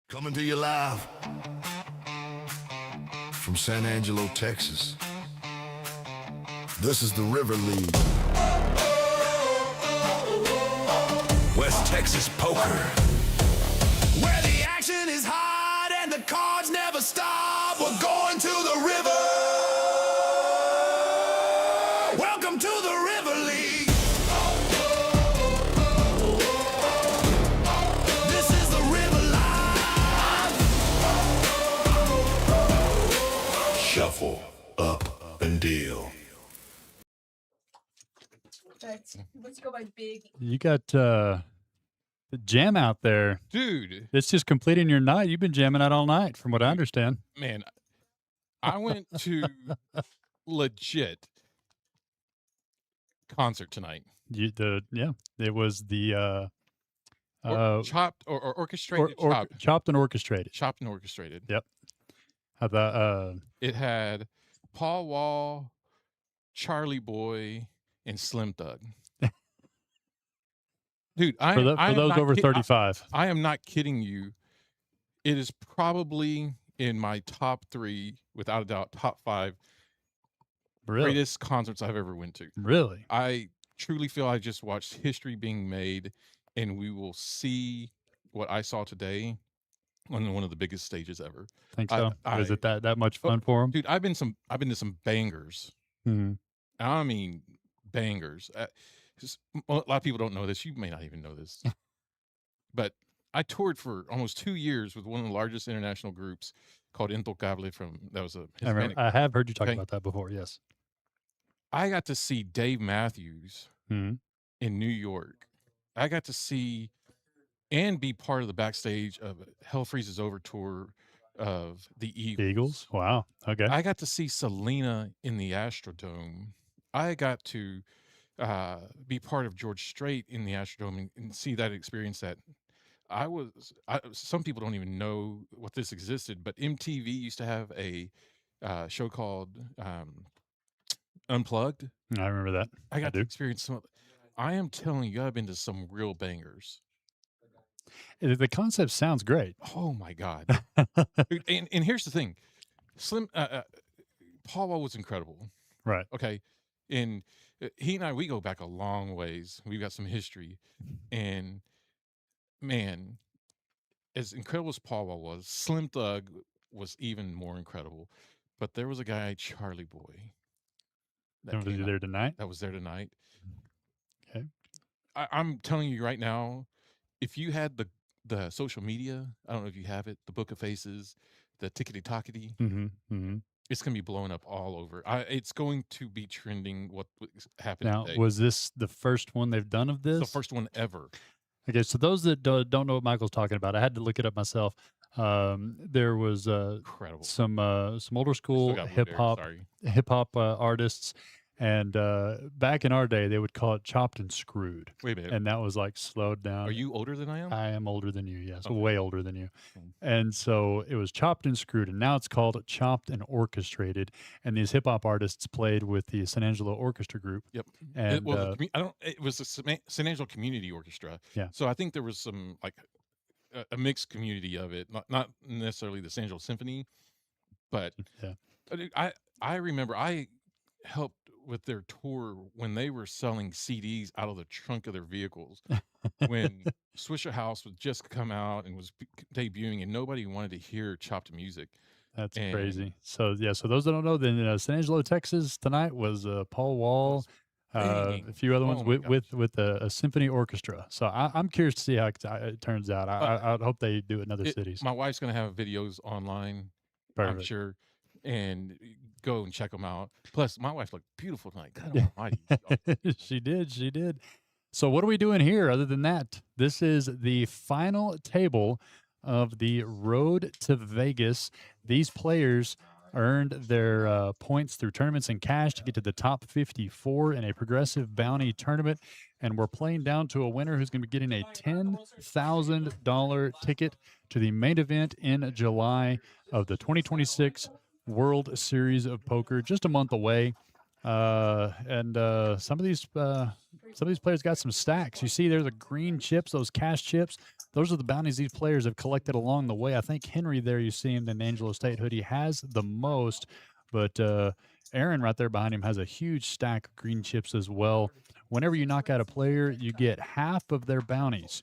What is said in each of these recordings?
Coming to you live from San Angelo, Texas. This is the River League. West Texas Poker. Where the action is hot and the cards never stop. We're going to the river. Welcome to the River League. This is the River Live. Shuffle, up, and deal. Let's go by big. You got the jam out there. Dude, It's just completing your night. You've been jamming out all night, from what I understand. man, I went to legit concert tonight. It was the Chopped or orchestrated chopped and orchestrated. chopped and orchestrated. Yep. How the It had Paul Wall, Charlie Boy, and Slim Thug. Dude, for those over 35. I am not kidding you. It is probably in my top 3, without a doubt, top 5 Really? greatest concerts I've ever went to. Really? I truly feel I just watched history being made, and we will see what I saw today on one of the biggest stages ever. Think so? Was it that much fun for him? Dude, I've been to some bangers. Mhm. I mean, bangers. A lot of people don't know this. You may not even know this, but I toured for almost 2 years with one of the largest international groups called Intocable. That was a Hispanic. I have heard you talk Okay. about that before. Yes. I got to see Dave Matthews Mhm. in New York. I got to see and be part of the backstage of Hell Freezes Over tour of the Eagles. Eagles. Wow. Okay. I got to see Selena in the Astrodome. I got to be part of George Strait in the Astrodome and see that experience. That some people don't even know what this existed, but MTV used to have a show called Unplugged. I remember that. I got to do. experience some. I am telling you, I've been to some real bangers. The concept sounds great. Oh my God. Dude, and here's the thing. Paul Wall was incredible. Right. Okay. And he and I, we go back a long ways. We've got some history. And man, as incredible as Paul Wall was, Slim Thug was even more incredible. But there was a guy, Charlie Boy, Was he there tonight? that was there tonight. Okay. I'm telling you right now, if you had the social media, I don't know if you have it, the Book of Faces, the Tickety Tockety, Mm-hmm. Mm-hmm. it's going to be blowing up all over. It's going to be trending what happened Now, today. was this the first one they've done of this? It's the first one ever. Okay, so those that don't know what Michael's talking about, I had to look it up myself. There was Incredible. some older I still school got blue hair, hip hop sorry. artists, and back in our day they would call it chopped and screwed, Wait a minute. and that was like slowed down. Are you older than I am? I am older than you, yes, Okay. way older than you. Mm. And so it was chopped and screwed, and now it's called chopped and orchestrated. And these hip hop artists played with the San Angelo Orchestra Group. Yep. And It was the San Angelo Community Orchestra. Yeah. So I think there was some like a mixed community of it, not necessarily the San Angelo Symphony, but yeah. I remember I helped with their tour when they were selling CDs out of the trunk of their vehicles. When Swisher House was just come out and was debuting, and nobody wanted to hear chopped music. That's And crazy. So so those that don't know, then San Angelo, Texas tonight was Paul Wall, a few other ones Oh my with a symphony orchestra. So I'm curious to see how it turns out. I hope they do it in other cities. My wife's going to have videos online, I'm Perfect. sure, and go and check them out. Plus, my wife looked beautiful tonight. God Yeah. almighty. She did. So what are we doing here other than that? This is the final table of the Road to Vegas. These players earned their points through tournaments and cash to get to the top 54 in a progressive bounty tournament. And we're playing down to a winner who's going to be getting a $10,000 ticket to the main event in July of the 2026 World Series of Poker, just a month away. And some of these players got some stacks. You see, there's the green chips, those cash chips. those are the bounties these players have collected along the way. I think Henry there, you see him in the Angelo State hoodie, has the most, but Aaron right there behind him has a huge stack of green chips as well. Whenever you knock out a player, you get half of their bounties.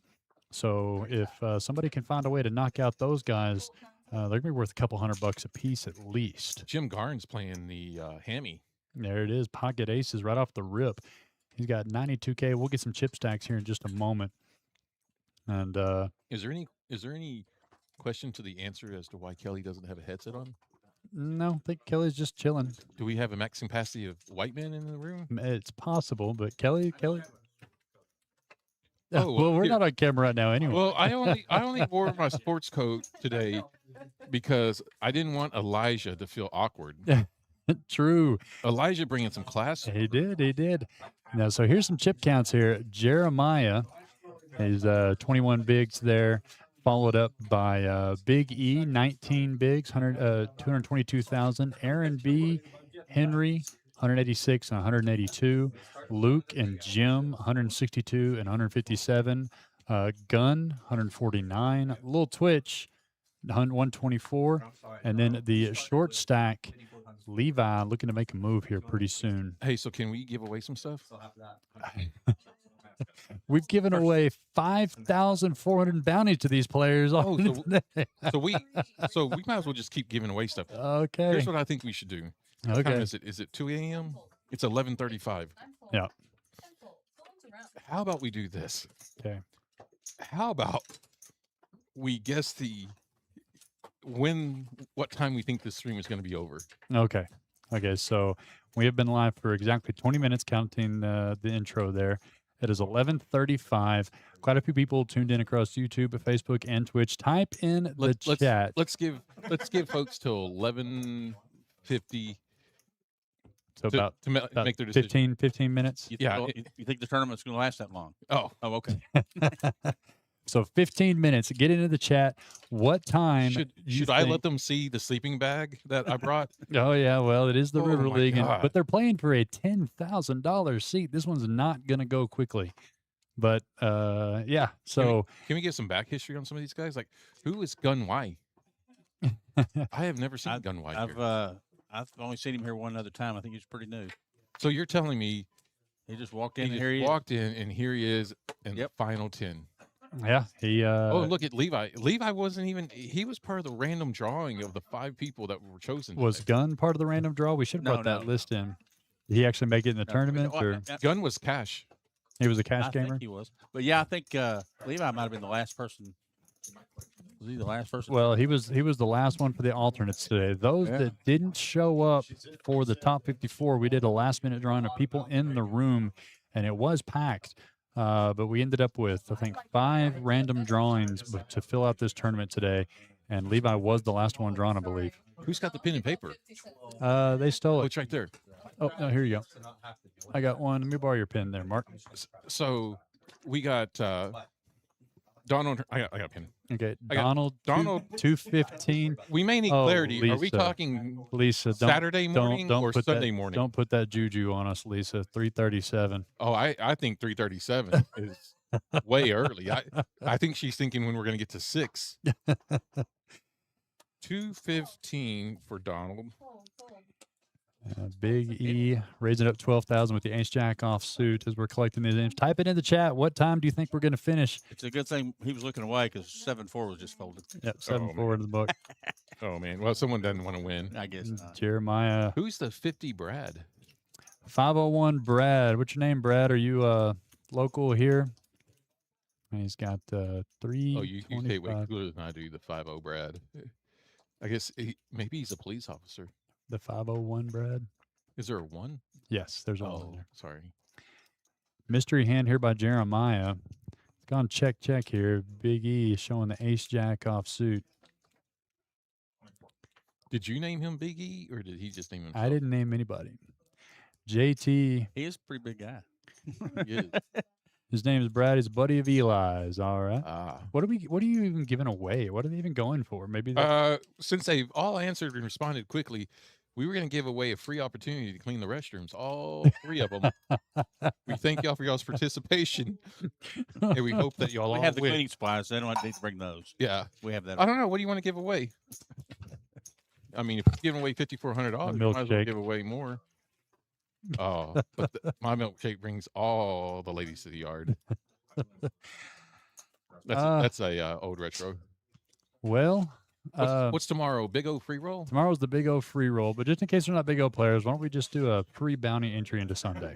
So if somebody can find a way to knock out those guys, they're going to be worth a couple $100 a piece at least. Jim Garn's playing the hammy. There it is. Pocket aces right off the rip. He's got 92K. We'll get some chip stacks here in just a moment. And Is there any question to the answer as to why Kelly doesn't have a headset on? no, I think Kelly's just chilling. Do we have a max capacity of white men in the room? It's possible, but Kelly. Oh, well, we're here. not on camera right now anyway. Well, I only wore my sports coat today because I didn't want Elijah to feel awkward. True. Elijah bringing some class. He did. Now, so here's some chip counts here. Jeremiah is 21 bigs there, followed up by Big E, 19 bigs, 222,000. Aaron B, Henry, 186 and 182. Luke and Jim, 162 and 157. Gun, 149. Little Twitch, 124. And then the short stack, Levi, looking to make a move here pretty soon. Hey, so can we give away some stuff? We've given away 5,400 bounties to these players. Oh, already. So we might as well just keep giving away stuff. Okay. Here's what I think we should do. What time Okay. is it? Is it 2 a.m.? It's 11:35. Yeah. How about we do this? Okay. How about we guess what time we think this stream is going to be over? Okay. So we have been live for exactly 20 minutes, counting the intro there. It is 11:35. Quite a few people tuned in across YouTube, Facebook, and Twitch. Type in the chat. Let's give folks till 11:50 So about make their decision. 15 minutes. Yeah. You think the tournament's going to last that long? Oh, okay. So 15 minutes. Get into the chat. What time should I let them see the sleeping bag that I brought? Oh, yeah. Well, it is the Oh, River my League, God. but they're playing for a $10,000 seat. This one's not going to go quickly. But, yeah. So Can we get some back history on some of these guys? Like, who is Gun Y? I have never seen Gun Y here. I've only seen him here one other time. I think he's pretty new. So you're telling me He just walked in he and just here he is. walked in and here he is in the Yep. final 10. yeah, he, Oh, look at Levi. Levi wasn't even, he was part of the random drawing of the 5 people that were chosen. was today. Gun part of the random draw? We should have No, brought that no. list in. Did he actually make it in the No, tournament, well, or Gun was cash. he was a cash I gamer? think he was. But yeah, I think Levi might have been the last person. Was he the last person? Well, he was the last one for the alternates today. Those Yeah. that didn't show up for the top 54, we did a last minute drawing of people in the room, and it was packed. But we ended up with, I think, 5 random drawings to fill out this tournament today, and Levi was the last one drawn, I believe. Who's got the pen and paper? They stole Oh, it. it's right there. Oh, no, here you go. I got one. Let me borrow your pen there, Mark. So we got Donald. I got a pen. Okay, I got Donald. Donald. 215. We may need Oh, clarity. Are we Lisa. talking Lisa, don't, Saturday morning don't or put Sunday that, morning? Don't put that juju on us, Lisa. 337. Oh, I think 3:37 is way early. I think she's thinking when we're going to get to 6. 2:15 for Donald. Big E raising up 12,000 with the ace jack off suit as we're collecting these names. Type it in the chat. What time do you think we're going to finish? It's a good thing he was looking away because 7-4 was just folded. Yep, 7-4 in the book. Oh man. Well, someone doesn't want to win. I guess not. Jeremiah Who's the 50 Brad? 501 Brad. What's your name, Brad? Are you local here? And he's got 3. Oh, you say way cooler than I do. The 50 Brad. I guess maybe he's a police officer. The 501 Brad. Is there a 1? Yes, there's one in Oh, there. sorry. Mystery hand here by Jeremiah. It's gone check here. Big E showing the ace jack off suit. Did you name him Big E or did he just name himself? I didn't name anybody. JT, He is a pretty big guy. He is. his name is Brad. He's a buddy of Eli's. All right. Ah. What are you even giving away? What are they even going for? Maybe that, Since they've all answered and responded quickly, We were going to give away a free opportunity to clean the restrooms, all 3 of them. We thank y'all for y'all's participation, and we hope that y'all We all have the win. cleaning supplies. So they don't need to bring those. Yeah. We have that. I don't know. What do you want to give away? I mean, if you're giving away $5,400, you might as well milkshake. give away more. Oh, but my milkshake brings all the ladies to the yard. That's a old retro. Well, What's tomorrow? Big O free roll? tomorrow's the Big O free roll, but just in case they're not Big O players, why don't we just do a free bounty entry into Sunday,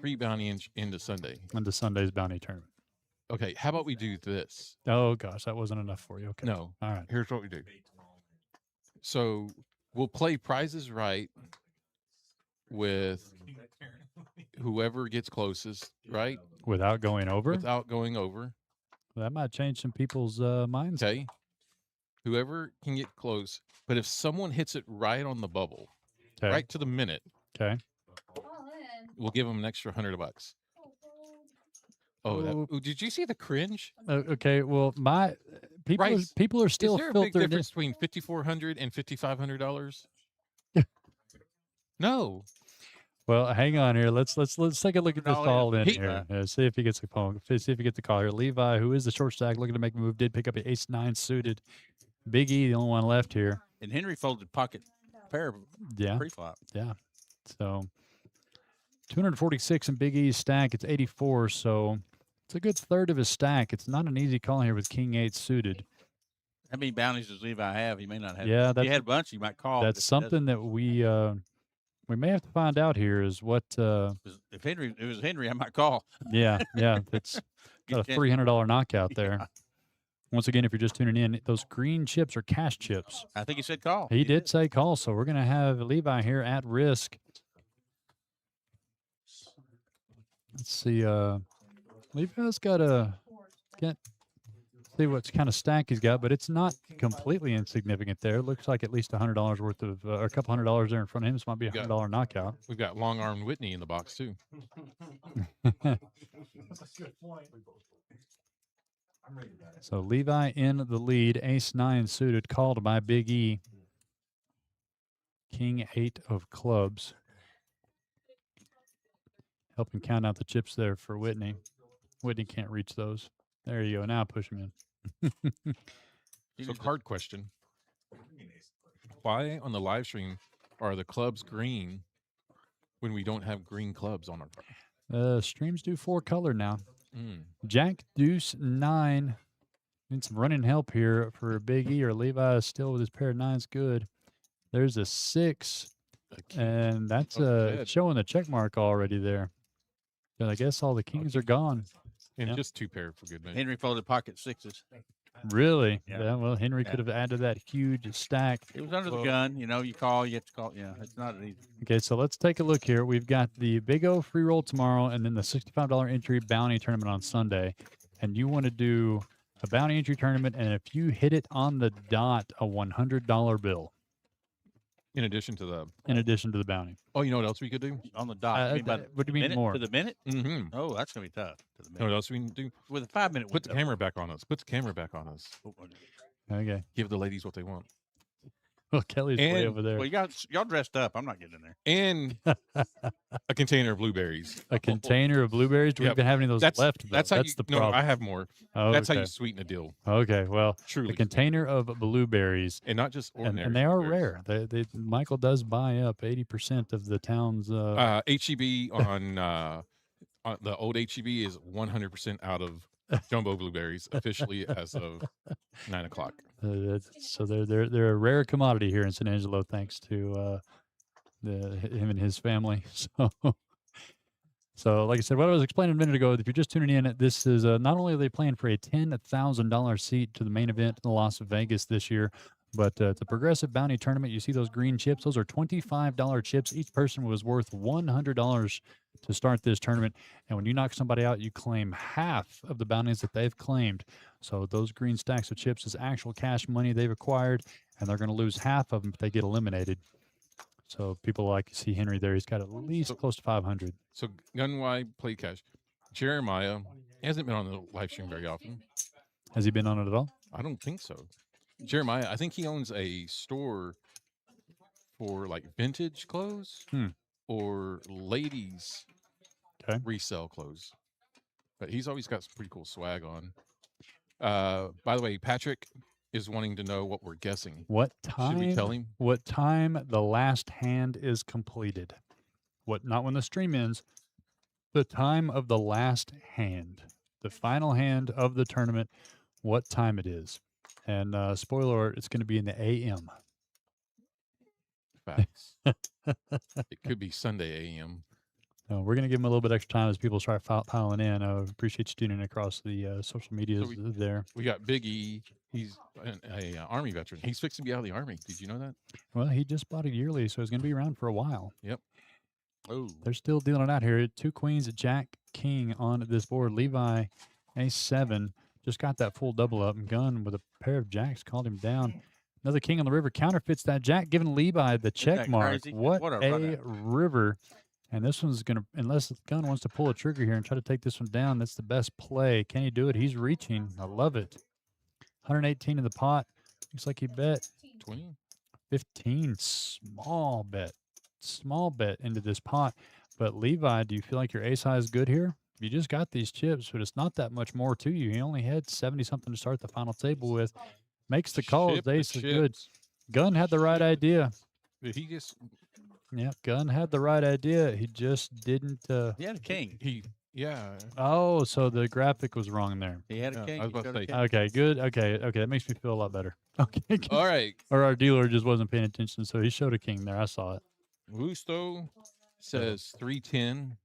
Free bounty into Sunday. into Sunday's bounty tournament? Okay, how about we do this? Oh gosh, that wasn't enough for you. Okay. No. All right. Here's what we do. So we'll play prizes right with whoever gets closest, right? Without going over, Without going over. that might change some people's minds. Okay. Whoever can get close. But if someone hits it right on the bubble, Okay. right to the minute, Okay. All in. we'll give them an extra $100. Oh, Oh. did you see the cringe? Okay. Well, my people Right. people are still Is there a big filtered in. difference between $5,400 and $5,500? No. Well, hang on here. Let's take a look at this All in. all in He- here. See if he gets a call. See if he gets the call here. Levi, who is the short stack, looking to make a move, did pick up an ace-9 suited. Big E, the only one left here. And Henry folded pocket pair Yeah, pre-flop. yeah. So 246 in Big E's stack. It's 84, so it's a good third of his stack. It's not an easy call here with King 8 suited. How many bounties does Levi have? He may not have. Yeah, If he that's had a bunch, he might call. but that's if he doesn't- something that we may have to find out here. Is what? If it was Henry, I might call. Yeah, it's Get got a that- $300 knockout there. Yeah. Once again, if you're just tuning in, those green chips are cash chips. I think he said call. He did say call, so we're going to have Levi here at risk. Let's see. Levi's got a see what kind of stack he's got, but it's not completely insignificant there. It looks like at least $100 worth of, or a couple $100 there in front of him. This might be a Yeah. $100 knockout. We've got long armed Whitney in the box, too. So Levi in the lead, ace-9 suited, called by Big E. King 8 of clubs. Helping count out the chips there for Whitney. Whitney can't reach those. There you go. Now push him in. So, card question. Why on the live stream are the clubs green when we don't have green clubs on our card? Streams do 4 color now. Mm. Jack, deuce, 9. Need some running help here for Big E, or Levi is still with his pair of 9s good. There's a 6, and that's good. showing the check mark already there. And I guess all the kings are gone. And Yeah. just 2 pair for good measure. Henry folded pocket 6s. Really? Yeah. Well, Henry Yeah. could have added that huge stack. It was under Well- the gun. You know, you call, you have to call. Yeah, it's not an easy. Okay, so let's take a look here. We've got the Big O free roll tomorrow, and then the $65 entry bounty tournament on Sunday. And you want to do a bounty entry tournament, and if you hit it on the dot, a $100 bill In addition to the. in addition to the bounty. Oh, you know what else we could do? On the dot. You mean by the what do you mean minute more? to the minute? Mm-hmm. Oh, that's gonna be tough. To the You know minute. what else we can do? With a 5-minute. Put the window. camera back on us. Put the camera back on us. Okay. Give the ladies what they want. Well, Kelly's way And- over there. Well, y'all dressed up. I'm not getting in there. And a container of blueberries. A container of blueberries. Do we Yep. even have any of those That's left? Though? That's how That's you. the No, problem. I have more. Oh, That's okay. how you sweeten a deal. Okay. Well, Truly. a container of blueberries. And not just And, ordinary. and they are blueberries. rare. Michael does buy up 80% of the town's. HEB on the old HEB is 100% out of jumbo blueberries officially as of 9 o'clock. So they're a rare commodity here in San Angelo, thanks to him and his family. So like I said, what I was explaining a minute ago, if you're just tuning in, this is not only are they playing for a $10,000 seat to the main event in Las Vegas this year, but it's a progressive bounty tournament. You see those green chips; those are $25 chips. Each person was worth $100 to start this tournament. And when you knock somebody out, you claim half of the bounties that they've claimed. So those green stacks of chips is actual cash money they've acquired, and they're going to lose half of them if they get eliminated. So people like to see Henry there. He's got at least close to 500. So Gunwide play cash. Jeremiah hasn't been on the live stream very often. Has he been on it at all? I don't think so. Jeremiah, I think he owns a store for like vintage clothes Hmm. or ladies Okay. resell clothes. But he's always got some pretty cool swag on. By the way, Patrick is wanting to know what we're guessing. What Should we tell time? him? What time the last hand is completed? What? Not when the stream ends. The time of the last hand, the final hand of the tournament. What time it is? And spoiler alert, it's going to be in the AM. Facts. It could be Sunday AM. We're going to give them a little bit extra time as people start piling in. I appreciate you tuning in across the social medias there. We got Big E. He's a Army veteran. He's fixing to be out of the Army. Did you know that? Well, he just bought it yearly, so he's going to be around for a while. Yep. Oh, They're still dealing it out here. 2 queens, Jack King on this board. Levi, A7, just got that full double up and gun with a pair of jacks, called him down. Another king on the river counterfeits that jack, giving Levi the check that mark. crazy? What What a a run out. river. And this one's going to, unless the gun wants to pull a trigger here and try to take this one down, that's the best play. Can he do it? He's reaching. I love it. 118 in the pot. Looks like he bet 20. 15. Small bet into this pot. But Levi, do you feel like your ace high is good here? You just got these chips, but it's not that much more to you. He only had 70 something to start the final table with. Makes the call. His Ship the ace is good. chips. Gunn had the right idea. Did he just Yeah, Gunn had the right idea. He just didn't. He had a king. yeah. Oh, so the graphic was wrong there. He had a Yeah, king. I was He about to showed a say- king. Okay, good. Okay, that makes me feel a lot better. Okay, good. All right. Or our dealer just wasn't paying attention, so he showed a king there. I saw it. Wusto says 310.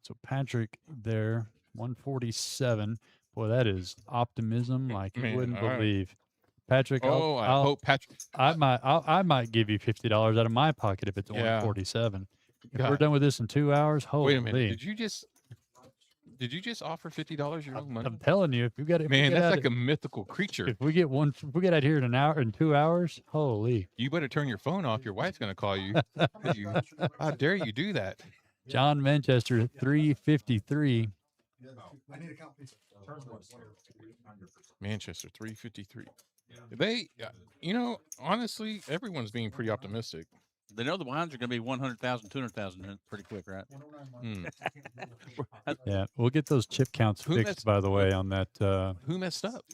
So Patrick there, 147. Boy, that is optimism like you Man, wouldn't all right. believe. Patrick, Oh, I hope Patrick. I might give you $50 out of my pocket if it's Yeah. 147. If we're God. done with this in 2 hours, holy. Wait a minute. Did you just offer $50 your own money? I'm telling you, if you got it, Man, that's like a mythical creature. if we get out here in an hour, in 2 hours, holy. You better turn your phone off. Your wife's gonna call you. 'Cause how dare you do that? John Manchester, 353. Manchester 353. Honestly, everyone's being pretty optimistic. They know the blinds are going to be 100,000, 200,000 pretty quick, right? Hmm. Yeah, we'll get those chip counts Who fixed, messed- by the way, on that. Who messed up?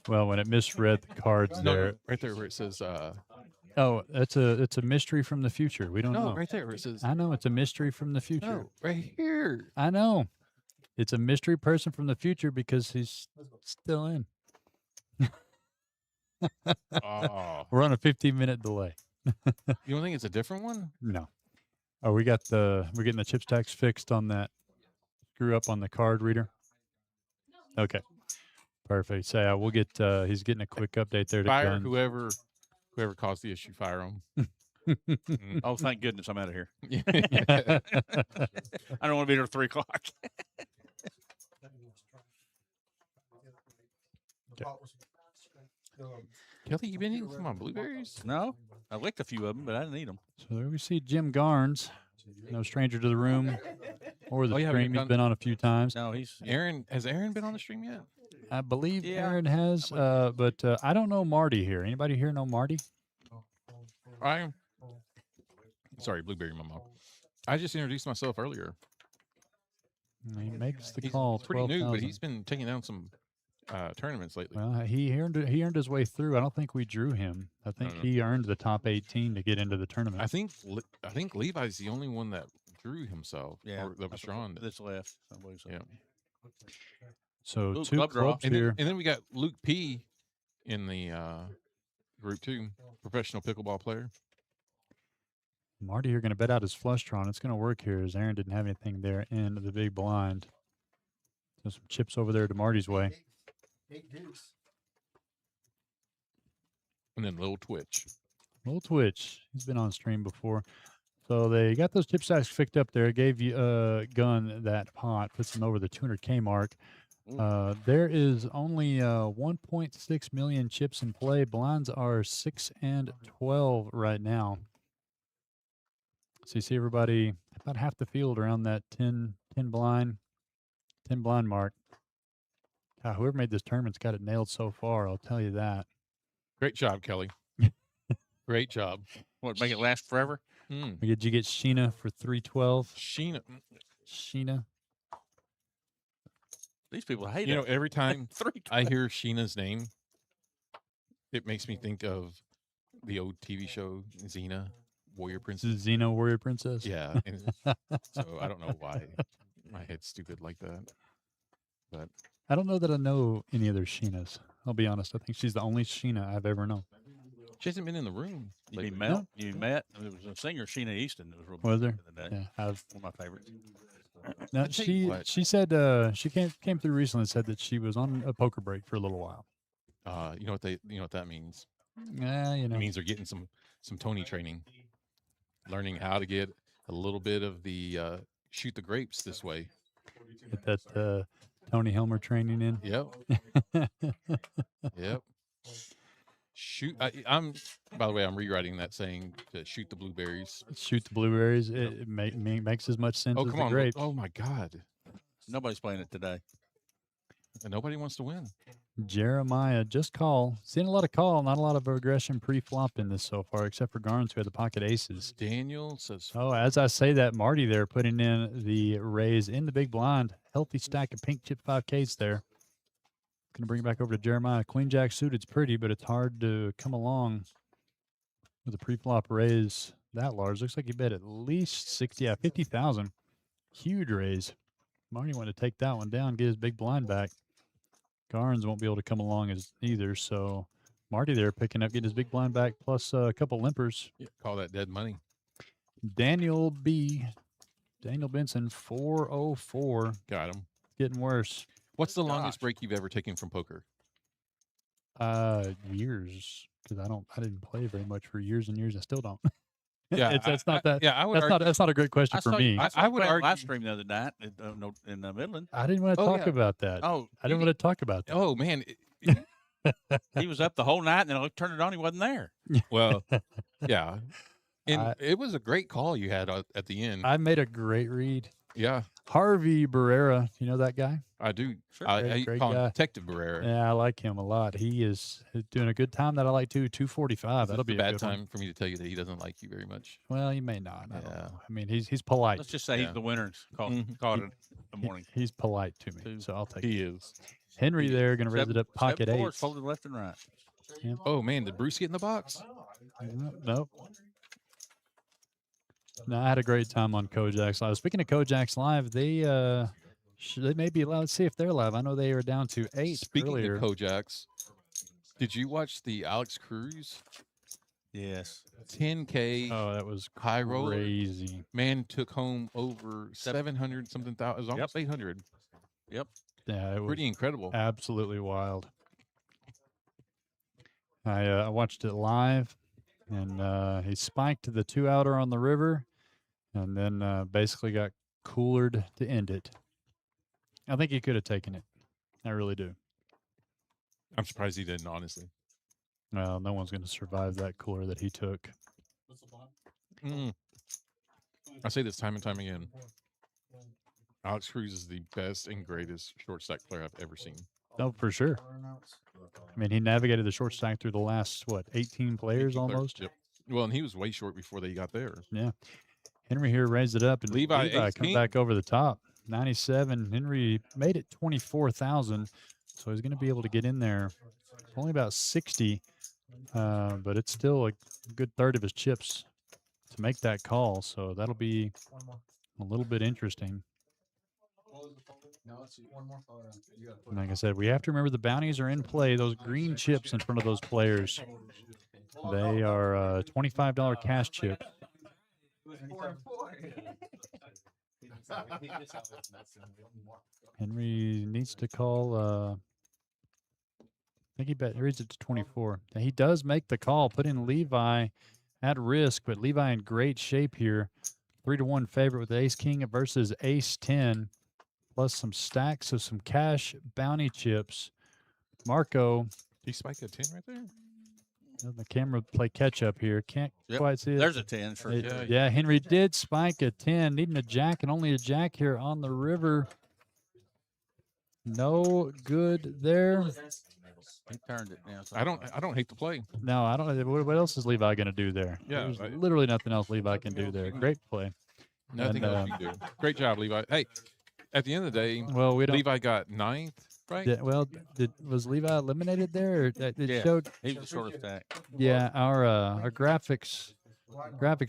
Well, when it misread the cards No, there. right there where it says. Oh, it's a mystery from the future. We don't No, know. right there where it says. I know it's a mystery from the future. No, right here. I know. It's a mystery person from the future because he's still in. Oh, We're on a 15-minute delay. you don't think it's a different one? No. Oh, we're getting the chip stacks fixed on that screw up on the card reader. Okay. Perfect. So yeah, we'll get he's getting a quick update there to Fire Guns. whoever caused the issue. Fire him. Oh, thank goodness I'm out of here. Yeah. I don't want to be there at 3 o'clock. Kelly, you been eating some of my blueberries? No, I licked a few of them, but I didn't eat them. So there we see Jim Garnes, no stranger to the room or the Oh, yeah, stream. He's done- been on a few times. No, he's Has Aaron been on the stream yet? I believe Yeah. Aaron has, but I don't know Marty here. Anybody here know Marty? Sorry, blueberry mama. I just introduced myself earlier. He makes the He's call. pretty new, but 12,000. he's been taking down some tournaments lately. Well, he earned his way through. I don't think we drew him. I think No. he earned the top 18 to get into the tournament. I think Levi's the only one that drew himself. yeah. Or that was drawn. This left. I believe so. Yeah. So Ooh, 2 club draw. clubs And here. then we got Luke P in the group too, professional pickleball player. Marty here going to bet out his flush draw. And it's going to work here as Aaron didn't have anything there in the big blind. So some chips over there to Marty's way. And then Little Twitch. Little Twitch. He's been on stream before. So they got those chip stacks fixed up there. Gave you Gun that pot. Puts him over the 200K mark. There is only 1.6 million chips in play. Blinds are 6 and 12 right now. So you see everybody about half the field around that 10 blind mark. God, whoever made this tournament's got it nailed so far. I'll tell you that. Great job, Kelly. Great job. What, make it last forever? Did you get Sheena for 312? Sheena. Sheena. These people hate You it. know, every time 3. I hear Sheena's name, it makes me think of the old TV show Xena, Warrior Princess. Xena Warrior Princess. Yeah. And so I don't know why my head's stupid like that. But I don't know that I know any other Sheenas. I'll be honest. I think she's the only Sheena I've ever known. she hasn't been in the room. You lately. met? You met? There was a singer, Sheena Easton. That was real Was big there? back in the day. Yeah, I've One of my favorites. no, tell you what. she said she came through recently and said that she was on a poker break for a little while. You know what that means? Yeah, you know. It means they're getting some Tony training, learning how to get a little bit of the shoot the grapes this way. Get that Tony Helmer training in. Yep. Yep. Shoot. I'm. By the way, I'm rewriting that saying to shoot the blueberries. Shoot the blueberries. It makes as much sense Oh as come the on! grapes. Oh my God! Nobody's playing it today. And nobody wants to win. Jeremiah, just call. Seeing a lot of call, not a lot of aggression pre-flop in this so far, except for Garns, who had the pocket aces. Daniel says, Oh, as I say that, Marty there putting in the raise in the big blind. Healthy stack of pink chip 5Ks there. Going to bring it back over to Jeremiah. Queen Jack suited's pretty, but it's hard to come along with a pre-flop raise that large. Looks like he bet at least 60, 50,000. Huge raise. Marty wanted to take that one down, get his big blind back. Garns won't be able to come along as either, so Marty there picking up, getting his big blind back, plus a couple limpers. yeah, call that dead money. Daniel Benson, 404. Got him. Getting worse. What's the longest break you've ever taken from poker? Years, because I didn't play very much for years and years. I still don't. Yeah, that's not that. Yeah, I would. That's not a great question for me. I would would argue- live stream the other night in Midland. I didn't want to Oh, talk yeah. about that. Oh, I didn't want to talk about that. Oh man. he was up the whole night, and then I turned it on. He wasn't there. Well, yeah. And I- it was a great call you had at the end. I made a great read. Yeah, Harvey Barrera, you know that guy? I do. Sure. I Great call him guy. Detective Barrera. Yeah, I like him a lot. He is doing a good time that I like too. 245. That'll It's be a a bad good one. time for me to tell you that he doesn't like you very much. Well, he may not. I don't Yeah. know. I mean, he's polite. Let's just say Yeah. he's the winner. Called Mhm. called it in the morning. He's polite to me, Two. so I'll take it. He is. Henry there going to raise Seven- it up pocket 7-4, eight. it's folded left and right. Oh man, did Bruce get in the box? Nope. No, I had a great time on Kojak's Live. Speaking of Kojak's Live, they may be allowed. Let's see if they're live. I know they were down to 8 Speaking earlier. of Kojaks, did you watch the Alex Cruz Yes. 10K Oh, that was high roller? crazy. Man took home over 700 something thousand. It was almost 800. Yep. Yeah, it was Pretty incredible. absolutely wild. I watched it live, and he spiked the 2-outer on the river, and then basically got coolered to end it. I think he could have taken it. I really do. I'm surprised he didn't, honestly. Well, no one's going to survive that cooler that he took. I say this time and time again. Alex Cruz is the best and greatest short stack player I've ever seen. Oh, for sure. I mean, he navigated the short stack through the last, 18 players 18 players, almost? Yep. Well, and he was way short before they got there. Yeah. Henry here raised it up, and Levi, come 18. back over the top. 97. Henry made it 24,000, so he's going to be able to get in there. Only about 60, but it's still a good third of his chips to make that call, so that'll be a little bit interesting. And like I said, we have to remember the bounties are in play. Those green chips in front of those players, they are $25 cash chips. Henry needs to call. I think he raised it to 24. Now, he does make the call, put in Levi at risk, but Levi in great shape here. 3-1 favorite with Ace King versus Ace 10, plus some stacks of some cash bounty chips. Marco, Did he spike a 10 right there? the camera play catch up here. Can't Yep. quite see it. There's a 10. Sure. Yeah, Henry did spike a 10, needing a jack and only a jack here on the river. No good there. He turned it now. So I don't hate the play. No, I don't know. What else is Levi going to do there? Yeah, There's right. literally nothing else Levi can do there. Great play. Nothing And, else you can do. Great job, Levi. Hey, at the end of the day, Well, we don't. Levi got 9th, right? Was Levi eliminated there? Or it Yeah. showed. he was the shortest stack. Yeah, our graphics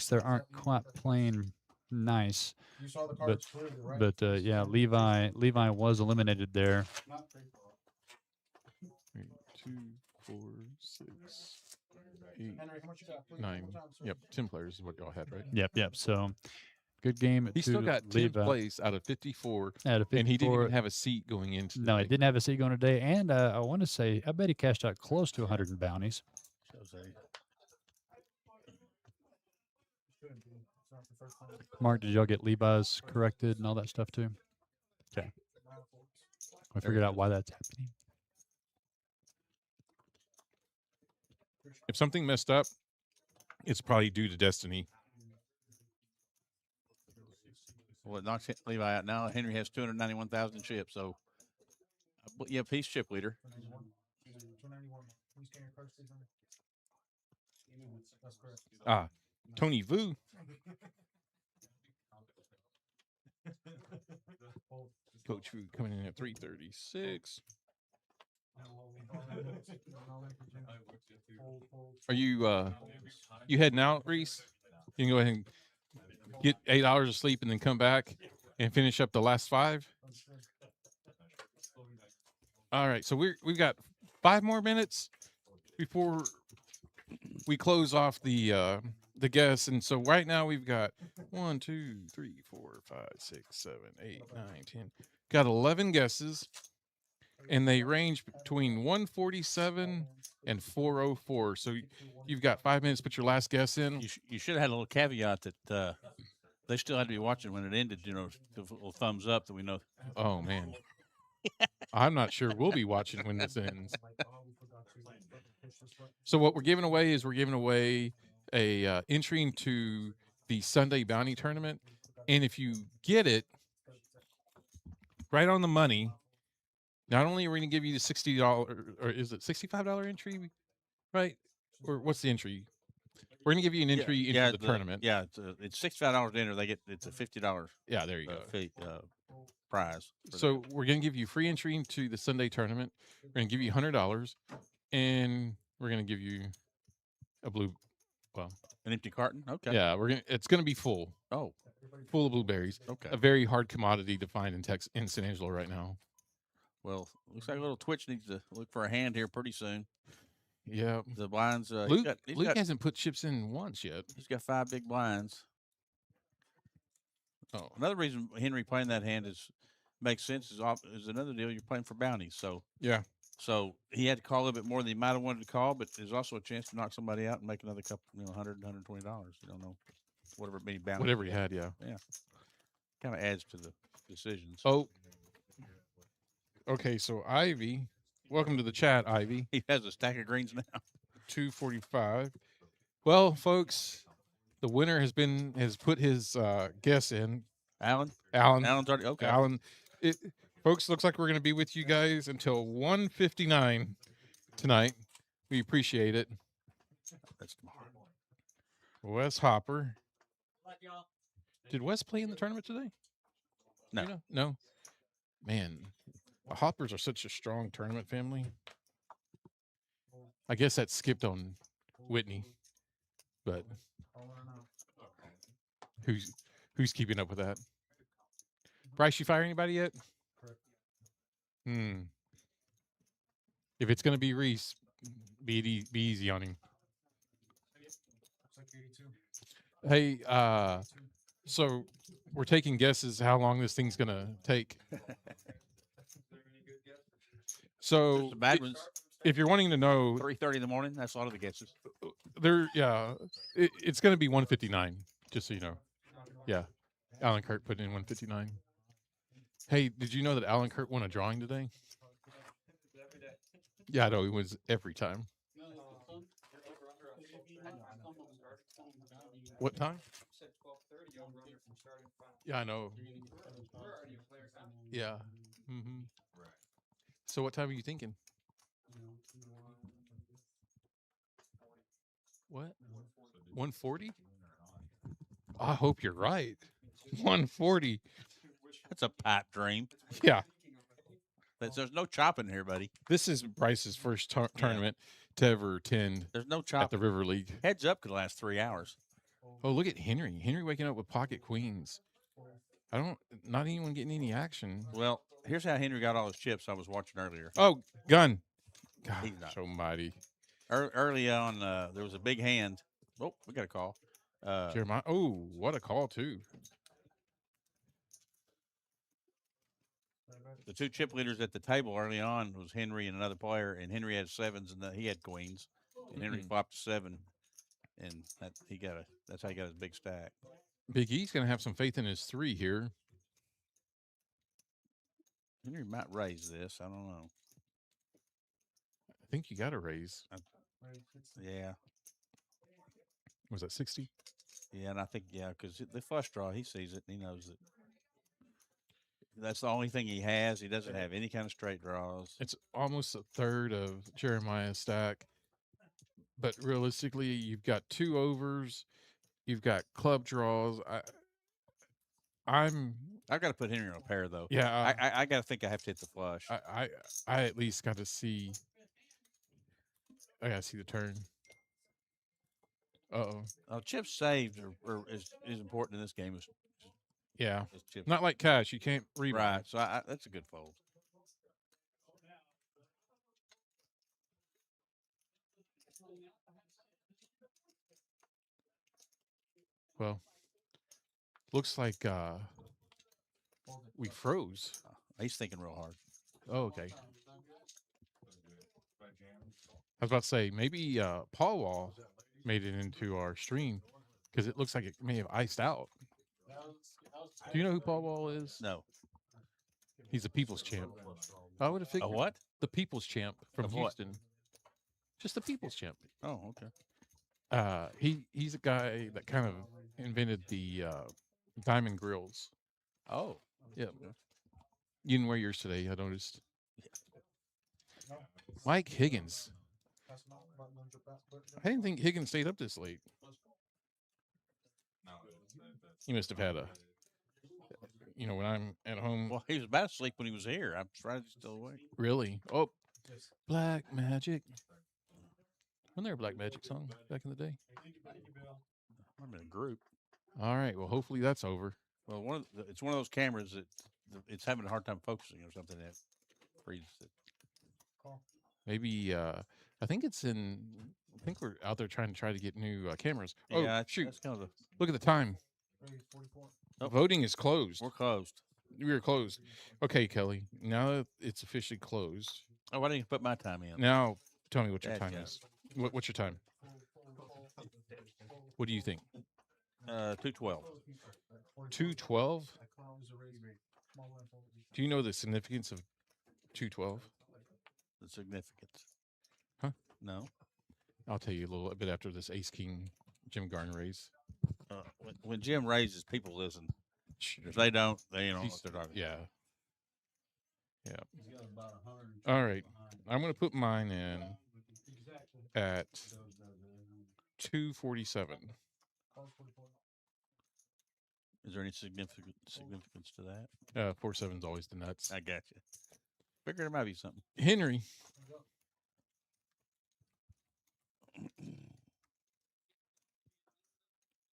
there aren't quite playing nice. You saw the But cards clearly, right? but yeah, Levi was eliminated there. 3, 2, 4, 6, 8, Henry, how much you got? Please, 9. one more time, sir. Yep, 10 players is what y'all had, right? Yep. So good game. He to still got 10th Levi place out of 54, out of 54. and he didn't even have a seat going into. No, he didn't have a seat going today. And I want to say, I bet he cashed out close to 100 in bounties. Mark, did y'all get Levi's corrected and all that stuff too? Okay. I figured out why that's happening. If something messed up, it's probably due to destiny. Well, it knocks Levi out now. Henry has 291,000 chips. So, yeah, he's chip leader. 291. Please scan your cards, please, Henry. That's correct. Ah, Tony Vu. Coach Vu coming in at 336. Are you you heading out, Reese? You can go ahead and get 8 hours of sleep and then come back and finish up the last 5. All right, so we've got 5 more minutes before we close off the guests, and so right now we've got 1, 2, 3, 4, 5, 6, 7, 8, 9, 10. Got 11 guesses, and they range between 147 and 404. So you've got 5 minutes to put your last guess in. You should have had a little caveat that they still had to be watching when it ended. You know, a little thumbs up that we know. Oh man, I'm not sure we'll be watching when this ends. So what we're giving away is a entry into the Sunday Bounty Tournament, and if you get it right on the money, not only are we going to give you the $60 or is it $65 entry, right? Or what's the entry? We're going to give you an entry into the tournament. Yeah, it's $65 to enter. It's a $50. Yeah, there you go. Fee, prize. So we're going to give you free entry into the Sunday tournament. We're going to give you $100, and we're going to give you a an empty carton. Okay. Yeah, it's going to be full Oh, of blueberries. okay. A very hard commodity to find in San Angelo right now. Well, looks like a little Twitch needs to look for a hand here pretty soon. Yeah. The blinds. Luke hasn't put chips in once yet. He's got 5 big blinds. Oh, Another reason Henry playing that hand makes sense is another deal. You're playing for bounties, so yeah. So he had to call a little bit more than he might have wanted to call, but there's also a chance to knock somebody out and make another couple, $100, $120. You don't know, whatever many bounties. Whatever he had, yeah. Kind of adds to the decisions. Oh, okay. So Ivy, welcome to the chat, Ivy. He has a stack of greens now. 245. Well, folks, the winner has put his guess in. Alan's already okay. Alan, folks, looks like we're going to be with you guys until 1:59 tonight. We appreciate it. That's tomorrow. Wes Hopper. Did Wes play in the tournament today? No. You know? No. Man, the Hoppers are such a strong tournament family. I guess that skipped on Whitney, but who's keeping up with that? Bryce, you fire anybody yet? If it's going to be Reese, be easy on him. Hey, so we're taking guesses how long this thing's going to take. So the bad ones. If you're wanting to know, 3:30 in the morning. That's a lot of the guesses. It's going to be 1:59. Just so you know. Yeah, Alan Kurt put in 1:59. Hey, did you know that Alan Kurt won a drawing today? Yeah, I know, he wins every time. What time? Yeah, I know. Yeah. So what time are you thinking? What? 140? I hope you're right. 140. That's a pipe dream. Yeah. There's no chopping here, buddy. This is Bryce's first Yeah. tournament to ever attend There's no at the chopping. River League. Heads up could last 3 hours. Oh, look at Henry. Henry waking up with pocket queens. Not anyone getting any action. Well, here's how Henry got all his chips I was watching earlier. Oh, gun. He's Gosh not. almighty. Early on, there was a big hand. Oh, we got a call. Jeremiah. Oh, what a call, too. The two chip leaders at the table early on was Henry and another player, and Henry had sevens and he had queens, and Henry flopped a 7, and that's how he got his big stack. Big E's going to have some faith in his 3 here. Henry might raise this. I don't know. I think you got to raise. Yeah, Was that 60? yeah, and I think because the flush draw, he sees it and he knows that. That's the only thing he has. He doesn't have any kind of straight draws. It's almost a third of Jeremiah's stack. But realistically, you've got 2 overs. You've got club draws. I've got to put Henry on a pair though. Yeah. I got to think I have to hit the flush. I at least got to see. I got to see the turn. Uh-oh. Chips saved is important in this game. Yeah. Is chips. Not like cash. You can't rebuy. Right. So that's a good fold. Well, looks like we froze. He's thinking real hard. Oh, okay. I was about to say, maybe Paul Wall made it into our stream because it looks like it may have iced out. Do you know who Paul Wall is? No. He's a people's champ. I would have A figured. what? The people's champ from Of what? Houston. Just the people's champ. Oh, okay. He's a guy that kind of invented the diamond grills. Oh. Yeah. You didn't wear yours today, I noticed. Mike Higgins. I didn't think Higgins stayed up this late. He must have had when I'm at home. Well, he was about to sleep when he was here. I'm surprised he's still awake. Really? Oh, Black Magic. Wasn't there a Black Magic song back in the day? I'm in a group. All right. Well, hopefully that's over. Well, it's one of those cameras that it's having a hard time focusing or something that freezes it. Maybe I think we're out there trying to get new cameras. Oh, Yeah, shoot. That's kind of Look at the time. Oh. Voting is closed. we're closed. We are closed. Okay, Kelly. Now that it's officially closed, Oh, why didn't you put my time in? now tell me what your Dadgummit. time is. What's your time? What do you think? 212. 212? Do you know the significance of 212? The significance. Huh? No. I'll tell you a little bit after this Ace King Jim Garner raise. When Jim raises, people listen. If they don't, they don't know what they're talking Yeah. Yeah. All right. I'm going to put mine in at 247. Is there any significance to that? 47's always the nuts. I got you. Figured there might be something. Henry.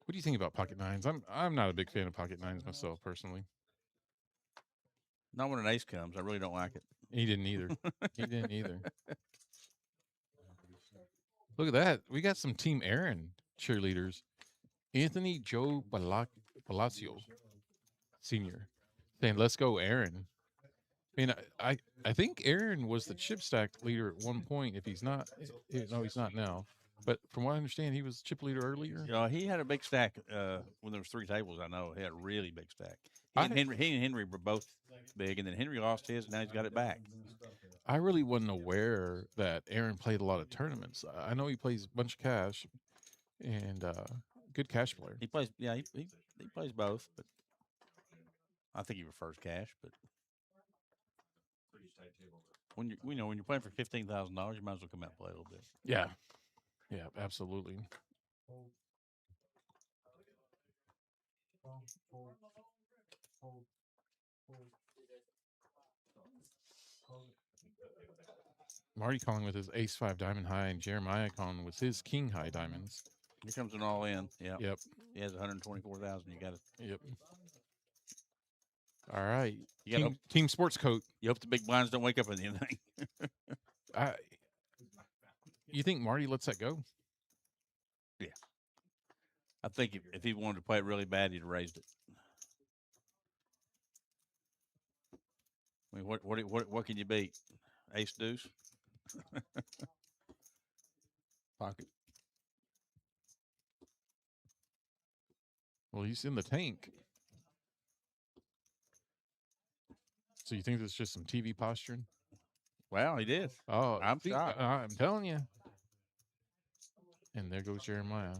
What do you think about pocket nines? I'm not a big fan of pocket nines myself personally. Not when an ace comes. I really don't like it. He didn't either. He didn't either. Look at that. We got some Team Aaron cheerleaders. Anthony Joe Palacio Sr. saying, "Let's go, Aaron." I mean, I think Aaron was the chip stack leader at one point. If he's not, no, he's not now. But from what I understand, he was chip leader earlier. He had a big stack when there was 3 tables. I know he had a really big stack. He and Henry were both big, and then Henry lost his, and now he's got it back. I really wasn't aware that Aaron played a lot of tournaments. I know he plays a bunch of cash, and good cash player. He plays, he plays both, but I think he prefers cash. But when you're playing for $15,000, you might as well come out and play a little bit. Yeah, Yeah, absolutely. Fold. Fold. Fold. Fold. Fold. Fold. Marty calling with his ace 5 diamond high, and Jeremiah calling with his king high diamonds. Here comes an all in. Yeah. Yep. He has 124,000. You got it. Yep. All right. You got Team Sports Coat. You hope the big blinds don't wake up in the evening. You think Marty lets that go? I think if he wanted to play it really bad, he'd have raised it. I mean, what can you beat? Ace deuce. Pocket. Well, he's in the tank. So you think it's just some TV posturing? Well, he did. Oh, I'm shocked. I'm telling you. And there goes Jeremiah.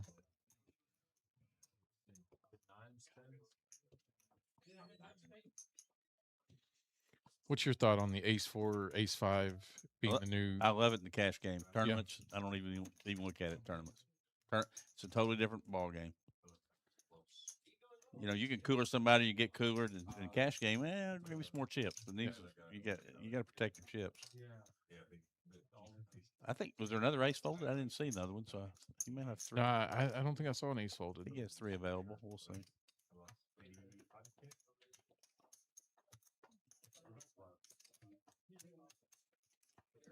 What's your thought on the ace 4, ace 5 being the new? I love it in the cash game. Tournaments, I don't even look at it. Tournaments. It's a totally different ball game. You know, you can cooler somebody, you get cooler. In cash game, maybe some more chips. But these, you got to protect your chips. I think, was there another ace folded? I didn't see another one, so he may have 3. No, I don't think I saw an ace folded. I think he has 3 available. We'll see.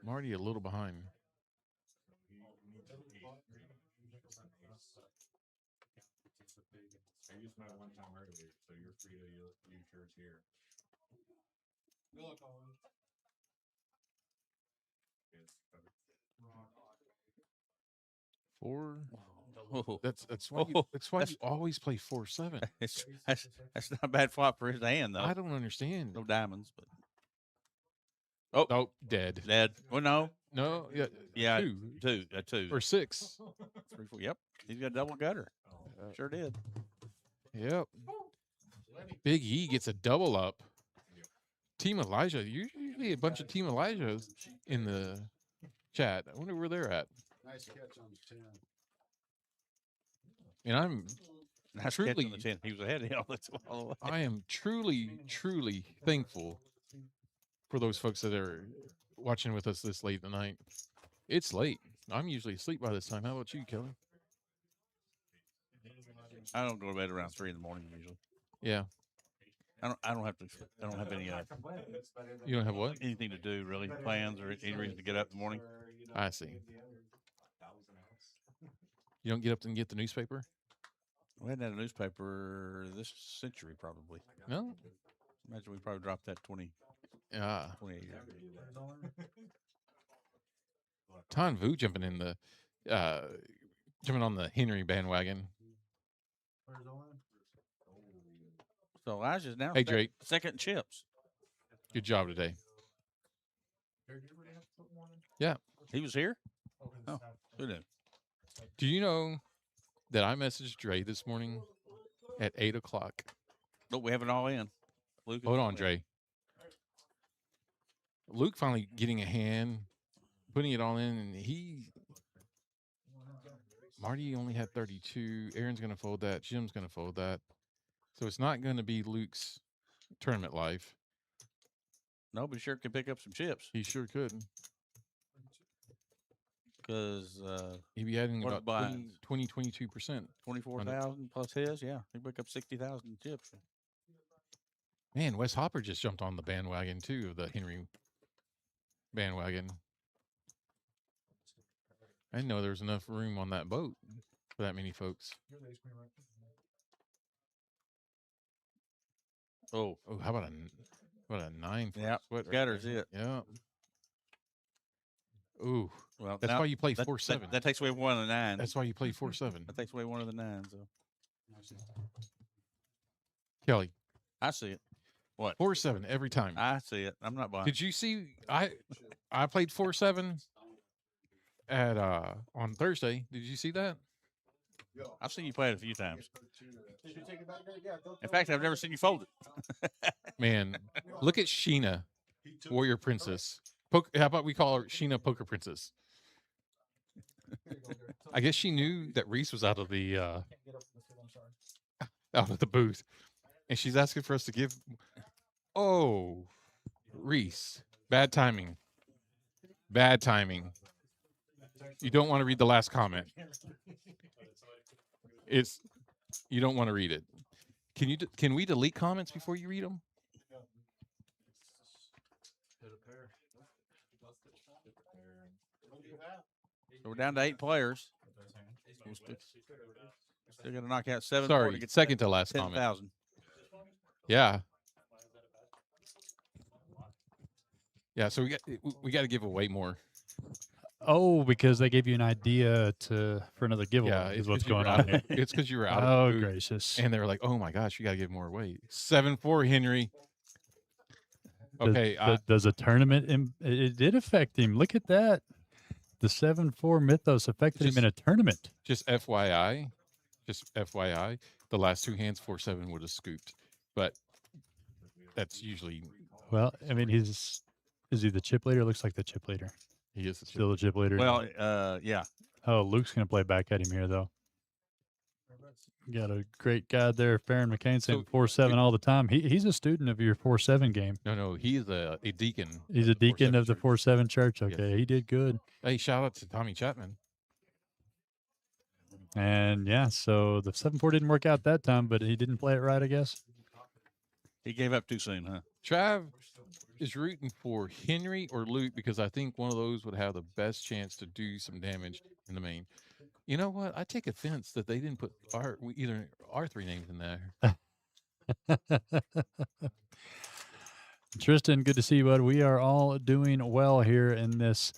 Marty a little behind. I used mine one time earlier, so you're free to use yours here. Good luck, Owen. Four. Oh, That's why you always play 4-7. that's not a bad flop for his hand, though. I don't understand. No diamonds, but Oh, dead. dead. Well, no. No, yeah, two or 6. 3, 4. Yep, he's got a double gutter. Sure did. Yep. Big E gets a double up. Team Elijah. Usually a bunch of Team Elijahs in the chat. I wonder where they're at. Nice catch on the 10. And I'm Nice truly, catch on the 10. He was ahead of him. That's all the way. I am truly thankful for those folks that are watching with us this late at night. It's late. I'm usually asleep by this time. How about you, Kelly? I don't go to bed around 3 in the morning usually. Yeah. I don't have to. I don't have any. You don't have what? Anything to do really, plans or any reason to get up in the morning. I see. You don't get up and get the newspaper? We hadn't had a newspaper this century, probably. No. Imagine we probably dropped that 28 years. Ton Vu jumping in the jumping on the Henry bandwagon. Where's Owen? So Elijah's now Hey, Drake. second chips. Good job today. Yeah. He was here? Oh, who knew? Do you know that I messaged Dre this morning at 8 o'clock? No, we have it all in. Luke, Hold on, Dre. Luke finally getting a hand, putting it all in, and Marty only had 32. Aaron's going to fold that. Jim's going to fold that. So it's not going to be Luke's tournament life. No, but he sure can pick up some chips. He sure could. Because He'd be adding what are about the 22%. 24,000 plus his, yeah. He pick up 60,000 chips. Man, Wes Hopper just jumped on the bandwagon, too, of the Henry bandwagon. I didn't know there was enough room on that boat for that many folks. Oh, How about a 9? yeah. Gutter's it. Yeah. Ooh, Well, that's now why you play that- 4-7. That takes away one of the 9. That's why you play 4-7. That takes away one of the 9s. So Kelly, I see it. 4-7 every time. I see it. I'm not buying. Did you see? I played 4-7 at on Thursday. Did you see that? I've seen you play it a few times. In fact, I've never seen you fold it. Man, look at Sheena, Warrior Princess. How about we call her Sheena Poker Princess? I guess she knew that Reese was out of the out of the booth, and she's asking for us to give. Oh, Reese, bad timing. Bad timing. You don't want to read the last comment. It's you don't want to read it. Can we delete comments before you read them? So we're down to 8 players. We're still got to knock out 7 more to Sorry, get second to last comment. 10,000. Yeah. Yeah, so we got to give away more. Oh, because they gave you an idea for another giveaway. Yeah, is it's what's 'cause you were going on out- here. It's because you were out. Oh, of the booth, gracious. and they were like, "Oh my gosh, you got to give more away." 7-4, Henry. Does- Okay, does a tournament? It did affect him. Look at that. The 7-4 Mythos affected him in a tournament. just FYI, the last 2 hands 4-7 would have scooped, but that's usually Well, I mean, is he the chip leader? Looks like the chip leader. he is the chip. Still the chip leader. Well, yeah. Oh, Luke's going to play back at him here, though. Got a great guy there, Farron McCain, saying So, 4-7 all the time. He's a student of your 4-7 game. No, he is a deacon. He's a deacon of the 4-7 church. Yes. Okay, he did good. Hey, shout out to Tommy Chapman. And yeah, so the 7-4 didn't work out that time, but he didn't play it right, I guess. He gave up too soon, huh? Trav is rooting for Henry or Luke because I think one of those would have the best chance to do some damage in the main. You know what? I take offense that they didn't put either our 3 names in there. Tristan, good to see you, bud. We are all doing well here in this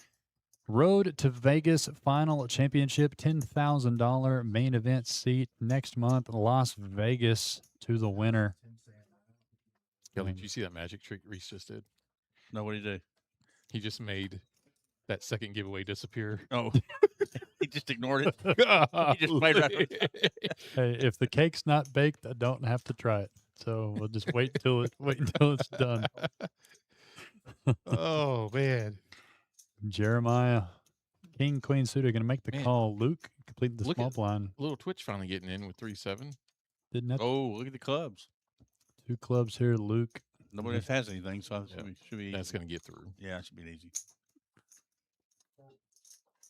Road to Vegas final championship, $10,000 main event seat next month, Las Vegas to the winner. Kelly, did you see that magic trick Reese just did? No, what did he do? He just made that second giveaway disappear. Oh, he just ignored it. He just played right. Hey, if the cake's not baked, I don't have to try it. So we'll just wait until it's done. Oh man. Jeremiah, King, Queen suited, going to make the Man. call. Luke completing the Look small at- blind. Little Twitch finally getting in with 3-7. Didn't have Oh, look at the clubs. 2 clubs here. Luke. Nobody else has anything, so it Yeah. should be That's easy. gonna get through. Yeah, it should be easy.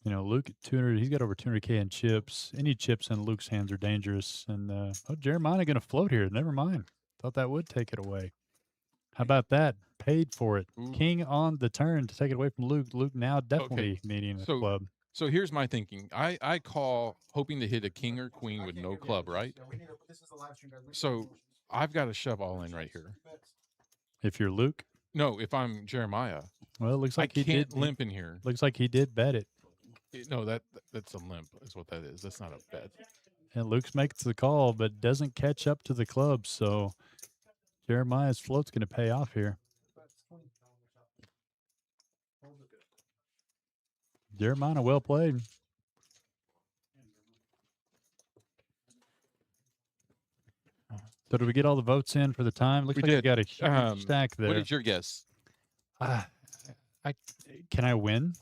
You know, Luke at 200. He's got over 200K in chips. Any chips in Luke's hands are dangerous. And Jeremiah going to float here. Never mind. Thought that would take it away. How about that? Paid for it. Ooh. King on the turn to take it away from Luke. Luke now definitely needing a so- club. So here's my thinking. I call hoping to hit a king or queen with no club, right? So I've got to shove all in right here. If you're Luke, No, if I'm Jeremiah, well, it looks I like he can't did limp in here. Looks like he did bet it. No, that's a limp is what that is. That's not a bet. And Luke's makes the call, but doesn't catch up to the club. So Jeremiah's float's going to pay off here. Jeremiah, well played. So did we get all the votes in for the time? Looks We like we did. got a huge Um, stack there. What is your guess? Can I win?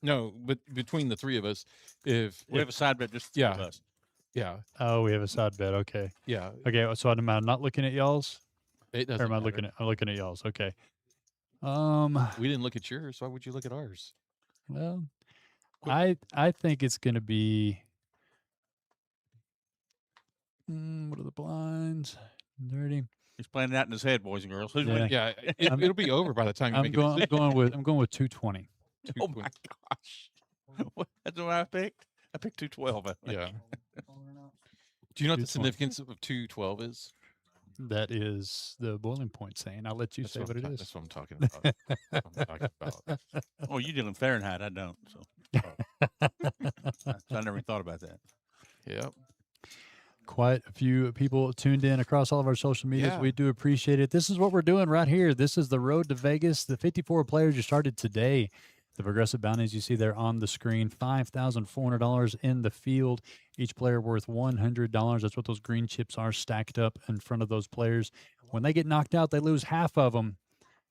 No, but between the 3 of us, if We have a side bet just Yeah. of us. yeah, Oh, we have a side bet. Okay. yeah, Okay. So am I not looking at y'all's? it Or doesn't. am I matter. looking at? I'm looking at y'all's. Okay. We didn't look at yours. Why would you look at ours? Well, Quick. I think it's going to be. What are the blinds? 30. He's playing it out in his head, boys and girls. Who's Yeah. winning? Yeah, I'm- it'll be over by the time you I'm make going. a I'm going with. I'm going with 220. decision. Oh my gosh. That's what I picked. I picked 212. I think. Yeah. Do you know what the 220. significance of 212 is? That is the boiling point saying. I'll let you say what it is. That's what I'm talking about. That's what I'm talking about. Oh, you deal in Fahrenheit. I don't. So I never thought about that. Yep. Quite a few people tuned in across all of our social medias. Yeah. We do appreciate it. This is what we're doing right here. This is the Road to Vegas. The 54 players you started today. The progressive bounties you see there on the screen, $5,400 in the field. Each player worth $100. That's what those green chips are stacked up in front of those players. When they get knocked out, they lose half of them.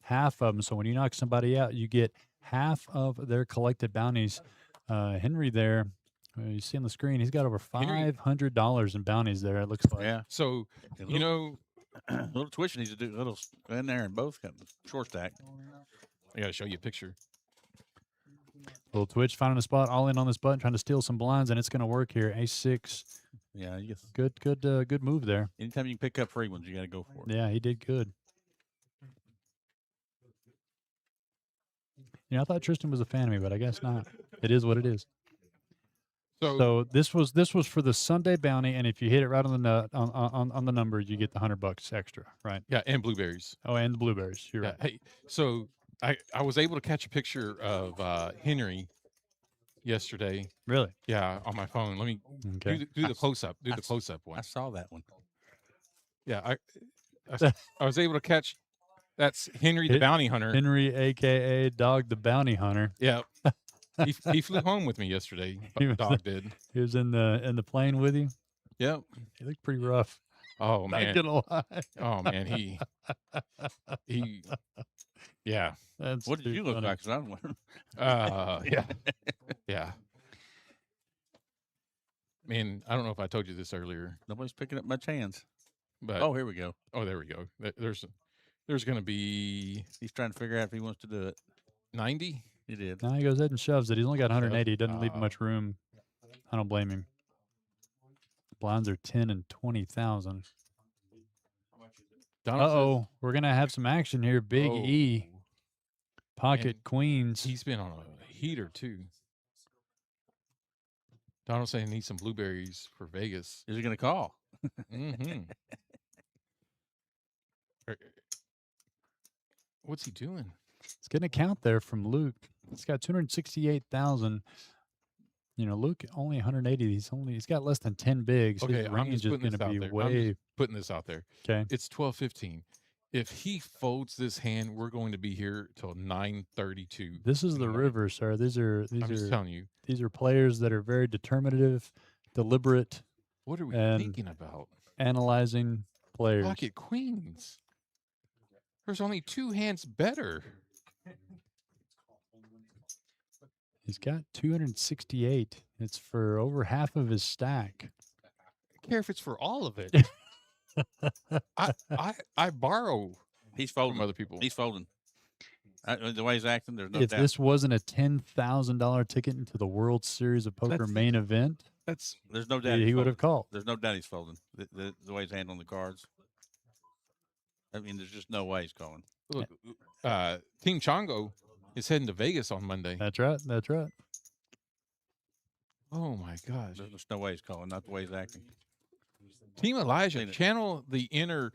Half of them. So when you knock somebody out, you get half of their collected bounties. Henry there You see on the screen, he's got over Henry- $500 in bounties there. It looks like. Yeah. So And you know, little Twitch needs to do a little in there and both got short stack. I got to show you a picture. Little Twitch finding a spot, all in on this button, trying to steal some blinds, and it's going to work here. A6. Yeah, you guess, Good move there. anytime you can pick up free ones, you got to go for it. Yeah, he did good. You know, I thought Tristan was a fan of me, but I guess not. It is what it is. So this was for the Sunday bounty, and if you hit it right on the on the number, you get the $100 extra, right? Yeah, and blueberries. Oh, and the blueberries. You're Yeah. right. Hey, so I was able to catch a picture of Henry yesterday. Really? Yeah, on my phone. Let me Okay. do the close up. Do I the s- close up I one. saw that one. Yeah, I was able to catch. That's Henry the Hit- bounty hunter. Henry, aka Dog the Bounty Hunter. Yeah, he flew home with me yesterday. He was- Dog did. He was in the plane with you. Yep. He looked pretty rough. Oh Not man. gonna lie. Oh man. He. Yeah. That's What did too you look funny. like? 'Cause I don't. Yeah. Yeah. Man, I don't know if I told you this earlier, Nobody's picking up much hands. but Oh, here we go. there we go. There's going to be He's trying to figure out if he wants to do it. 90. He did. No, he goes ahead and shoves it. He's only got 180. He doesn't leave Oh. much room. I don't blame him. Blinds are 10 and 20,000. Donald says- Uh-oh. We're going to have some action here. Big E. Oh, Pocket and queens. He's been on a heater too. Donald saying he needs some blueberries for Vegas. Is he going to call? Mm-hmm. What's he doing? It's getting a count there from Luke. He's got 268,000. You know, Luke only 180. He's got less than 10 bigs. Okay, His I'm range just is putting going this to out be there. I'm way just putting this out there. okay. It's 12:15. If he folds this hand, we're going to be here till 9:32. This is in the morning. river, sir. These I'm just are telling you. these are players that are very determinative, deliberate, What are we and thinking about? analyzing players. Pocket queens. There's only two hands better. He's got 268. It's for over half of his stack. I care if it's for all of it. I borrow He's from folding. other people. He's folding. The way he's acting, there's no If doubt. this wasn't a $10,000 ticket into the World Series of Poker That's- main event, That's There's no doubt. he he's would have folding. called. There's no doubt he's folding. The way he's handling the cards. I mean, there's just no way he's calling. look. Team Chongo is heading to Vegas on Monday. That's right. That's right. Oh my gosh. There's just no way he's calling. Not the way he's acting. Team Elijah, Seen it. channel the inner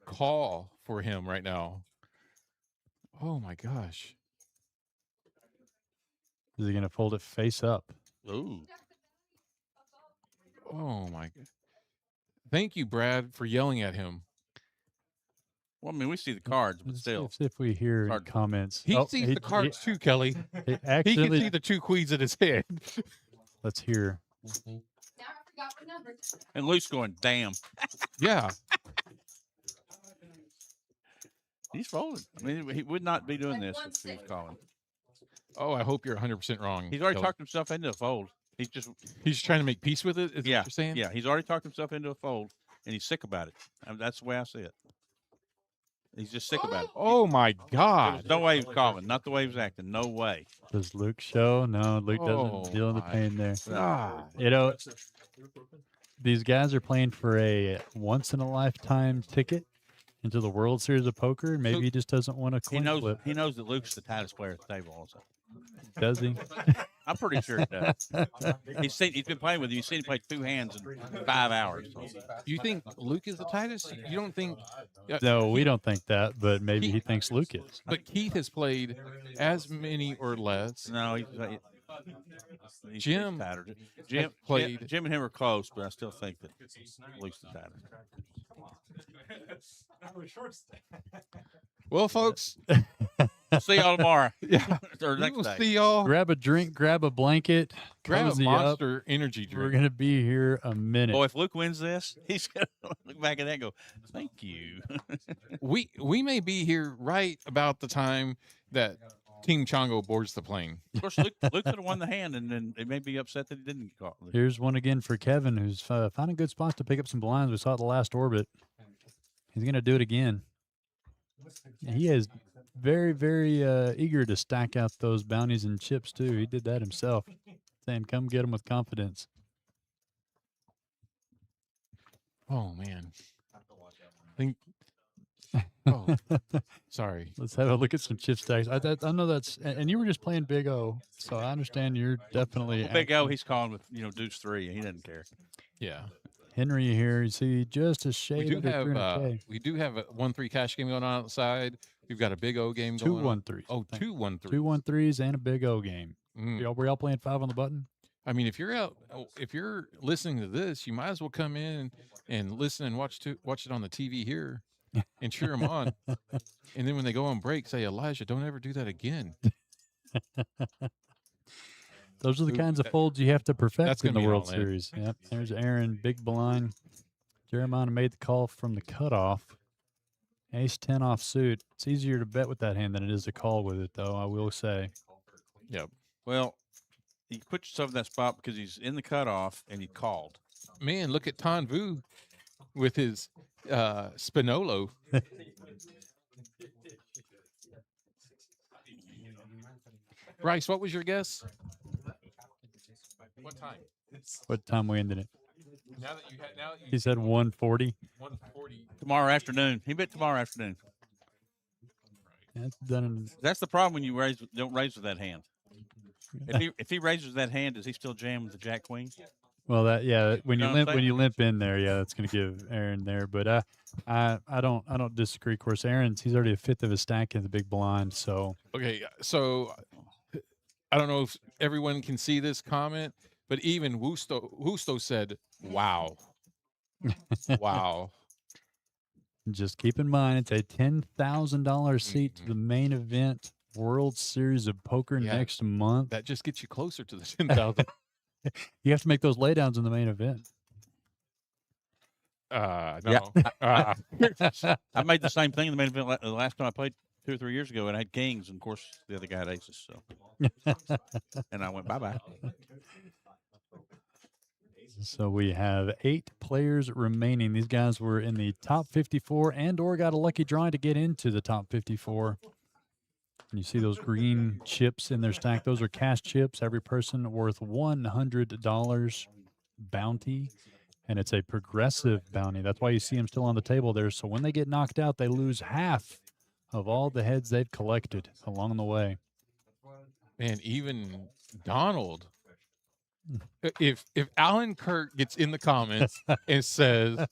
call for him right now. Oh my gosh. Is he going to fold it face up? Ooh. Oh my god. Thank you, Brad, for yelling at him. Well, I mean, we see the cards, but Let's still. see if we hear any Hard- comments. He Oh, sees the cards too, Kelly. He He can actually, see the two queens in his head. let's hear. Now I forgot what number. And Luke's going, damn. Yeah. He's folding. I mean, he would not be doing Like this one if he was six. calling. Oh, I hope you're 100% wrong. He's already Kelly. talked himself into a fold. He's just, He's trying to make peace with it. Is yeah, what you're saying? yeah. He's already talked himself into a fold, and he's sick about it. I mean, that's the way I see it. He's just sick about it. Oh my God. There's no way he was calling. Not the way he was acting. No way. Does Luke show? No, Luke doesn't Oh feel the my pain there. God. You know, these guys are playing for a once in a lifetime ticket into the World Series of Poker. And maybe So- he just doesn't want to He coin knows. flip, He knows that Luke's the tightest player at the table. Also, does he? I'm pretty sure he does. He's been playing with you. You've seen him play 2 hands in 5 hours. So. You think Luke is the tightest? You don't think? Yeah, No, we don't think that, but maybe he thinks Luke is. But Keith has played as many or less. No, he's Jim tighter. Jim played- Jim and him are close, but I still think that Luke's the tightest. Well, folks, We'll see y'all tomorrow yeah, or we next will day. see y'all. Grab a drink, grab a blanket, Grab a cozy up. Monster Energy We're drink. gonna be here a minute. Boy, if Luke wins this, he's gonna look back at that and go, "Thank you." We may be here right about the time that Team Chongo boards the plane. Of course, Luke could have won the hand, and then they may be upset that he didn't get caught. Here's one again for Kevin, who's finding good spots to pick up some blinds. We saw it the last orbit. He's going to do it again. He is very, very eager to stack out those bounties and chips, too. He did that himself, saying, come get them with confidence. Oh man. Think. Oh, sorry. Let's have a look at some chip stacks. I know that's, and you were just playing Big O, so I understand you're definitely. Well, Big O, he's calling with deuce 3, and he doesn't care. Yeah. Henry here. You see just a shade We do under have 300K. we do have a 1-3 cash game going on outside. We've got a Big O game going on. 2-1-3s. Oh, 2-1-3. 2-1-3s and a Big O game. Mm. Were y'all playing 5 on the button? I mean, if you're listening to this, you might as well come in and listen and watch it on the TV here and cheer them on. And then when they go on break, say, Elijah, don't ever do that again. Those are the kinds of folds you have to perfect That's in gonna the be World all in. Series. Yep. There's Aaron, big blind. Jeremiah made the call from the cutoff. Ace 10 off suit. It's easier to bet with that hand than it is to call with it, though, I will say. Yep. Well, you put yourself in that spot because he's in the cutoff and he called. Man, look at Tan Vu with his Spinolo. Bryce, what was your guess? What time? What time we ended it? Now that you He said 140. 140. Tomorrow afternoon. He bet tomorrow afternoon. That's done in, That's the problem when you don't raise with that hand. If he raises that hand, does he still jam with the Jack Queen? well, that yeah. When You you know what I'm limp in there, yeah, that's going to give Aaron there. But I don't disagree. Of course, he's already a fifth of his stack in the big blind. So Okay, so I don't know if everyone can see this comment, but even Wusto said, "Wow, wow." just keep in mind, it's a $10,000 seat to the main event World Series of Poker Yeah. next month. That just gets you closer to the 10,000. You have to make those laydowns in the main event. No. Yeah. I made the same thing in the main event the last time I played 2 or 3 years ago, and I had kings, and of course the other guy had aces. So, and I went bye. So we have 8 players remaining. These guys were in the top 54 and/or got a lucky drawing to get into the top 54. And you see those green chips in their stack. Those are cash chips. Every person worth $100 bounty, and it's a progressive bounty. That's why you see them still on the table there. So when they get knocked out, they lose half of all the heads they've collected along the way. Man, even Donald. If Alan Kirk gets in the comments and says,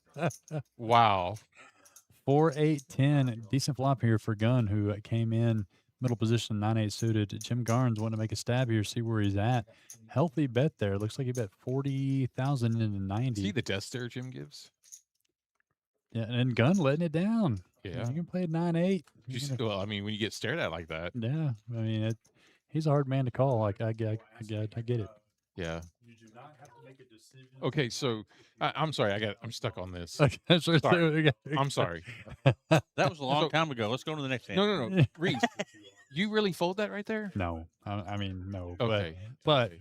"Wow," 4, 8, 10. Decent flop here for Gunn, who came in middle position, 9-8 suited. Jim Garnes wanted to make a stab here, see where he's at. Healthy bet there. Looks like he bet 40,000 into 90. see the death stare Jim gives. Yeah, and Gunn letting it down. Yeah. You can play 9-8. Well, I mean, when you get stared at like that, Yeah, I mean, he's a hard man to call. Like I get it. yeah. Okay, so I'm sorry, I'm stuck on this. Okay, so Sorry. I'm sorry. That was a long So- time ago. Let's go to the next hand. No. Reese, you really fold that right there? No, I mean no. Okay. But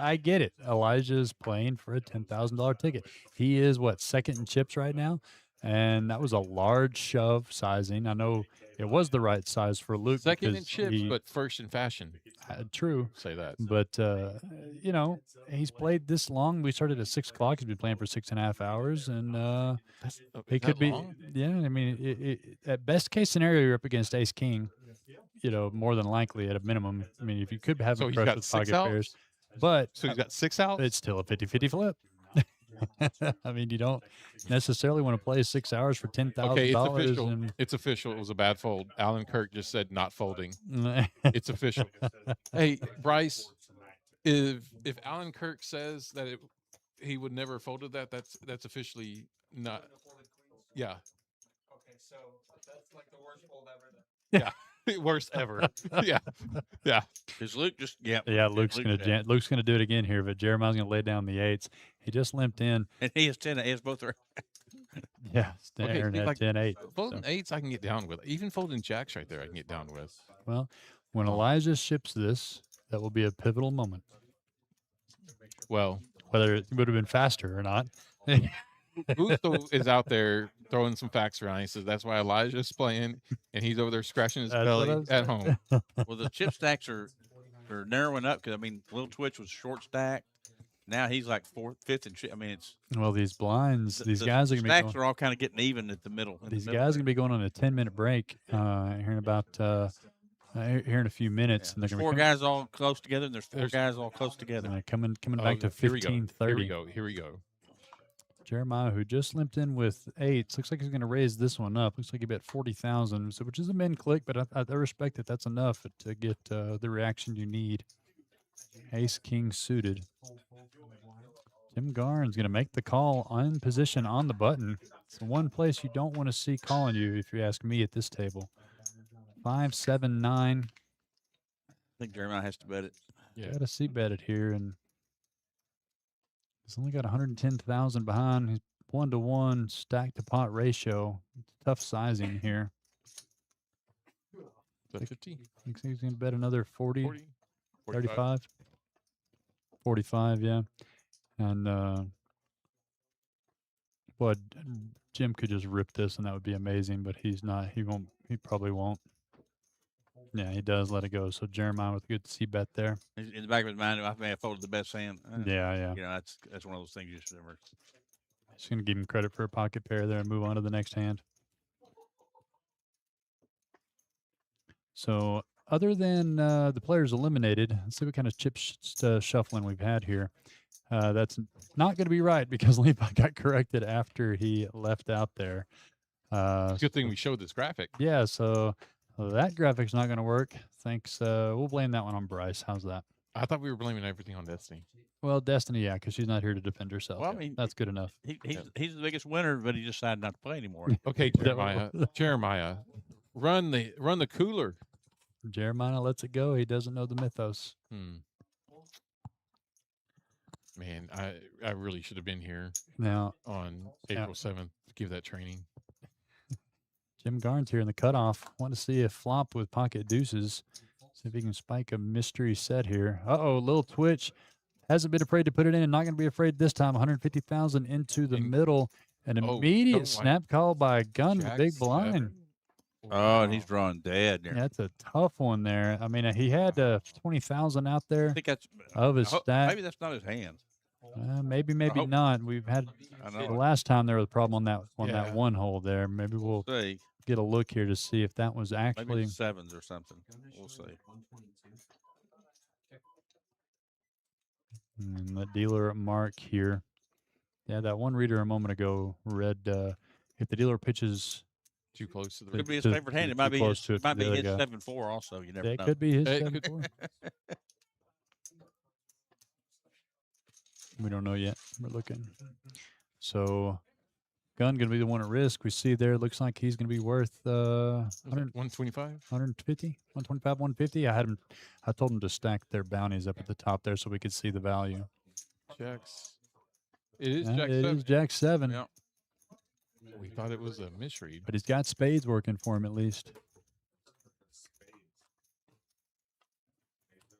I get it. Elijah's playing for a $10,000 ticket. He is second in chips right now, and that was a large shove sizing. I know it was the right size for Luke. Second in because chips, but first in fashion. true. Say that. But he's played this long. We started at 6 o'clock. He's been playing for 6.5 hours, and That's it could be. Yeah, I mean, at best case scenario, you're up against Ace King. More than likely at a minimum. I mean, if you could have So him he's crush got with 6 pocket outs? pairs, but So he's got 6 outs. it's still a 50-50 flip. I mean, you don't necessarily want to play 6 hours for $10,000. Okay, it's official. and- It's official. It was a bad fold. Alan Kirk just said not folding. It's official. Hey, Bryce, if Alan Kirk says that he would never have folded that's officially not. Yeah. Okay, so that's like the worst fold ever. Yeah. Worst ever. Yeah. Yeah. Is Luke just yeah? Luke's gonna do it again here, but Jeremiah's gonna lay down the 8s. He just limped in. And he has 10. He has both. Yeah, see, Aaron had like, 10-8. Folding 8s I can get down with. Even folding jacks right there I can get down with. Well, When Elijah ships this, that will be a pivotal moment. Well, Whether it would have been faster or not. Gusto is out there throwing some facts around. He says that's why Elijah's playing, and he's over there scratching his That's what belly I'm at saying. home. Well, the chip stacks are narrowing up because I mean, Little Twitch was short stack. Now he's like fourth, fifth, and I mean, it's Well, these blinds, these the guys are gonna be stacks going, are all kind of getting even at the middle. in the these middle guys are there. gonna be going on a 10-minute break here in about here in a few minutes, Yeah, and they're there's gonna be four coming, guys all close together, and there's four guys all close together. coming Oh, back to here we go. 15:30. Here we go. Here we go. Jeremiah, who just limped in with 8s, looks like he's going to raise this one up. Looks like he bet 40,000, so which is a min click, but I respect that. That's enough to get the reaction you need. Ace King suited. Tim Garn's going to make the call on position on the button. It's the one place you don't want to see calling you, if you ask me, at this table. 5, 7, 9. I think Jeremiah has to bet it. Yeah. Got to see bet it here, and he's only got 110,000 behind. He's 1-to-1 stack to pot ratio. Tough sizing here. Is that 50? Thinks he's going to bet another 40, 40? 35? 45, yeah. And boy, Jim could just rip this, and that would be amazing, but he's not. He won't. He probably won't. Yeah, he does let it go. So Jeremiah with a good C bet there. In the back of his mind, I may have folded the best hand. Yeah. You know, that's one of those things you just never. Just going to give him credit for a pocket pair there and move on to the next hand. So other than the players eliminated, let's see what kind of chip shuffling we've had here. That's not going to be right because Levi got corrected after he left out there. Good thing we showed this graphic. Yeah, so that graphic's not going to work. Thanks. We'll blame that one on Bryce. How's that? I thought we were blaming everything on Destiny. Well, Destiny, yeah, because she's not here to defend herself. Well, I mean, that's good enough. He's the biggest winner, but he decided not to play anymore. Okay, Jeremiah, run the cooler. Jeremiah lets it go. He doesn't know the mythos. Man, I really should have been here Now on April 7th to give that training. Jim Garn's here in the cutoff. Want to see if flop with pocket deuces. See if he can spike a mystery set here. Uh-oh, little twitch. Hasn't been afraid to put it in. Not going to be afraid this time. 150,000 into the middle. An immediate snap call by Gun with big blind. Oh, and he's drawing dead there. Yeah, that's a tough one there. I mean, he had 20,000 out there I think that's of his stack. Maybe that's not his hand. Maybe not. We've had the last time there was a problem on that one hole there. Maybe we'll get a look here to see if that was actually maybe sevens or something. We'll see. And the dealer mark here. Yeah, that one reader a moment ago read if the dealer pitches too close to the could be his favorite hand. It might be his 7-4 also. You never know. It could be his 7-4. We don't know yet. We're looking. So Gun going to be the one at risk. We see there. Looks like he's going to be worth 125, 150, 125, 150. I told him to stack their bounties up at the top there so we could see the value. Jacks. It is Yeah, Jack it 7. is Jack 7. Yeah. We thought it was a misread. But he's got spades working for him at least.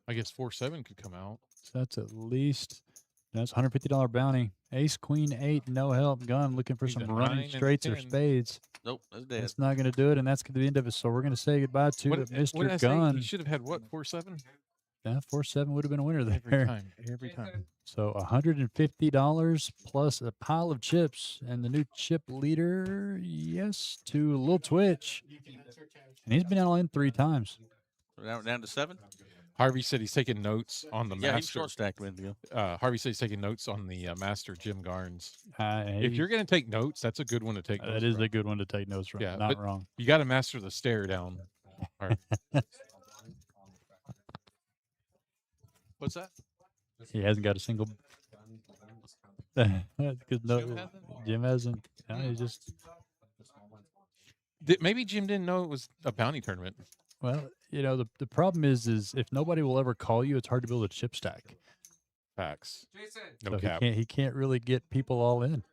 I guess 4-7 could come out. So that's at least that's $150 bounty. Ace, Queen, 8, no help. Gun looking for He's some at running 9 and straights or 10. spades. Nope, that's dead. That's not going to do it, and that's going to be the end of it. So we're going to say goodbye to What did I Mr. say? Gun. He should have had what, 4-7? Yeah, 4-7 would have been a winner there. Every time. So $150 plus a pile of chips, and the new chip leader, yes, to Lil Twitch, and he's been all in 3 times. Down to 7. Harvey said he's taking notes on the Yeah, he's master. short stacked with you. Harvey said he's taking notes on the master Jim Garns. If If you're going to take notes, that's a good one to take notes that is from. a good one to take notes from. Yeah, Not but wrong. You got to master the stare down. Harvey. What's that? He hasn't got a single. Because Jim hasn't. No, he just. Maybe Jim didn't know it was a bounty tournament. Well, the problem is if nobody will ever call you, it's hard to build a chip stack. Facts. Jason. No So cap. he can't really get people all in.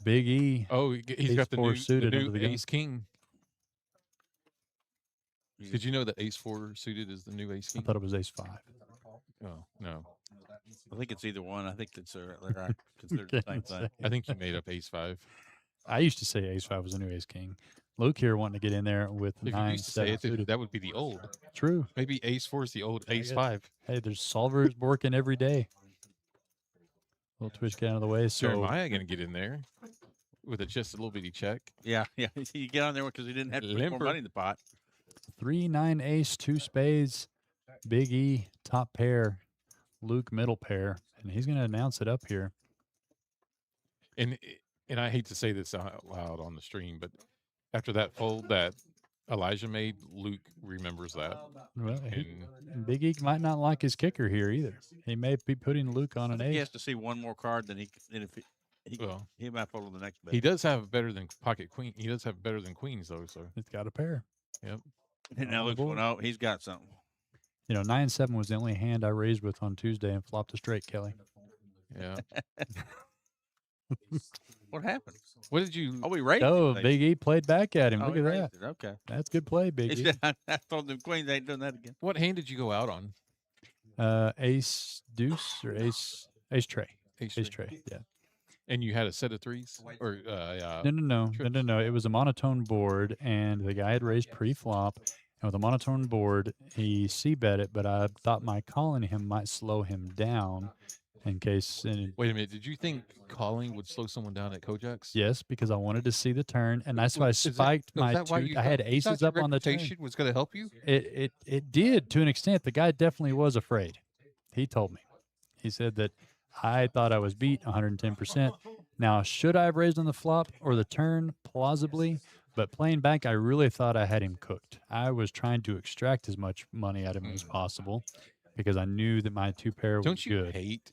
Big E. Oh, he's Ace got the 4 new, suited the under new the gun. Ace King. Did you know that ace 4 suited is the new ace I king? thought it was ace 5. Oh, no. I think it's either one. I think it's they're considered the same Can't thing. say. I think you made up ace 5. I used to say ace 5 was the new ace king. Luke here wanting to get in there with If you 9 used to say 7 it, then suited. that would be the old. True. Maybe ace 4 is the old ace guess. 5. Hey, there's solvers working every day. Little twitch get out of the way. So Jeremiah going to get in there with just a little bitty check. Yeah, yeah. You get on there because he didn't have to put more Limper. money in the pot. 3 9 ace 2 spades. Big E top pair. Luke middle pair, and he's going to announce it up here. And I hate to say this out loud on the stream, but after that fold that Elijah made, Luke remembers that. Well, And Big E might not like his kicker here either. He may be putting Luke on I an think he ace. has to see one more card than if well, he might fold on the next bet. he does have better than pocket queen. He does have better than queens though. So It's got a pair. yep. And now on the Luke's going, board. oh, he's got something. You know, 9-7 was the only hand I raised with on Tuesday and flopped a straight, Kelly. Yeah. What happened? What did you? Oh, we raised Oh, him. Big E played back at him. Oh, Look he at raised that. it. Okay. That's good play, Big E. I told them queens ain't doing that again. What hand did you go out on? Ace deuce or ace tray. Ace Ace three. tray. Yeah. And you had a set of threes, or No. It was a monotone board, and the guy had raised pre-flop. And with a monotone board, he c-bet it, but I thought my calling him might slow him down in case. And Wait a minute. Did you think calling would slow someone down at Kojak's? yes, because I wanted to see the turn, and that's why I Is that- spiked is my that why two. you I had thought- you thought aces your up on the turn. reputation was going to help you? It did to an extent. The guy definitely was afraid. He told me. He said that I thought I was beat 110%. Now, should I have raised on the flop or the turn? Plausibly. But playing back, I really thought I had him cooked. I was trying to extract as much money out of him as possible because I knew that my two pair was Don't you good. hate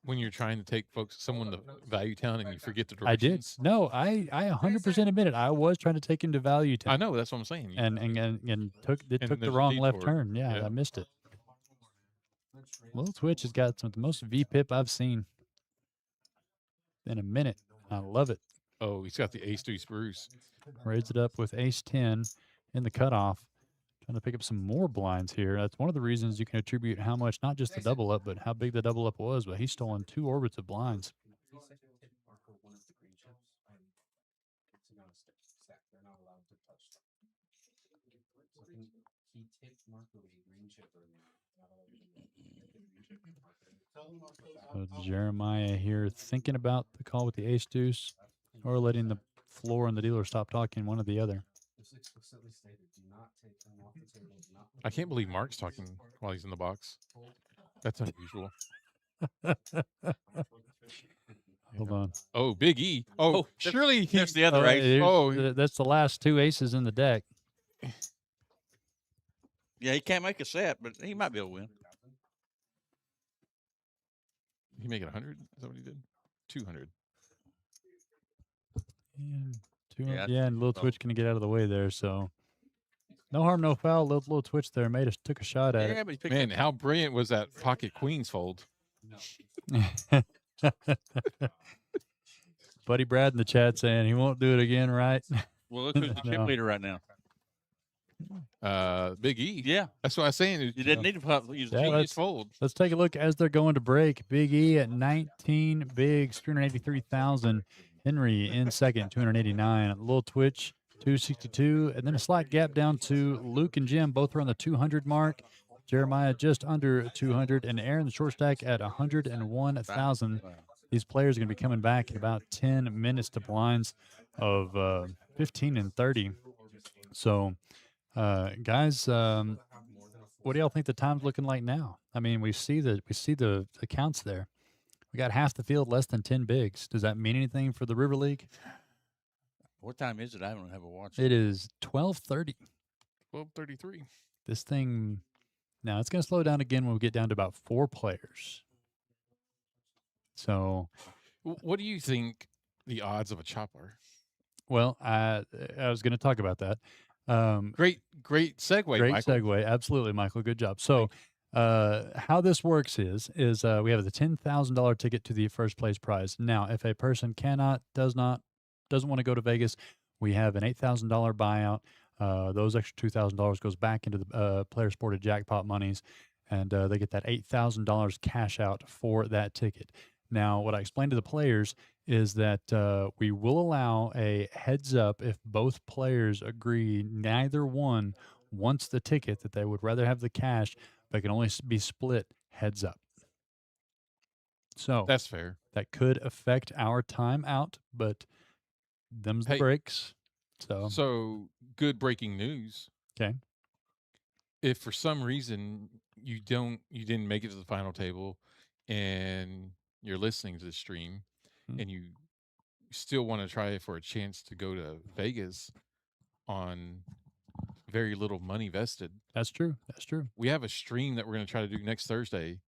when you're trying to take someone to Value Town and you forget the I did. directions? No, I 100% admit it. I was trying to take him to Value I Town. know. That's what I'm saying. And took And took the there's a wrong left detour. turn. Yeah, Yeah. I missed it. Little Twitch has got some of the most VPIP I've seen in a minute. I love it. Oh, he's got the ace 3 spruce. Raised it up with ace 10 in the cutoff. Trying to pick up some more blinds here. That's one of the reasons you can attribute how much, not just the double up, but how big the double up was. But he's stolen 2 orbits of blinds. So Jeremiah here thinking about the call with the ace deuce or letting the floor and the dealer stop talking, one or the other. I can't believe Mark's talking while he's in the box. That's unusual. Hold on. Oh, Big E. Oh, surely There's he's the other ace. there's- Oh. that's the last 2 aces in the deck. Yeah, he can't make a set, but he might be able to win. he make it 100. Is that what he did? 200. And Yeah, yeah, and little so- Twitch gonna get out of the way there. So no harm, no foul. Little Twitch there took a shot at Yeah, but he picked Man, how brilliant was that pocket queens fold? it. Buddy Brad in the chat saying he won't do it again, right? Well, look who's the chip No. leader right now. Big E. Yeah, That's what I was saying. you didn't need to use the Yeah, cheat. Genius fold. Let's take a look as they're going to break. Big E at 19 bigs, 383,000. Henry in second, 289. Little Twitch, 262. And then a slight gap down to Luke and Jim, both around the 200 mark. Jeremiah just under 200. And Aaron, the short stack, at 101,000. These players are going to be coming back in about 10 minutes to blinds of 15 and 30. So, guys, what do y'all think the time's looking like now? I mean, we see the counts there. We got half the field, less than 10 bigs. Does that mean anything for the River League? What time is it? I don't have a watch. It is 12:30. 12:33. This thing now it's going to slow down again when we get down to about 4 players. So, What do you think the odds of a chop are? well, I was going to talk about that. Great segue, Great Michael. segue. Absolutely, Michael. Good job. So, how this works is we have the $10,000 ticket to the first place prize. Now, if a person doesn't want to go to Vegas, we have an $8,000 buyout. Those extra $2,000 goes back into the player supported jackpot monies, and they get that $8,000 cash out for that ticket. Now, what I explained to the players is that we will allow a heads up if both players agree neither one wants the ticket, that they would rather have the cash, but can only be split heads up. So That's fair. that could affect our time out, but them's the Hey, breaks. So, So good breaking news. okay. If for some reason you didn't make it to the final table and you're listening to the stream Mm. and you still want to try for a chance to go to Vegas on very little money vested, That's true. That's true. we have a stream that we're going to try to do next Thursday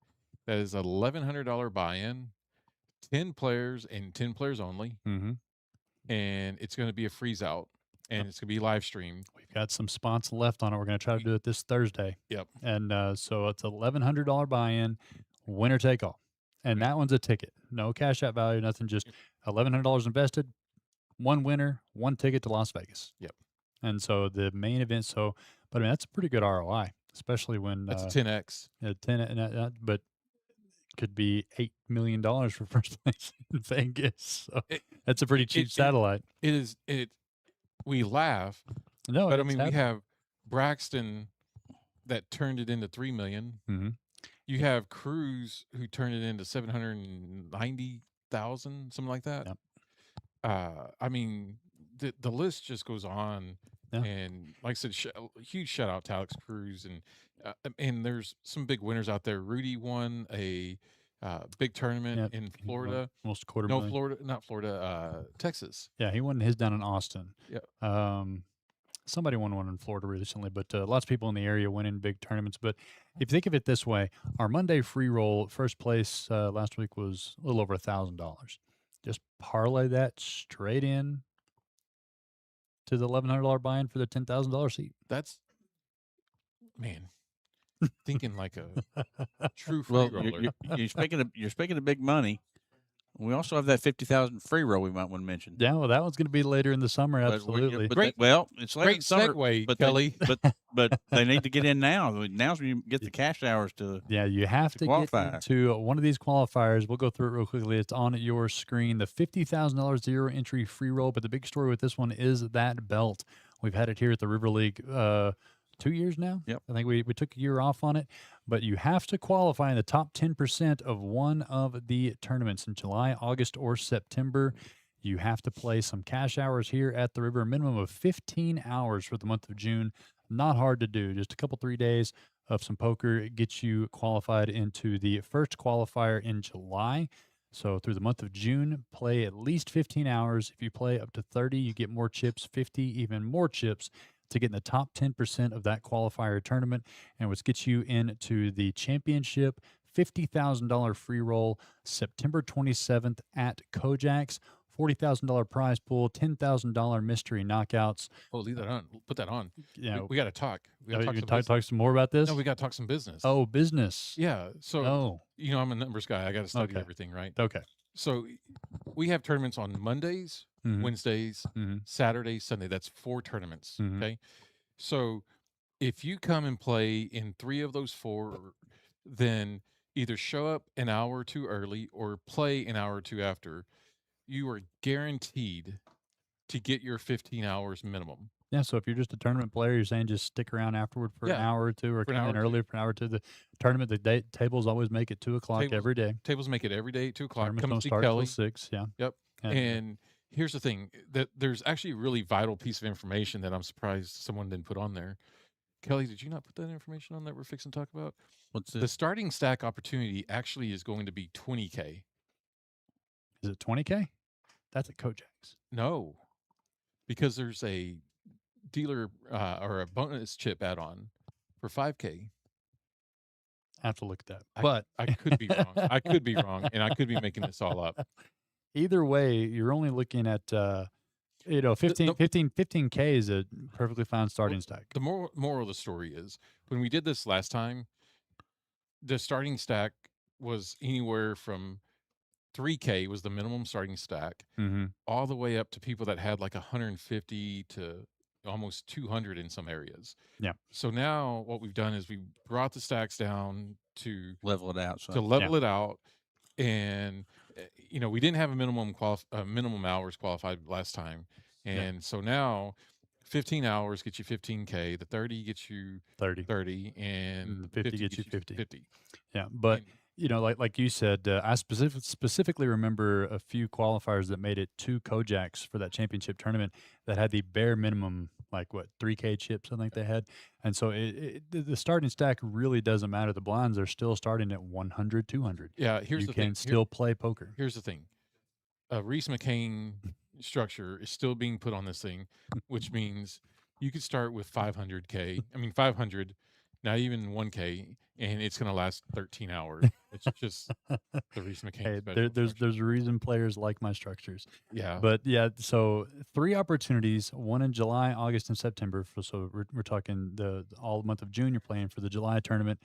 that is $1,100 buy-in, 10 players and 10 players only, Mm-hmm. and it's going to be a freeze out and it's going to be live streamed. We've got some spots left on it. We're going to try to do it this Thursday. Yep. And so it's $1,100 buy-in, winner take all. And that one's a ticket. No cash out value, nothing, just $1,100 invested, one winner, one ticket to Las Vegas. Yep. And so the main event, but I mean, that's a pretty good ROI, especially when That's a 10x. 10, but could be $8 million for first place in Vegas. So that's a pretty cheap satellite. We laugh, No, but I it's mean, we happening. have Braxton that turned it into 3 million. Mm-hmm. You have Cruz who turned it into 790,000, something like that. Yep. I mean, the list just goes on. Yeah. And like I said, huge shout out to Alex Cruz, and there's some big winners out there. Rudy won a big tournament in Florida. Almost $250,000. No, Florida, not Florida, Texas. Yeah, he won his down in Austin. Yeah. Somebody won one in Florida recently, but lots of people in the area win in big tournaments. But if you think of it this way, our Monday free roll, first place last week was a little over $1,000. Just parlay that straight in to the $1,100 buy-in for the $10,000 seat. That's, man, thinking like a true free Well, roller. you're speaking of big money. We also have that 50,000 free roll we might want to mention. Yeah, well, that one's going to be later in the summer. But Absolutely. Great- it's later in Great summer, segue, but Kelly. but they need to get in now. Now's when you get the cash hours to. Yeah, you have to get qualify. into one of these qualifiers. We'll go through it real quickly. It's on your screen. The $50,000 zero entry free roll. But the big story with this one is that belt. We've had it here at the River League 2 years now. Yep. I think we took a year off on it. But you have to qualify in the top 10% of one of the tournaments in July, August, or September. You have to play some cash hours here at the River, a minimum of 15 hours for the month of June. Not hard to do. Just a couple, 3 days of some poker. It gets you qualified into the first qualifier in July. So through the month of June, play at least 15 hours. If you play up to 30, you get more chips, 50, even more chips to get in the top 10% of that qualifier tournament, and which gets you into the championship $50,000 free roll September 27th at Kojak's. $40,000 prize pool, $10,000 mystery knockouts. Oh, leave that on. Put that on. You know, We got to talk. We got to you talk can some talk, business. some more about this. No, we got to talk some business. Oh, business. Yeah. So, Oh, I'm a numbers guy. I got to study Okay. everything, right? okay. So we have tournaments on Mondays, Mhm. Wednesdays, Mhm. Saturday, Sunday. That's 4 tournaments. Mhm. Okay. So if you come and play in 3 of those 4, then either show up an hour or 2 early or play an hour or 2 after. You are guaranteed to get your 15 hours minimum. Yeah, so if you're just a tournament player, you're saying just stick around afterward for an Yeah, hour or two, or for an come hour in or two. earlier for an hour or two. The tournament, the tables always make it 2:00 Tables- every day. Tables make it every day at 2:00. Tournaments Come don't see start Kelly. till 6. Yeah. Yep. And here's the thing, that there's actually a really vital piece of information that I'm surprised someone didn't put on there. Kelly, did you not put that information on that we're fixing to talk about? What's The this? starting stack opportunity actually is going to be 20K. Is it 20K? That's at Kojak's. No, because there's a dealer or a bonus chip add-on for 5K. I have to look at that. But I could be wrong. I could be wrong, and I could be making this all up. either way, you're only looking at 15K is a perfectly fine starting stack. The moral of the story is, when we did this last time, the starting stack was anywhere from 3K was the minimum starting stack, Mm-hmm. all the way up to people that had like 150 to almost 200 in some areas. Yeah. So now what we've done is we brought the stacks down to Level it out. So level it out, and we didn't have a minimum hours qualified last time, and so now 15 hours gets you 15K, the 30 gets you 30. and The 50 gets you 50. Yeah, but And- like you said, I specifically remember a few qualifiers that made it to Kojaks for that championship tournament that had the bare minimum, like what 3K chips I think they had, and so the starting stack really doesn't matter. The blinds are still starting at 100, 200. yeah, here's You the can thing. still play poker. Here's the thing. A Reese McCain structure is still being put on this thing, which means you could start with 500K. I mean, 500, not even 1K, and it's going to last 13 hours. It's just the Reese McCain Hey, special there's structure. a reason players like my structures. Yeah. But yeah, so 3 opportunities, one in July, August, and September. So we're talking the all month of June. You're playing for the July tournament,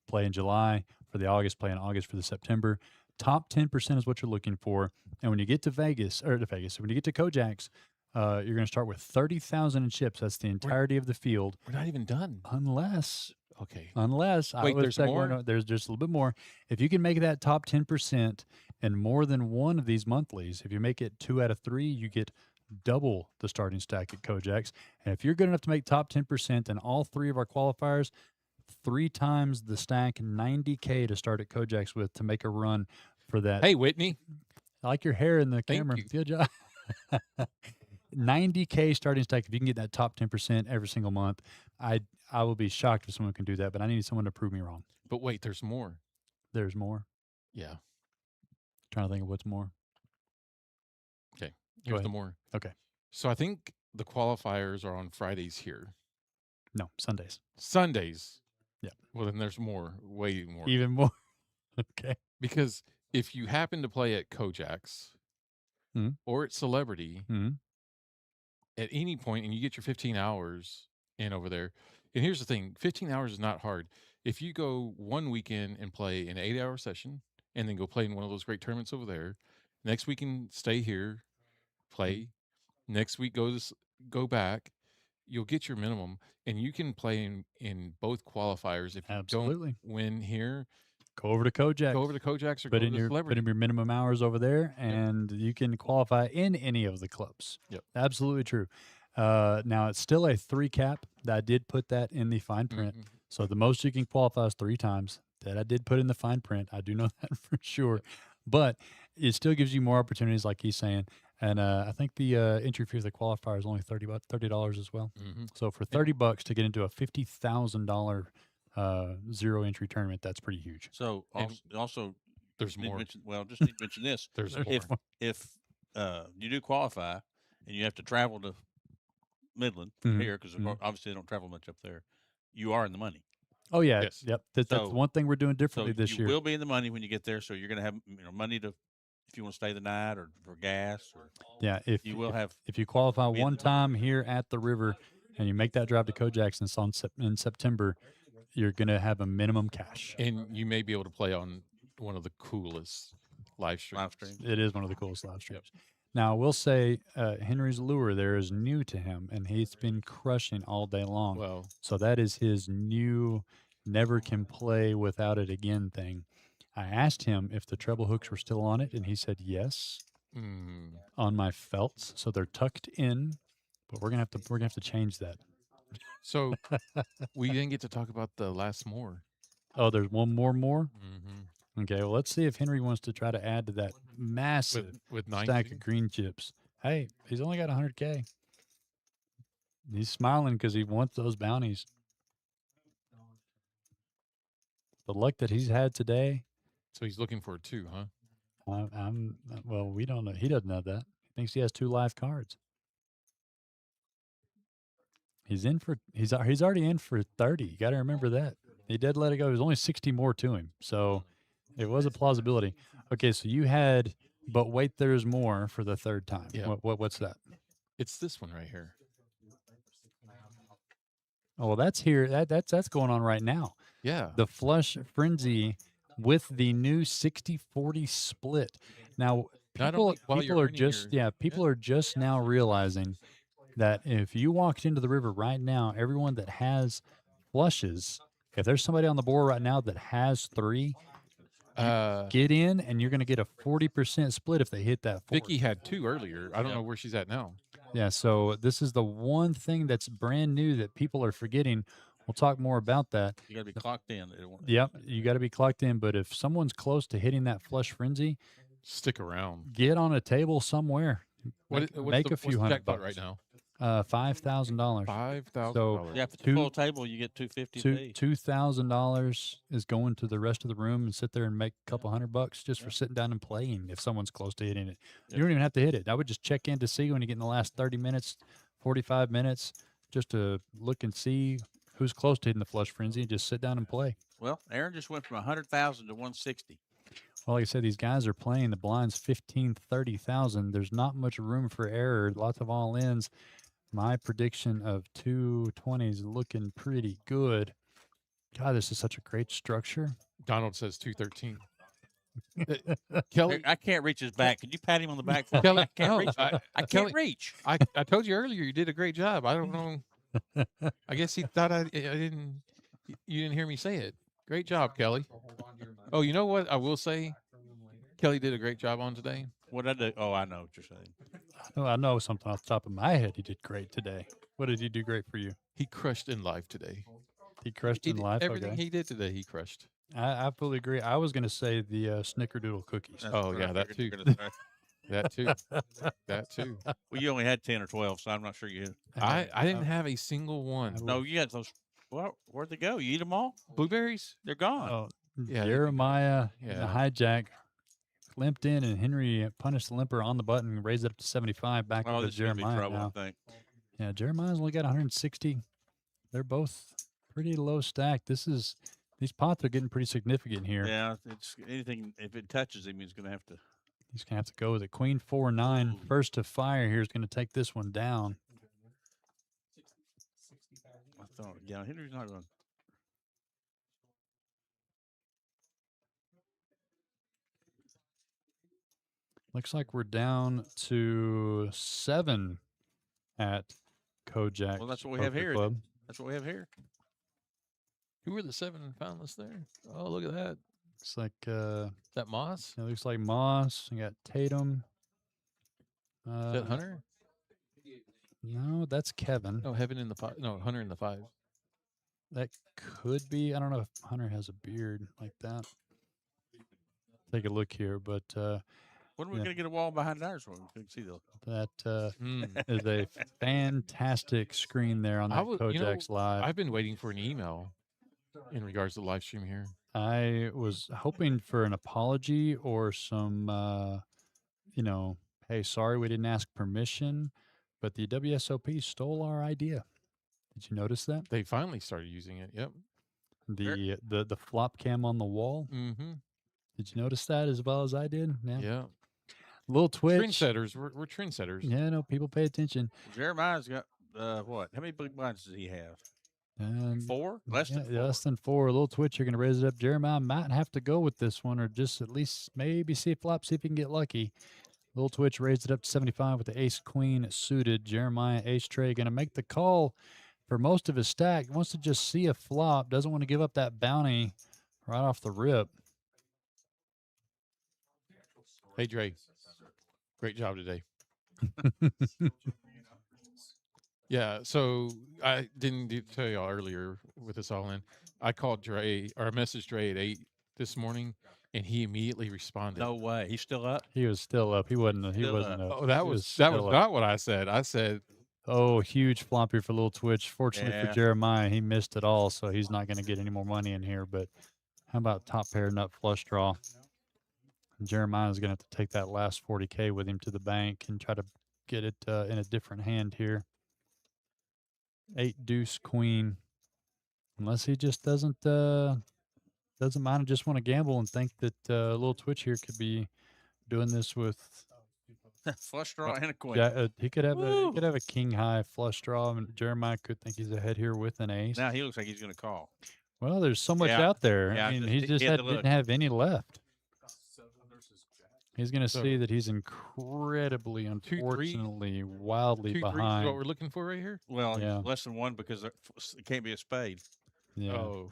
play in July for the August, play in August for the September. Top 10% is what you're looking for. And when you get to when you get to Kojaks, you're going to start with 30,000 in chips. That's the entirety of the field, We're not even done. unless Okay. I Wait, was there's checking more? one- There's just a little bit more. If you can make that top 10% in more than one of these monthlies, if you make it 2 out of 3, you get double the starting stack at Kojaks. And if you're good enough to make top 10% in all 3 of our qualifiers, 3 times the stack, 90K to start at Kojaks with to make a run for that. Hey, Whitney. I like your hair in the Thank camera. you. Good job. 90K starting stack. If you can get that top 10% every single month, I will be shocked if someone can do that. But I need someone to prove me wrong. But wait, there's more. There's more. Yeah. Trying to think of what's more. Okay. Go Here's the ahead. more. Okay. So I think the qualifiers are on Fridays here. No, Sundays. Sundays. Yeah. Well, then there's more, way more. Even more. Okay. Because if you happen to play at Kojaks Mhm. or at Celebrity Mhm. at any point and you get your 15 hours in over there, and here's the thing, 15 hours is not hard. If you go one weekend and play an 8-hour session and then go play in one of those great tournaments over there, next weekend stay here, play, next week go back, you'll get your minimum, and you can play in both qualifiers. If you Absolutely. don't win here, Go over to Kojaks. go over to Kojaks or Put go in to your Celebrity. minimum hours over there, and you can qualify in any of the clubs. Yep. Absolutely true. Now it's still a 3 cap. I did put that in the fine print. Mhm. So the most you can qualify is 3 times. That I did put in the fine print. I do know that for sure. But it still gives you more opportunities, like he's saying. And I think the entry fee for the qualifier is only $30 as well. Mhm. So for $30 to get into a $50,000 zero entry tournament, that's pretty huge. So And also There's need to more. mention, just need to mention this. There's There's more. If if you do qualify and you have to travel to Midland from Mhm. here, because Mhm. obviously they don't travel much up there, you are in the money. Oh yeah, Yes. yep. That's So- one thing we're doing So differently this you year. will be in the money when you get there. So you're going to have money to, if you want to stay the night or for gas, or Yeah, if you will have. if you qualify be in one the- time here at the river and you make that drive to Kojaks in September, you're gonna have a minimum cash. And you may be able to play on one of the coolest live streams. Live stream. It is one of the coolest live streams. Now, I will say Henry's Lure there is new to him, and he's been crushing all day long. Well, So that is his new never can play without it again thing. I asked him if the treble hooks were still on it, and he said yes, on my felts. So they're tucked in, but we're gonna have to change that. so we didn't get to talk about the last more. Oh, there's one more. Mm-hmm. Okay, well, let's see if Henry wants to try to add to that massive With stack 90. of green chips. Hey, he's only got 100K. He's smiling because he wants those bounties. The luck that he's had today, So he's looking for a 2, huh? well, we don't know. He doesn't know that. He thinks he has 2 live cards. He's already in for 30. You got to remember that. He did let it go. There's only 60 more to him. So it was a plausibility. Okay, so you had, but wait, there's more for the 3rd time. Yeah. What's that? It's this one right here. Oh, well, that's here. That's going on right now. Yeah. The Flush Frenzy with the new 60-40 split. Now, Not people only while you're are earning just your- people are just now realizing that if you walked into the river right now, everyone that has flushes, if there's somebody on the board right now that has 3, get in, and you're going to get a 40% split if they hit that 4. Vicky had 2 earlier. I don't know where she's at now. Yeah, so this is the one thing that's brand new that people are forgetting. We'll talk more about that. You got to be clocked in. It won't- Yep, you got to be clocked in. But if someone's close to hitting that flush frenzy, Stick around. get on a table somewhere. What's Make a few the hundred jackpot bucks. right now? $5,000. $5,000. Yeah, if it's Two- a full table, you get 250. $2,000 is going to the rest of the room and sit there and make a couple $100 just for sitting down and playing. If someone's close to hitting it, you don't even have to hit it. I would just check in to see when you get in the last 30 minutes, 45 minutes, just to look and see who's close to hitting the flush frenzy and just sit down and play. Well, Aaron just went from 100,000 to 160. Well, like I said, these guys are playing the blinds 15, 30,000. There's not much room for error. Lots of all ins. My prediction of 220 is looking pretty good. God, this is such a great structure. Donald says 213. Kelly, I can't reach his back. Can you pat him on the back for me? Kelly, I can't no, reach. I can't Kelly- reach. I told you earlier you did a great job. I don't know. I guess he thought I didn't. You didn't hear me say it. Great job, Kelly. Oh, you know what I will say? Kelly did a great job on today. What I do? Oh, I know what you're saying. Oh, I know something off the top of my head. He did great today. What did he do great for you? He crushed in life today. He crushed He in did life. everything Okay. he did today, he crushed. I fully agree. I was going to say the snickerdoodle cookies. That's Oh, what I yeah, that figured you too. were gonna say. That too. That too. Well, you only had 10 or 12, so I'm not sure you. I didn't have a single one. No, you got those. Well, where'd they go? You eat them all? Blueberries? They're gone. Oh, Yeah, Jeremiah, the yeah. hijack, limped in, and Henry punished the limper on the button, raised it up to 75. Back Oh, to this is gonna be Jeremiah trouble, now. I think. Yeah, Jeremiah's only got 160. They're both pretty low stacked. These pots are getting pretty significant here. Yeah, it's anything. If it touches him, he's gonna have to. He's gonna have to go with it. Queen 4-9, first to fire here is gonna take this one down. I thought, yeah, Henry's not going. Looks like we're down to 7 at Kojak. Well, that's what we have Poker here. Club. That's what we have here. Who were the 7 finalists there? Oh, look at that. Looks like Is that Moss? it looks like Moss. We got Tatum. Is that Hunter? No, that's Kevin. No, Heaven in the 5. No, Hunter in the 5. That could be. I don't know if Hunter has a beard like that. Take a look here, but When are we Yeah. gonna get a wall behind ours? Where we can see the. that Mm. is a fantastic screen there on I that was- Kojak's live. I've been waiting for an email in regards to the live stream here. I was hoping for an apology or some, hey, sorry we didn't ask permission, but the WSOP stole our idea. Did you notice that? They finally started using it. Yep. The flop cam on the wall. Mm-hmm. Did you notice that as well as I did? Yeah. Yeah. Little twitch. Trendsetters. We're trendsetters. Yeah, no, people pay attention. Jeremiah's got what? How many big blinds does he have? And 4? Less than 4. Less than 4. A little twitch. You're going to raise it up. Jeremiah might have to go with this one, or just at least maybe see a flop, see if he can get lucky. Little twitch raised it up to 75 with the ace queen suited. Jeremiah ace tray going to make the call for most of his stack. Wants to just see a flop. Doesn't want to give up that bounty right off the rip. Hey, Dre. Great job today. Yeah. So I didn't tell y'all earlier with this all in. I called Dre or I messaged Dre at 8 this morning, and he immediately responded. No way. He's still up. He was still up. He wasn't. He Still wasn't up. up. Oh, that He was still up. not what I said. I said Oh, huge flop here for Little Twitch. Fortunately Yeah. for Jeremiah, he missed it all, so he's not going to get any more money in here. But how about top pair nut flush draw? Jeremiah's going to have to take that last 40K with him to the bank and try to get it in a different hand here. 8 deuce queen. Unless he just doesn't mind and just want to gamble and think that Little Twitch here could be doing this with Flush draw and a queen. yeah, he could have Woo! a king high flush draw, and Jeremiah could think he's ahead here with an ace. Now he looks like he's going to call. Well, there's so much Yeah, out there. yeah, I mean, just- he he just had to didn't look. have any left. He's going to So- see that he's incredibly, unfortunately, wildly 2-3 is behind. what we're looking for right here. Well, Yeah. he's less than 1 because it can't be a spade. Yeah. Oh,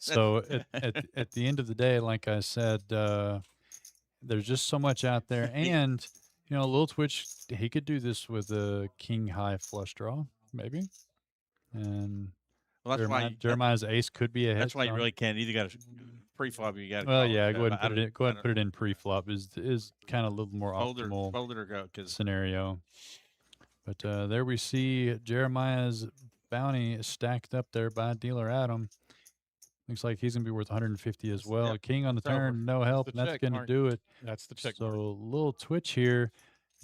So at the end of the day, like I said, there's just so much out there, and Lil Twitch, he could do this with a king high flush draw, maybe, and Well, that's why Jeremiah's ace could be a head. that's why you really can't. You either got to pre-flop, or you got to. Well, yeah, go ahead and put it in. Go ahead and put it in pre-flop is kind of a little more Fold optimal it or go because scenario. But there we see Jeremiah's bounty stacked up there by dealer Adam. Looks like he's gonna be worth 150 as well. Yep, King on the it's over. turn, no help, the and that's check gonna mark. do it. that's the check. So mark. little Twitch here,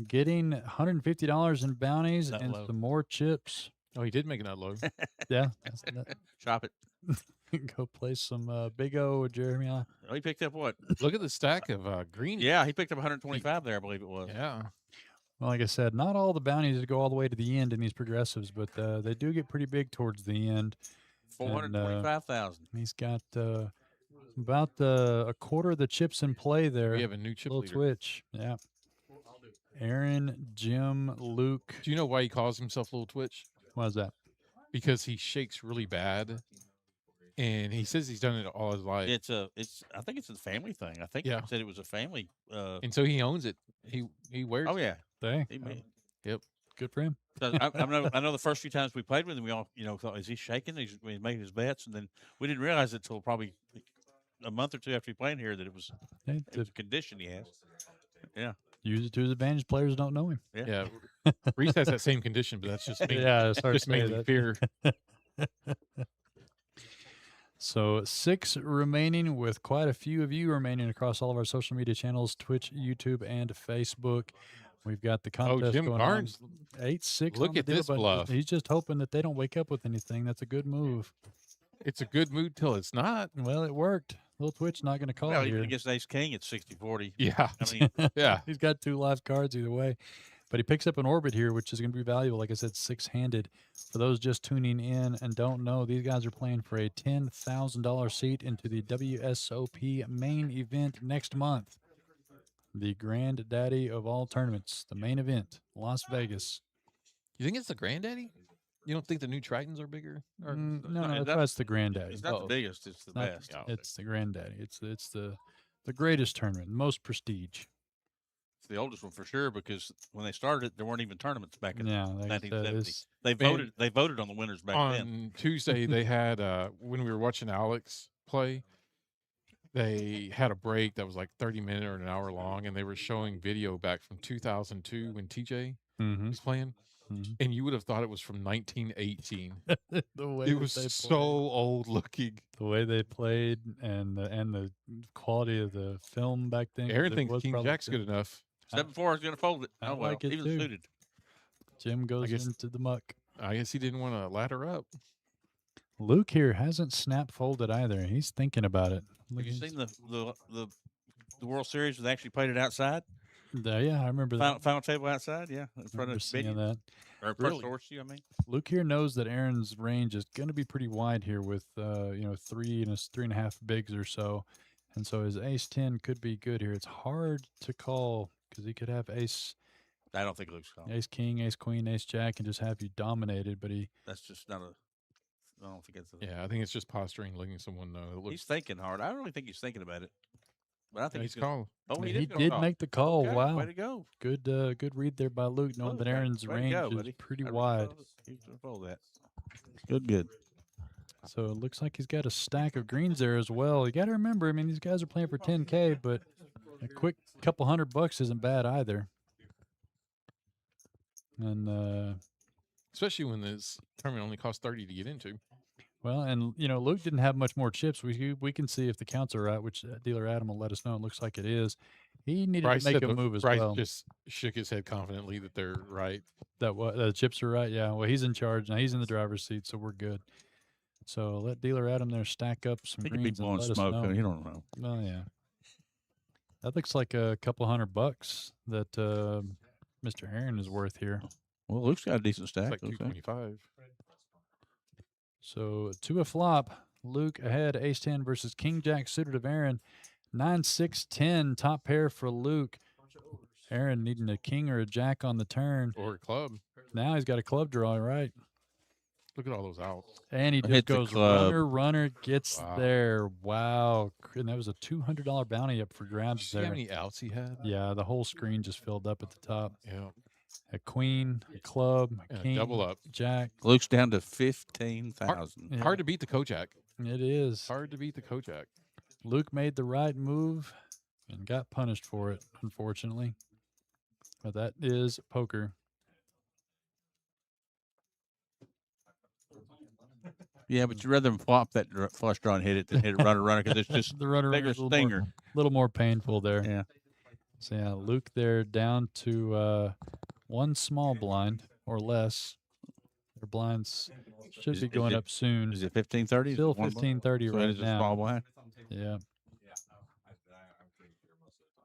getting $150 in bounties Not and low. some more chips. Oh, he did make it that low. Yeah, shop it. go play some Big O Jeremiah. Oh, he picked up what? Look at the stack of green. Yeah, he picked up 125 there, I believe it was. Yeah. Well, like I said, not all the bounties go all the way to the end in these progressives, but they do get pretty big towards the end. 425,000. He's got about a quarter of the chips in play there. We have a new chip Little leader. Twitch, yeah. Aaron, Jim, Luke. Do you know why he calls himself Little Twitch? What is that? Because he shakes really bad, and he says he's done it all his life. It's I think it's a family thing. I think Yeah. he said it was a family. And so he owns it. He wears. Oh it. yeah, Dang, he made. good for him. So I know the first few times we played with him, we all thought, is he shaking? He's making his bets, and then we didn't realize it till probably a month or two after he played here that it was Hey, a condition he has. Yeah. use it to his advantage. Players don't know him. Yeah. Reese has that same condition, but that's just me. Yeah, it's hard just to say mainly that. fear. So 6 remaining, with quite a few of you remaining across all of our social media channels: Twitch, YouTube, and Facebook. We've got the contest Jim going Barnes. on. 8-6. Look on the at deal, this but bluff. He's just hoping that they don't wake up with anything. That's a good move. It's a good mood till it's not. Well, it worked. Little Twitch not going to call Well, it even here. against Ace King, it's 60-40. Yeah. I mean, Yeah. He's got 2 live cards either way. But he picks up an orbit here, which is going to be valuable. Like I said, 6-handed. For those just tuning in and don't know, these guys are playing for a $10,000 seat into the WSOP Main Event next month. The granddaddy of all tournaments, the Main Event, Las Vegas. You think it's the granddaddy? You don't think the new Tritons are bigger? Or, No, that's the granddaddy. it's not the Oh. biggest; it's the Not- best. Yeah. It's the granddaddy. It's the greatest tournament, most prestige. It's the oldest one for sure because when they started, there weren't even tournaments back in Yeah, like I said, 1970. it's- They voted on the winners back then. on Tuesday, they had when we were watching Alex play, they had a break that was like 30 minutes or an hour long, and they were showing video back from 2002 when TJ Mhm. was playing, Mhm. and you would have thought it was from 1918. the way It that was they so played. old looking. The way they played and the quality of the film back then. 'cause Aaron it thinks was King probably Jack's good enough. 7-4 is going to fold it. I Oh well, like it even too. suited. Jim goes guess- into the muck. I guess he didn't want to ladder up. Luke here hasn't snap folded either. He's thinking about it. Have Look, you he's- seen the World Series where they actually played it outside? Yeah, I remember that. Final table outside, yeah, in I front remember of seeing Biddy, that. or in front Really? of Horseshoe, I mean. Luke here knows that Aaron's range is going to be pretty wide here with 3.5 bigs or so, and so his ace 10 could be good here. It's hard to call because he could have ace I don't think Luke's calling. king, ace queen, ace jack, and just have you dominated. But he That's just not a. I don't think it's. Yeah, I think it's just posturing, letting someone know. It He's looks thinking hard. I don't really think he's thinking about it, but I think he's he's gonna, called. Oh, he, he did, did make the call. Okay, Wow, way to go. good read there by Luke, knowing that Way- Aaron's way to range go, is buddy. pretty I really wide. thought He's gonna fold that. Good. So it looks like he's got a stack of greens there as well. You got to remember, I mean, these guys are playing for 10K, but a quick couple $100 isn't bad either. And Especially when this tournament only costs 30 to get into. well, and Luke didn't have much more chips. We can see if the counts are right, which dealer Adam will let us know. It looks like it is. He needed Bryce to make said a move as Bryce well. just shook his head confidently that they're right. That what the chips are right. Yeah. Well, he's in charge now. He's in the driver's seat, so we're good. So let dealer Adam there stack up some He could be greens and blowing let us smoke. know. You don't know. Oh yeah, that looks like a couple $100 that Mr. Aaron is worth here. Well, Luke's got a decent It's stack. like 225. So to a flop, Luke ahead, ace 10 versus king jack suited of Aaron. 9, 6, 10. Top pair for Luke. Aaron needing a king or a jack on the turn. Or a club. Now he's got a club draw, right? Look at all those outs. And he Hit just the goes club. runner, gets Wow. there. Wow. And that was a $200 bounty up for Did you grabs see how there. many outs he had? Yeah, the whole screen just filled up at the top. Yeah. A queen, a club, a And a king, double up. jack. Luke's down to 15,000. Yeah, Hard to beat the Kojak. it is. Hard to beat the Kojak. Luke made the right move and got punished for it, unfortunately. But that is poker. Yeah, but you'd rather than flop that flush draw and hit it than hit it runner because it's just The runner bigger was a stinger. little more painful there. Yeah. So yeah, Luke there down to one small blind or less. Their blinds should Is- be is going it- up soon. Is it 1530? Still 1530 So it right is a now. small blind. Yeah. I'm pretty sure most of the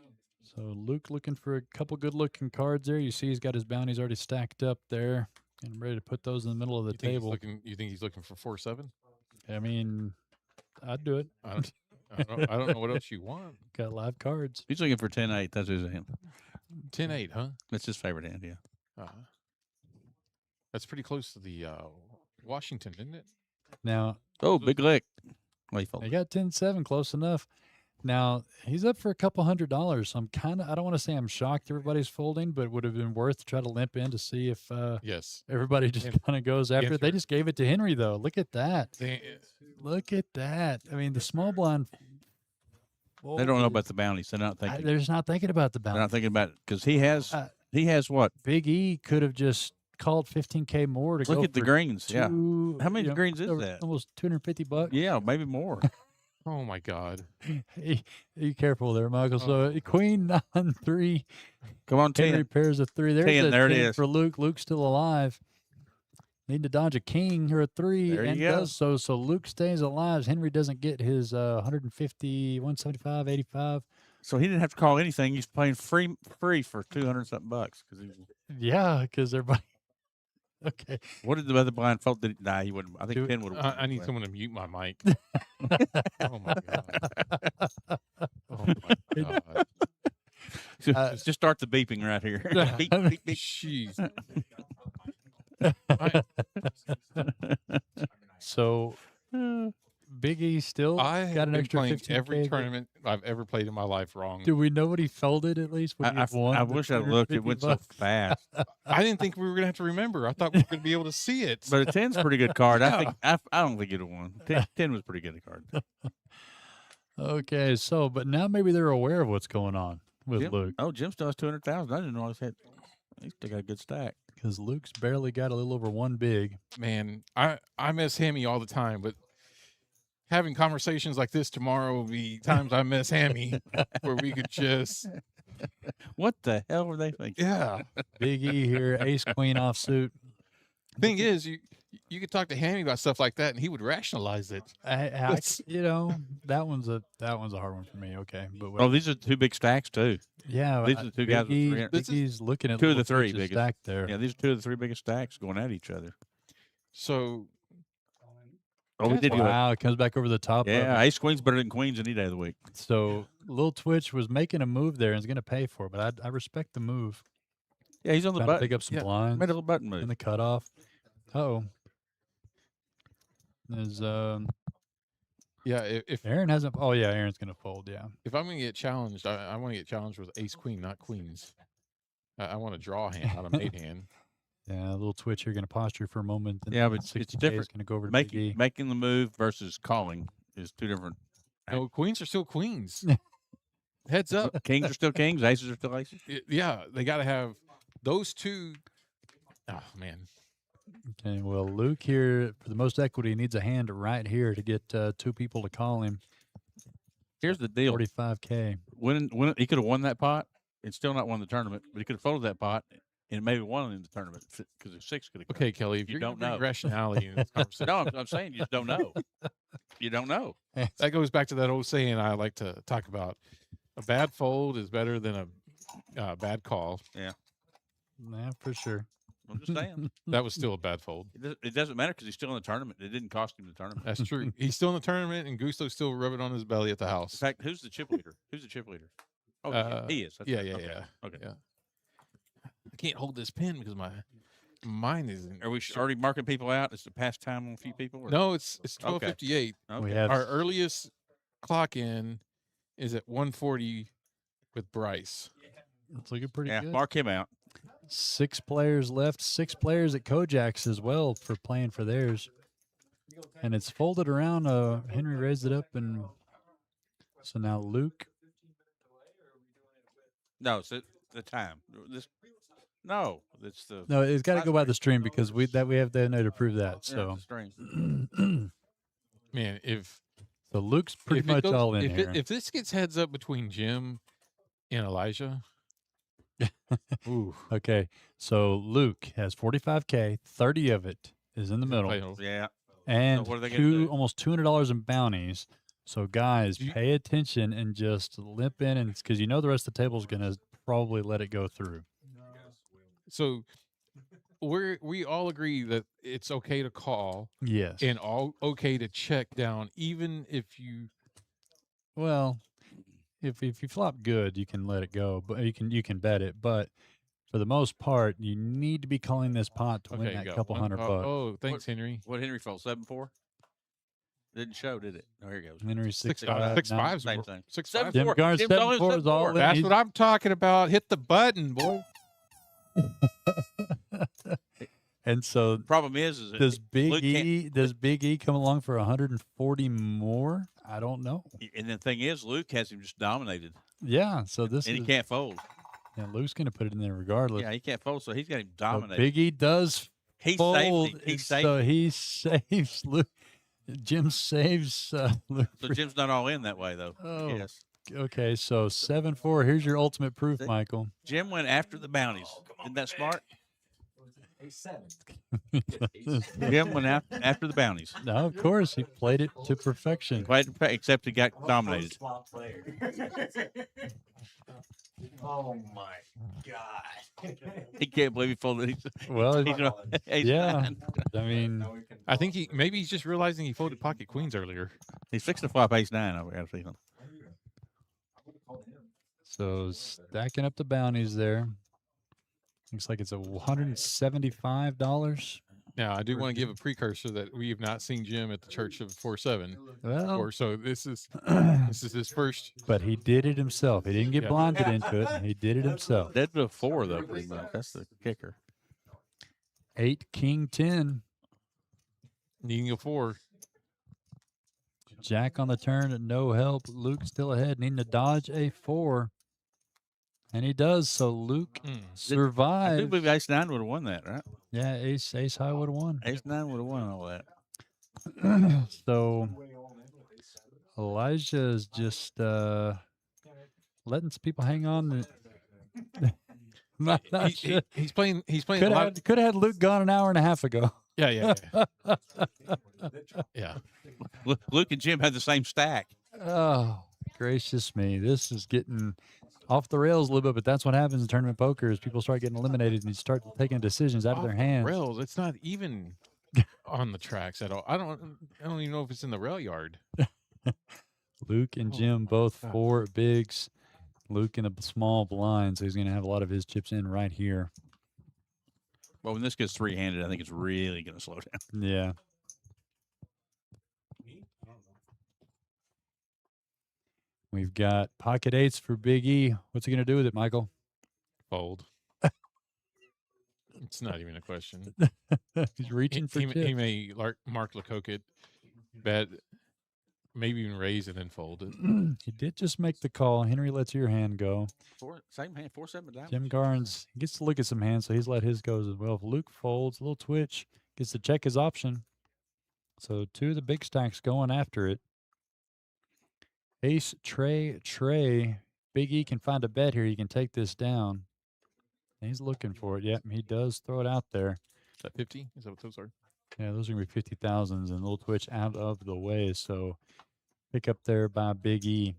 time. So Luke looking for a couple good looking cards there. You see he's got his bounties already stacked up there and ready to put those in the middle of the table. You think he's looking for 4-7? I mean, I'd do it. I don't know what else you want. Got live cards. He's looking for 10-8. That's his hand. 10-8, huh? That's his favorite hand. Yeah. That's pretty close to the Washington, isn't it? Now, Oh, big lick. Well, he they folded. got 10-7, close enough. Now, he's up for a couple $100. So I don't want to say I'm shocked everybody's folding, but it would have been worth to try to limp in to see if Yes. everybody just kind of goes after it. They answer- just gave it to Henry, though. Look at that. They, Look at that. I mean, the small blind. They don't know about the bounties. They're not thinking. They're just not thinking about the They're bounty. not thinking about it because he has what? Big E could have just called 15K more to go Look at the for greens. Yeah. two- How many you know, greens is over that? Almost $250. Yeah, maybe more. oh my God. Hey, be careful there, Michael. So Queen 9-3. Come on, Henry 10. pairs of 3. There's 10, a there it 10 is. for Luke. Luke's still alive. Need to dodge a king or a 3, There you and go. does so. So Luke stays alive. Henry doesn't get his 150, 175, 85. So he didn't have to call anything. He's playing free for 200 something bucks. Yeah, because everybody. Okay. What did the other blind fold? Nah, he wouldn't. I think Do- 10 would have. I need someone to mute my mic. Oh my God. Oh my God. Just start the beeping right here. Beep, beep, beep. Jeez. So Big E still I got have an been extra playing 15K. every tournament I've ever played in my life wrong. Do we know what he folded at least? Would he have won I the wish I looked. It went so $250? fast. I didn't think we were gonna have to remember. I thought we were gonna be able to see it. But a 10's a pretty good card. Yeah. I think. I don't think it'd have won. 10 was a pretty good card. Okay, so but now maybe they're aware of what's going on with Jim, Luke oh, Jim still has 200,000. I didn't know he had. He's still got a good stack. because Luke's barely got a little over one big. Man, I miss Hammy all the time, but having conversations like this tomorrow will be times I miss Hammy where we could just What the hell were they thinking? yeah. Big E here, ace queen offsuit. Thing is, you could talk to Hammy about stuff like that, and he would rationalize it. You know, that one's a hard one for me. Okay, but Oh, these are two big stacks too. yeah, these are the two guys with Big E, 300. Big E's looking at two of the little three twitches biggest. stacked there. Yeah, these are two of the three biggest stacks going at each other. So Oh, we did go. Wow, it comes back over the top. of Yeah, it. ace queen's better than queens any day of the week. So Lil Twitch was making a move there and is going to pay for it, but I respect the move. Yeah, he's on the Trying to button. pick up some Yeah, blinds Made a little button in move. the cutoff. Oh, there's yeah, if Aaron hasn't. Oh yeah, Aaron's going to fold. Yeah, if I'm gonna get challenged, I want to get challenged with ace queen, not queens. I want to draw a hand, not a mate hand. yeah. A little Twitch here, going to posture for a moment. and Yeah, then but it's 60K is different. Going to go over to Big E. Making the move versus calling is two different. No, queens are still queens. Heads up. Kings are still kings. Aces are still aces. Yeah, they got to have those two. Oh man, Okay, well, Luke here for the most equity needs a hand right here to get two people to call him. Here's the deal. 45K. When he could have won that pot and still not won the tournament, but he could have folded that pot and maybe won in the tournament because the six could have. okay, Kelly, if You you're don't gonna bring know. rationality in this conversation, No, I'm saying you just don't know. You don't know. that goes back to that old saying I like to talk about: a bad fold is better than a bad call. Yeah, for sure. I'm just saying. That was still a bad fold. It doesn't matter because he's still in the tournament. It didn't cost him the tournament. That's true. He's still in the tournament, and Gusto's still rubbing on his belly at the In house. fact, who's the chip leader? Who's the chip leader? Oh, he is. That's Yeah, right. yeah, Okay. yeah. Okay. Yeah. I can't hold this pen because my mine isn't. Are we already marking people out? It's the past time on a few people? Or? No, it's Okay. 12:58. Okay. We have Our earliest clock in is at 1:40 with Bryce. it's looking pretty Yeah, good. mark him out. 6 players left. 6 players at Kojak's as well for playing for theirs. And it's folded around. Henry raised it up, and so now Luke. No, it's the time. No, it's the. No, it's got to go by the stream because we have the no to prove that. Yeah, So, it's the stream. Man, if so Luke's pretty if it much goes- all in if here. if this gets heads up between Jim and Elijah, ooh, Okay, so Luke has 45K. 30 of it is in the middle, final. Yeah. and what are they gonna do? almost $200 in bounties. So guys, Do you- pay attention and just limp in, and because you know the rest of the table is gonna probably let it go through. So we all agree that it's okay to call Yes. and all okay to check down, even if you. Well, if you flop good, you can let it go, but you can bet it. But for the most part, you need to be calling this pot to win Okay, that go. couple $100 bucks. Oh, thanks, Henry. What Henry fold? 7-4. Didn't show, did it? Oh, here it goes. Henry Six 6-5. six now- fives. Same thing. 6-5. Jim 7-4. Garn Jim's all in 7-4 is all 7-4. in. That's He's- what I'm talking about. Hit the button, boy. And so Problem is that does Big Luke can't- E come along for 140 more? I don't know. and the thing is, Luke has him just dominated, Yeah, so this and is he can't fold. yeah, Luke's going to put it in there regardless. Yeah, he can't fold, so he's got him So dominated. Big E does He fold, saved him. He and saved so him. he saves Luke. Jim saves Luke. So Jim's not all in that way, though. Oh. Yes. Okay, so 7-4. Here's your ultimate proof, See? Michael. Jim went after the bounties. Isn't that smart? Jim went after the bounties. No, of course he played it to perfection. Except he got dominated. Oh my god. He can't believe he folded. Well, He's ace yeah. nine. I mean, I think maybe he's just realizing he folded pocket queens earlier. He's fixing to flop ace 9. I got a feeling. so stacking up the bounties there. Looks like it's $175. Now, I do want to give a precursor that we have not seen Jim at the Church of 4-7 Well, before, so this is his first. but he did it himself. He didn't get Yeah. blinded into it. He did it himself. Dead to a 4 though, pretty much. That's the kicker. 8 King 10. Needing a 4. Jack on the turn, no help. Luke still ahead, needing to dodge a 4. And he does. So Luke Mm. I do survives. believe ace 9 would have won that, right? Yeah, ace high would have won. Ace 9 would have won all that. So Elijah is just letting some people hang on. Not sure. He's playing. He's playing. Could a lot have had Luke gone an hour and a half ago. yeah, yeah, yeah. Luke and Jim had the same stack. Oh, gracious me. This is getting off the rails a little bit, but that's what happens in tournament poker is people start getting eliminated and you start taking decisions out of their Off the hands. Rails. It's not even on the tracks at all. I don't even know if it's in the rail yard. Luke and Oh, Jim both gosh. 4 bigs. Luke in a small blind, so he's going to have a lot of his chips in right here. Well, when this gets 3-handed, I think it's really going to slow down. Yeah. We've got pocket 8s for Big E. What's he going to do with it, Michael? Fold. It's not even a question. He's reaching for He chips. may Mark Lecoq bet, maybe even raise and then fold it. He did just make the call. Henry lets your hand go. Same hand, 4-7 diamonds. Jim Garnes gets to look at some hands, so he's let his go as well. If Luke folds, a little twitch, gets to check his option. So 2 of the big stacks going after it. Ace, Trey. Big E can find a bet here. He can take this down. And he's looking for it. Yep, he does throw it out there. Is that 50? Is that what those are? Yeah, those are going to be 50,000s and a little twitch out of the way. So pick up there by Big E.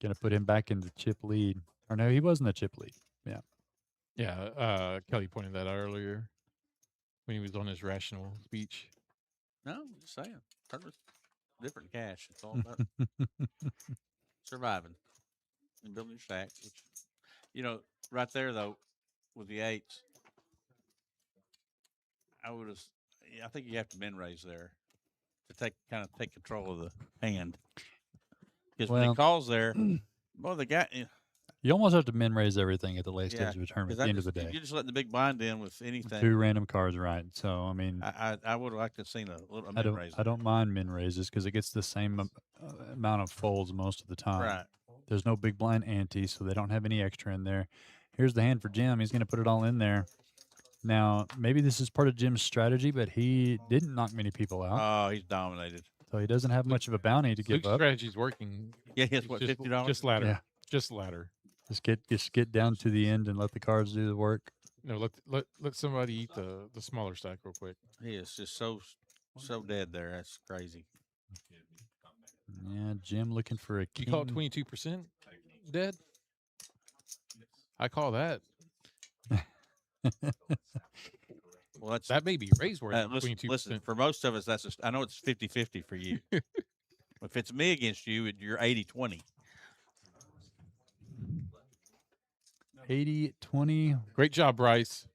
Going to put him back in the chip lead. Or no, he wasn't the chip lead. Yeah. Kelly pointed that out earlier. when he was on his rational speech. No, I'm just saying. Turtle's different cash. It's all about surviving and building stacks. Which, right there though, with the eights, I would have. I think you have to min raise there to take control of the hand. Because when he Well, calls there, well, the guy, you almost have to min raise everything at the late yeah, stage of a tournament because at the end of the day. you're just letting the big blind in with anything. 2 random cards, right? So I mean, I would have liked to have seen a little I min raise. I don't mind min raises because it gets the same amount of folds most of the time. Right. There's no big blind ante, so they don't have any extra in there. Here's the hand for Jim. He's going to put it all in there. Now, maybe this is part of Jim's strategy, but he didn't knock many people out, Oh, he's dominated. so he doesn't have much of a bounty to give Luke's up. strategy's working. Yeah, he has It's what, just, $50? Just ladder. Yeah. Just ladder. Just get down to the end and let the cards do the work. No, let somebody eat the smaller stack real quick. He is just so dead there. That's crazy. Yeah, Jim looking for a You king. call it 22% dead? I call that. Well, that's That may be raised worth 22%. listen, for most of us, I know it's 50-50 for you. If it's me against you, you're 80-20. 80-20. Great job, Bryce.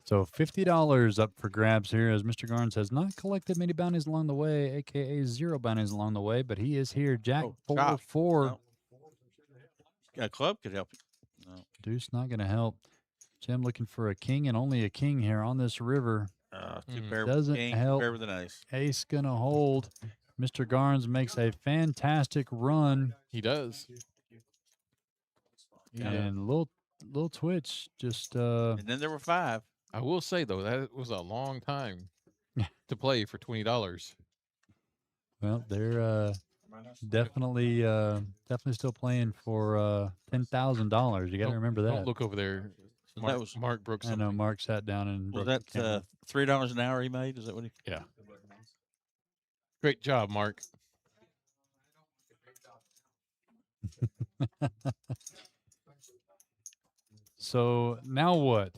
So $50 up for grabs here, as Mr. Garnes has not collected many bounties along the way, aka 0 bounties along the way, but he is here. Jack Oh, chop. 4-4. No. A club could help you. No. Deuce not going to help. Jim looking for a king and only a king here on this river. Two Mhm. pair Doesn't with king, help. pair with an ace. Ace going to hold. Mr. Garnes makes a fantastic run. He does. And little twitch just And then there were 5. I will say though, that was a long time to play for $20. well, they're definitely still playing for $10,000. You got to remember that. Don't look over there. So Mark, that was Mark broke I something. know Mark sat down and was broke that the camera. $3 an hour he made? Is that what he? Yeah. Great job, Mark. So now what?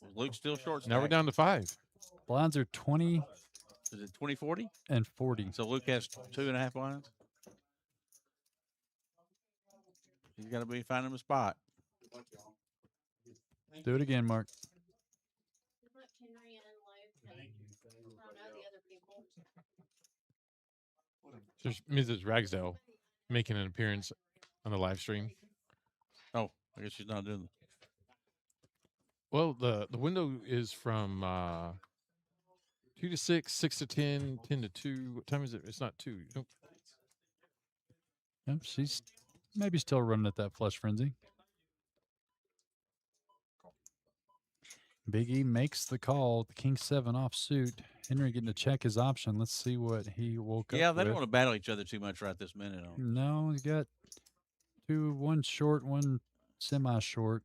Was Luke still short? Now we're stack? down to 5. Blinds are 20 Is it 20-40? and 40. So Luke has 2.5 blinds. He's got to be finding a spot. Do it again, Mark. Let Henry and Luke and I don't know the other people. There's Mrs. Ragsdale making an appearance on the live stream. Oh, I guess she's not doing it. Well, the window is from 2 to 6, 6 to 10, 10 to 2. What time is it? It's not 2. Nope. Yep, she's maybe still running at that flush frenzy. Big E makes the call. The King 7 off suit. Henry getting to check his option. Let's see what he woke up Yeah, they with. don't want to battle each other too much right this minute. No, he's got 2, 1 short, 1 semi-short.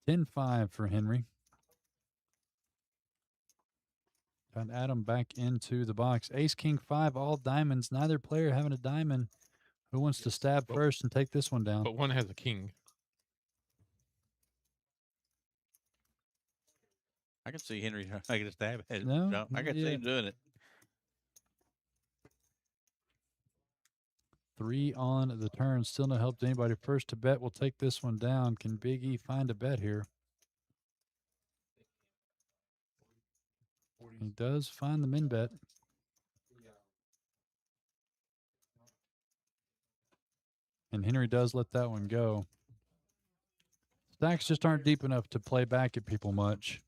10-5 for Henry. Got Adam back into the box. Ace, King 5, all diamonds. Neither player having a diamond. Who wants to stab first and take this one down? But one has a king. I can see Henry making a stab at it. No, I can see yeah. him doing it. 3 on the turn. Still no help to anybody. First to bet. We'll take this one down. Can Big E find a bet here? He does find the min bet. And Henry does let that one go. Stacks just aren't deep enough to play back at people much.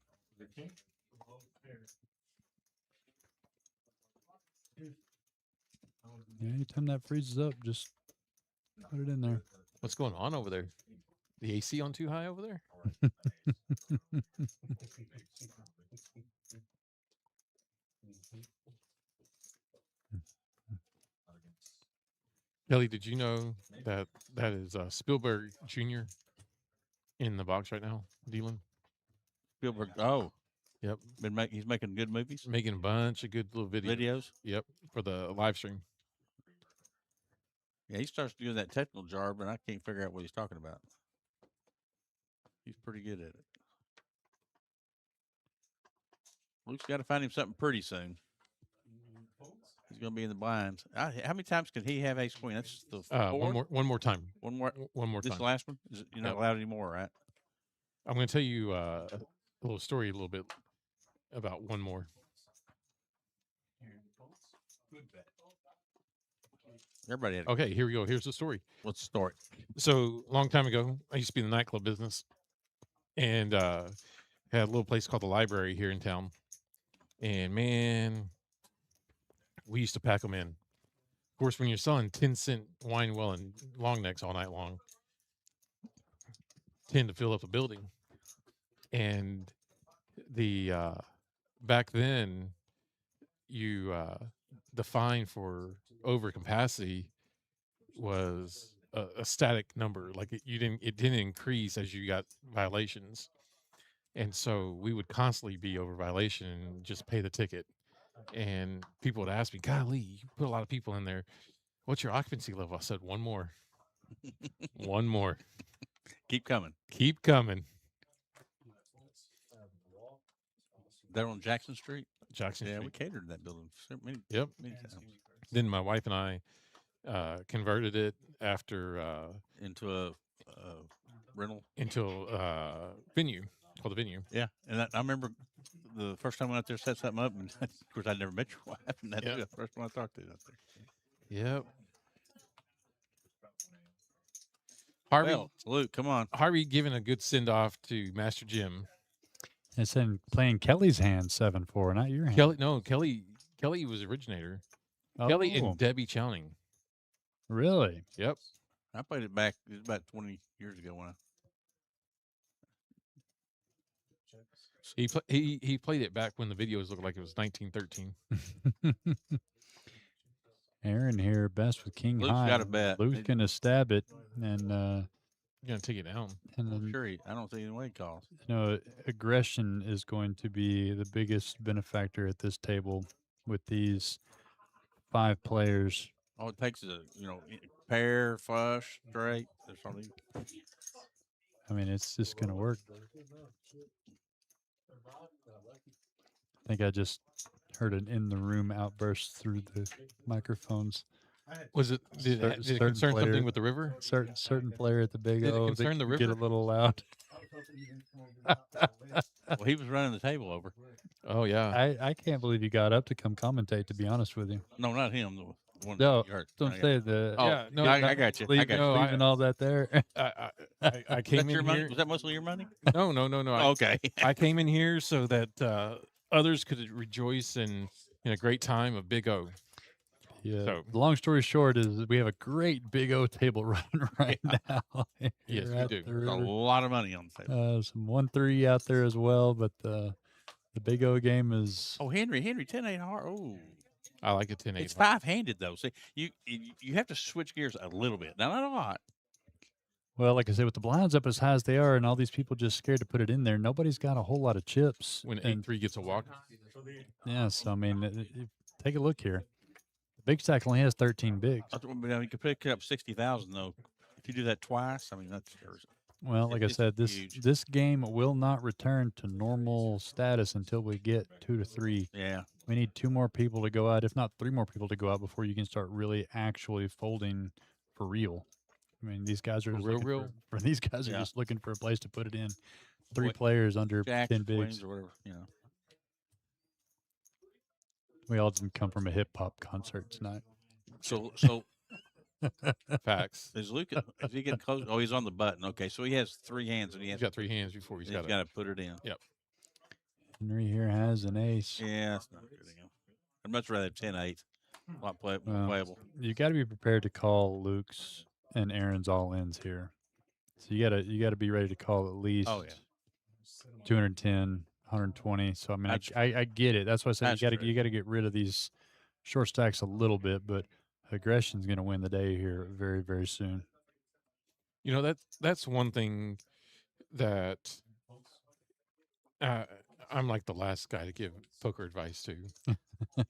Yeah, anytime that freezes up, just put it in there. What's going on over there? The AC on too high over there? Kelly, did you know that is Spielberg Jr. in the box right now, dealing? Spielberg. Oh, Yep. he's making good movies, Making a bunch of good little videos. videos. Yep, for the live stream. Yeah, he starts doing that technical jargon, and I can't figure out what he's talking about. He's pretty good at it. Luke's got to find him something pretty soon. He's going to be in the blinds. How many times can he have ace queen? That's the fourth? One more time. One more. One more This time. last one? You're not Yep. allowed anymore, right? I'm going to tell you a little story a little bit about one more. Everybody had. Okay, here we go. Here's the story. What's the story? So long time ago, I used to be in the nightclub business, and had a little place called the Library here in town. And man, we used to pack them in. Of course, when you're selling 10-cent wine well and long necks all night long, tend to fill up a building. And the back then, you the fine for overcapacity was a static number. Like it didn't increase as you got violations. And so we would constantly be over violation and just pay the ticket. And people would ask me, golly, you put a lot of people in there. What's your occupancy level? I said, one more. One more. Keep coming. Keep coming. They're on Jackson Street. Jackson Yeah, Street. we catered that building many, Yep. many times. Then my wife and I converted it after Into a rental. into a venue called the Venue. Yeah, and I remember the first time I went out there, set something up, and of course I'd never met your wife, and that's Yep. the first one I talked to out there. Yep. Harvey, Well, Luke, come on. Harvey giving a good send off to Master Jim. It's in playing Kelly's hand 7-4, not your hand. Kelly was originator. Kelly Oh, and Debbie Chowning. really? Yep. I played it back. It was about 20 years ago when I. He played it back when the videos looked like it was 1913. Aaron here, best with king Luke's high. got a bet. Luke's He- gonna stab it, and You're gonna take it down. and I'm then, sure I don't see any way he calls. aggression is going to be the biggest benefactor at this table with these 5 players. All it takes is a pair, flush, straight, or something. I mean, it's just gonna work. I think I just heard an in the room outburst through the microphones. Was it did Cer- it certain concern player- something with the river? Certain player at the Big Did it O concern the get a river? little loud. Well, he was running the table over. Oh yeah. I can't believe you got up to come commentate. To be honest with you, No, not him. The one No, that you heard. don't I got say you. the. Oh, Yeah, no, I got you. I Leave, got no, you. I- leaving all that there. I Was came that your in money? here. Was that mostly your money? No. Oh, okay. I came in here so that others could rejoice in a great time of Big O. Yeah. So- The long story short is we have a great Big O table running right now. Yes, here we at do. the There's a river. lot of money on the table. Some 1-3 out there as well, but the Big O game is. Oh, Henry, 10-8 hard. Oh, I like a 10-8. it's 5-handed though. See, you have to switch gears a little bit. Now, not a lot. Well, like I said, with the blinds up as high as they are, and all these people just scared to put it in there, nobody's got a whole lot of chips. When and 8-3 gets a walk. yes, I mean, take a look here. The big stack only has 13 bigs. You could pick up 60,000 though. If you do that twice, I mean that's. Well, like I it's said, huge. this game will not return to normal status until we get 2 to 3. Yeah. We need 2 more people to go out, if not 3 more people to go out before you can start really actually folding for real. I mean, these guys are For just real, looking real? For these guys are Yeah. just looking for a place to put it in. 3 Boy, players under Jacks, 10 queens, bigs. or whatever. We all didn't come from a hip hop concert tonight. So Facts. is Luke? Is he getting close? Oh, he's on the button. Okay, so he has 3 hands and he He's has. got 3 hands before he's He's got got it. to put it in. Henry here has an ace. Yeah, that's not good enough. I'd much rather have 10-8. A lot more Well, playable. You got to be prepared to call Luke's and Aaron's all ins here. So you gotta be ready to call at least Oh, yeah. 210, 120. So I mean, That's I get it. That's why I said That's you true. gotta get rid of these short stacks a little bit, but aggression's gonna win the day here very, very soon. You know, that's one thing that I'm like the last guy to give poker advice to,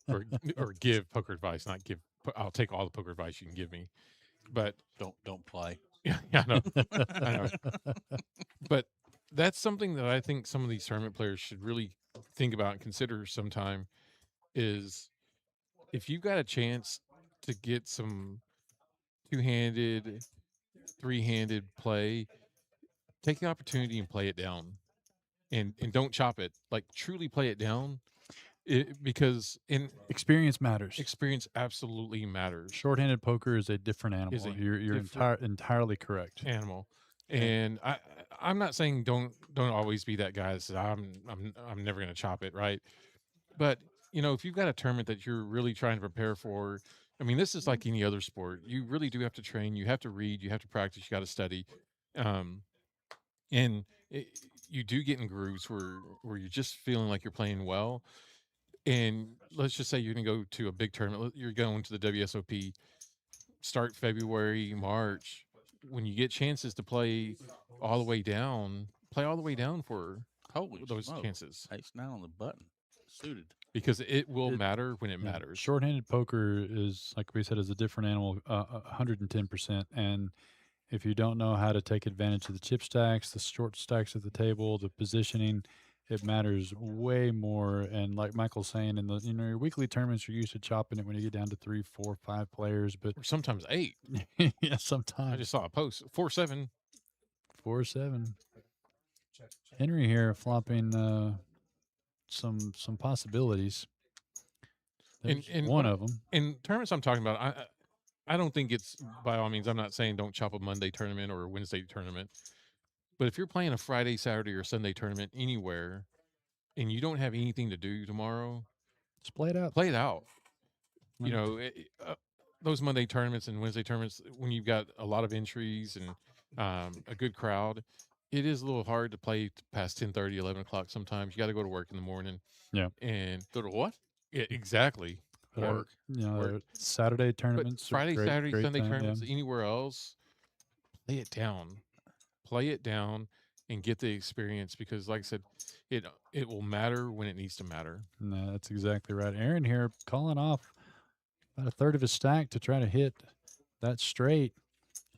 or give poker advice, not give. I'll take all the poker advice you can give me, but Don't play. yeah, I know, I know. But that's something that I think some of these tournament players should really think about and consider sometime is if you've got a chance to get some two-handed, three-handed play, take the opportunity and play it down and don't chop it. Like truly play it down. Because in Experience matters. experience absolutely matters. Shorthanded poker is a different animal. Is a You're different entirely correct. animal. And I'm not saying don't always be that guy that says I'm never gonna chop it, right? But if you've got a tournament that you're really trying to prepare for, I mean, this is like any other sport. You really do have to train. You have to read. You have to practice. You got to study, um, and you do get in grooves where you're just feeling like you're playing well. And let's just say you're going to go to a big tournament. You're going to the WSOP. Start February, March. When you get chances to play all the way down, play all the way down for Holy those smokes. chances Ace 9 on the button. Suited. because it will matter when it Yeah, matters. Shorthanded poker is, like we said, is a different animal, 110%. And if you don't know how to take advantage of the chip stacks, the short stacks at the table, the positioning, it matters way more. And like Michael's saying, in the your weekly tournaments, you're used to chopping it when you get down to 3, 4, 5 players. But Or sometimes 8. yeah, I sometimes just saw a post 4-7. 4-7. Henry here flopping some possibilities. There's And one what- of them. In tournaments I'm talking about, I don't think it's by all means. I'm not saying don't chop a Monday tournament or a Wednesday tournament, but if you're playing a Friday, Saturday, or Sunday tournament anywhere, and you don't have anything to do tomorrow, Just play it out. play it out. You Mm. know, those Monday tournaments and Wednesday tournaments, when you've got a lot of entries and a good crowd, it is a little hard to play past 10:30, 11 o'clock. Sometimes you got to go to work in the morning. Yeah. And Go to what? yeah, exactly. Work. Work. Saturday But tournaments. are Friday, great, Saturday, great Sunday time, yeah. tournaments, anywhere else, play it down. Play it down and get the experience because, like I said, it will matter when it needs to matter. No, that's exactly right. Aaron here calling off about a third of his stack to try to hit that straight.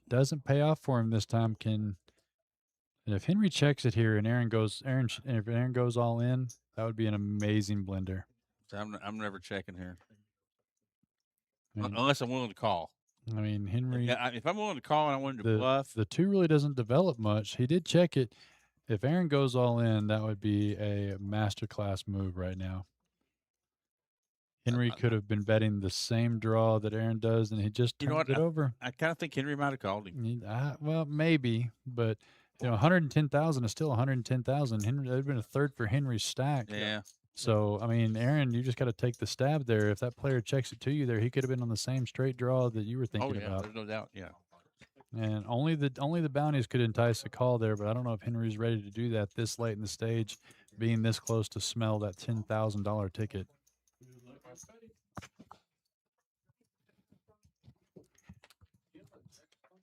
Doesn't pay off for him this time. And if Henry checks it here and if Aaron goes all in, that would be an amazing blender. So I'm never checking here. I mean, Unless I'm willing to call. Henry, If I'm willing to call and I wanted to the bluff, the two really doesn't develop much. He did check it. If Aaron goes all in, that would be a masterclass move right now. Henry could have been betting the same draw that Aaron does, and he just You know turned what? it over. I kind of think Henry might have called him. Well, maybe, but 110,000 is still 110,000. Henry, that'd been a third for Henry's stack. Yeah. So I mean, Aaron, you just got to take the stab there. If that player checks it to you there, he could have been on the same straight draw that you were Oh thinking yeah. about. There's no doubt. Yeah. And only the bounties could entice a call there, but I don't know if Henry's ready to do that this late in the stage, being this close to smell that $10,000 ticket.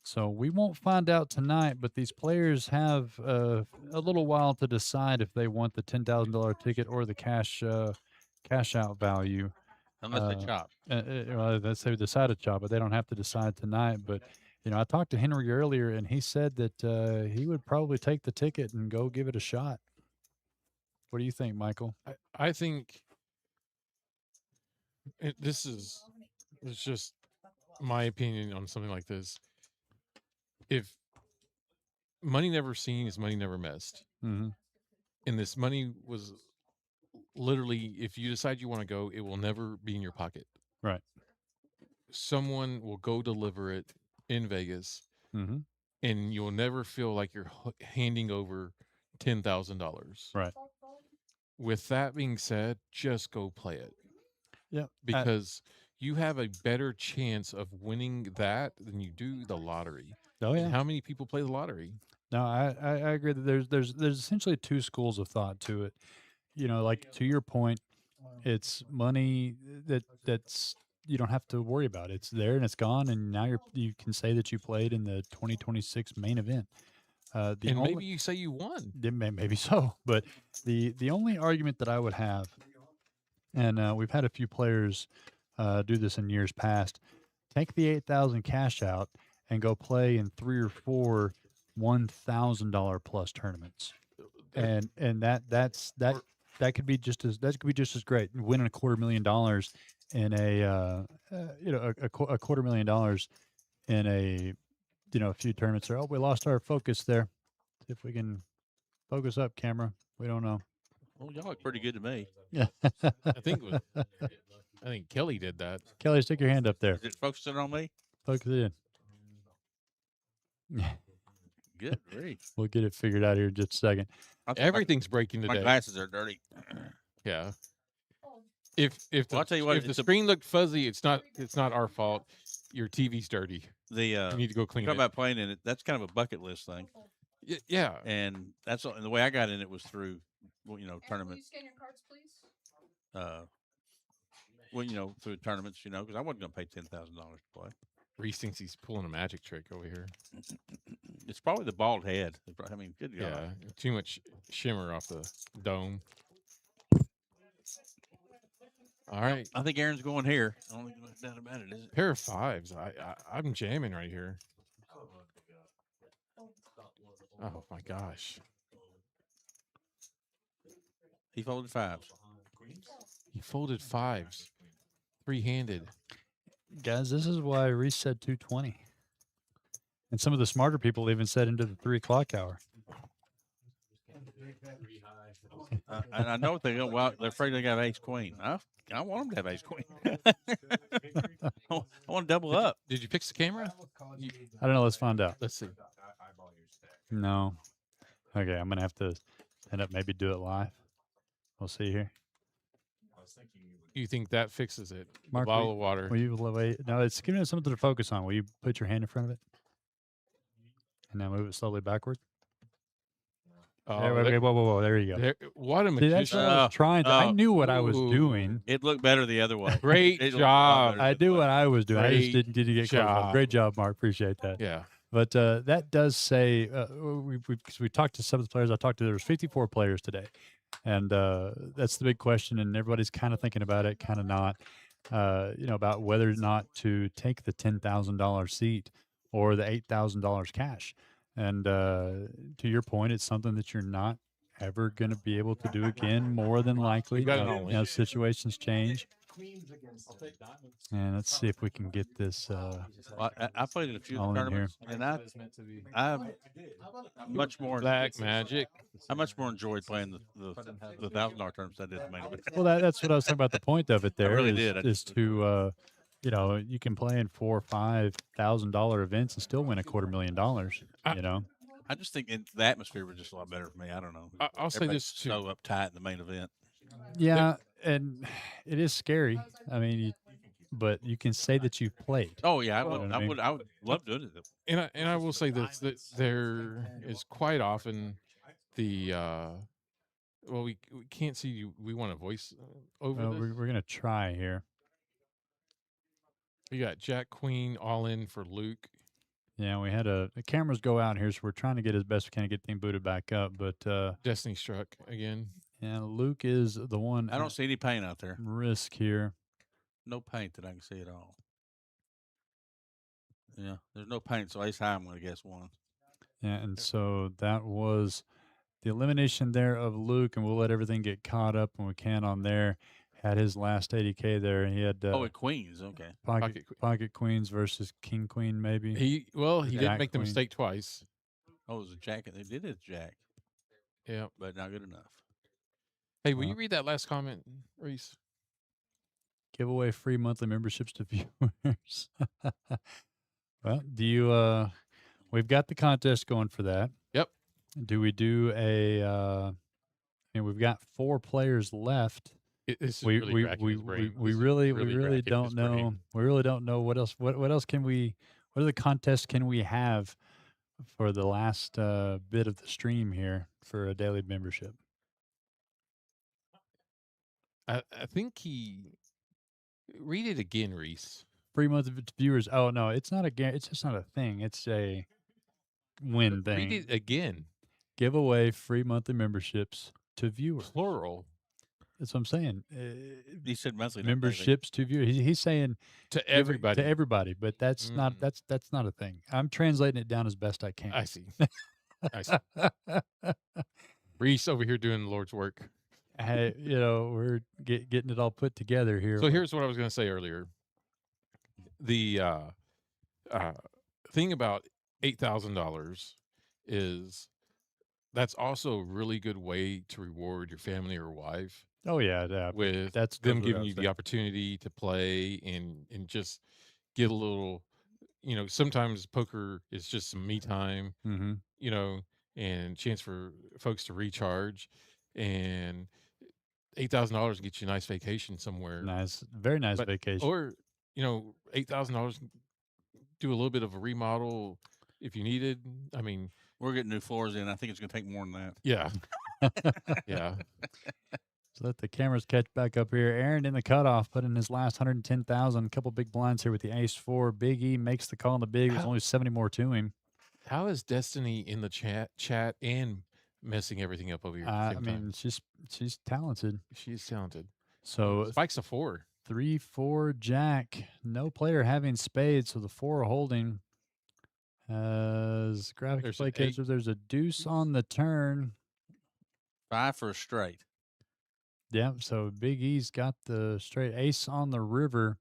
So we won't find out tonight, but these players have a little while to decide if they want the $10,000 ticket or the cash out value. Unless they chop. Well, let's say decide to chop, but they don't have to decide tonight. But I talked to Henry earlier, and he said that he would probably take the ticket and go give it a shot. What do you think, Michael? I think it's just my opinion on something like this. If money never seen is money never missed, Mm-hmm. and this money was literally, if you decide you want to go, it will never be in your pocket. Right. Someone will go deliver it in Vegas, Mm-hmm. and you'll never feel like you're handing over $10,000. Right. With that being said, just go play it. Yeah. Because you have a better chance of winning that than you do the lottery. Oh yeah. And how many people play the lottery? No, I agree that there's essentially two schools of thought to it. Like to your point, it's money that's you don't have to worry about. It's there and it's gone, and now you can say that you played in the 2026 main event. Maybe you say you won. Maybe so, but the only argument that I would have, and we've had a few players do this in years past, take the 8,000 cash out and go play in 3 or 4 $1,000 plus tournaments. and that could be just as great. Winning $250,000 in a $250,000 in a a few tournaments. There, oh, we lost our focus there. See if we can focus up, camera. We don't know. Well, y'all look pretty good to me. Yeah, I think Kelly did that. Kelly, stick your hand up there. Is it focusing on me? Focus it in. Good grief. We'll get it figured out here in just a second. I think Everything's breaking my today. glasses are dirty. Yeah. Oh, If the, Well, I'll tell you what, if the it's a- screen looked fuzzy, it's not our fault. Your TV's dirty. The You need to go clean talk it. about playing in it. That's kind of a bucket list thing, Yeah. and and the way I got in it was through, well, Aaron, will tournament. you scan your cards, please? Through tournaments, because I wasn't going to pay $10,000 to play. Reese thinks he's pulling a magic trick over here. It's probably the bald head. I mean, good God. Yeah. Too much shimmer off the dome. All right. I think Aaron's going here. I don't think there's no doubt about it, is it? Pair of fives. I'm jamming right here. Oh my gosh. He folded fives. He folded fives. Three-handed. Guys, this is why Reese said 220. And some of the smarter people even said into the 3 o'clock hour. And I know they go, well, they're afraid they got ace queen. I want them to have ace queen. I want to double up. Did you fix the camera? I don't know. Let's find out. Let's see. No. Okay, I'm going to have to end up maybe do it live. We'll see here. You think that fixes it? Mark, A bottle of water. Will you wait? No, it's giving us something to focus on. Will you put your hand in front of it? And now move it slowly backward. There, okay, whoa. There you go. What a See, magician. that's what I was trying to. I knew what I was Ooh. doing. It looked better the other way. Great It looked a lot job. better I the knew other what way. I was doing. I just Great didn't get close enough. job. Great job, Mark. Appreciate that. Yeah. But that does say we talked to some of the players. There was 54 players today, and that's the big question. And everybody's kind of thinking about it, kind of not. About whether or not to take the $10,000 seat or the $8,000 cash. And to your point, it's something that you're not ever going to be able to do again. More than likely, You got it all. situations change. And let's see if we can get this. Well, I played in a few All in tournaments, and I much more Black magic. I much more enjoyed playing the $1,000 tournaments I did the main event. Well, that's what I was talking about. The point of it there really is, did. I is to, you can play in $4,000 or $5,000 events and still win $250,000. I- I just think the atmosphere was just a lot better for me. I don't know. I'll say Everybody's this too. so uptight in the main event. Yeah, and it is scary. I mean, but you can say that you've played. Oh yeah, I Well, would. I mean- I would love doing it. And I will say this, that there is quite often the we can't see you. We want a voice over Well, this. we're going to try here. You got Jack Queen all in for Luke. Yeah, we had the cameras go out here, so we're trying to get as best we can to get the thing booted back up. But Destiny struck again. yeah, Luke is the one I don't see any paint out there. risk here. No paint that I can see at all. Yeah, there's no paint, so ace high. I'm going to guess one. Yeah, and so that was the elimination there of Luke, and we'll let everything get caught up when we can on there. Had his last 80K there, and he had at Queens. Okay. pocket queens versus king queen maybe. He did Jack make the Queen. mistake twice. Oh, it was a jack. They did it, jack, Yeah. but not good enough. Hey, will you read that last comment, Reese? Give away free monthly memberships to viewers. Well, do you? We've got the contest going for that. Yep. Do we do a? And we've got 4 players left. This is We really racking his brain. This is really really racking don't his know. brain. We really don't know what else. What else can we? What other contests can we have for the last bit of the stream here for a daily membership? I think he read it again, Reese. Free monthly viewers. Oh no, it's not a. It's just not a thing. It's a win thing. Read it again. Give away free monthly memberships to viewers. Plural That's what I'm saying. He said monthly Memberships to viewers. He's saying to give it everybody. To everybody, but that's not Mm. that's not a thing. I'm translating it down as best I can. I see. I see. Reese over here doing the Lord's work. Hey, we're getting it all put together here. So here's what I was going to say earlier. The thing about $8,000 is that's also a really good way to reward your family or wife Oh yeah, yeah. with That's them what I giving was you the saying. opportunity to play and just get a little, sometimes poker is just some me time, Mm-hmm. And chance for folks to recharge, and $8,000 can get you a nice vacation somewhere. Nice, very nice But vacation. or $8,000 do a little bit of a remodel if you needed. I mean, We're getting new floors in. I think it's going to take more than that. yeah, yeah. So let the cameras catch back up here. Aaron in the cutoff, put in his last 110,000. A couple big blinds here with the ace four. Big E makes the call on the big. There's How- only 70 more to him. How is Destiny in the chat and messing everything up over here? At the I same time? mean, she's talented. She's talented. So Spike's a 4. 3-4 jack. No player having spades, so the four are holding. As graphics There's play an 8. catches, there's a deuce on the turn. 5 for a straight. Yeah, so Big E's got the straight ace on the river.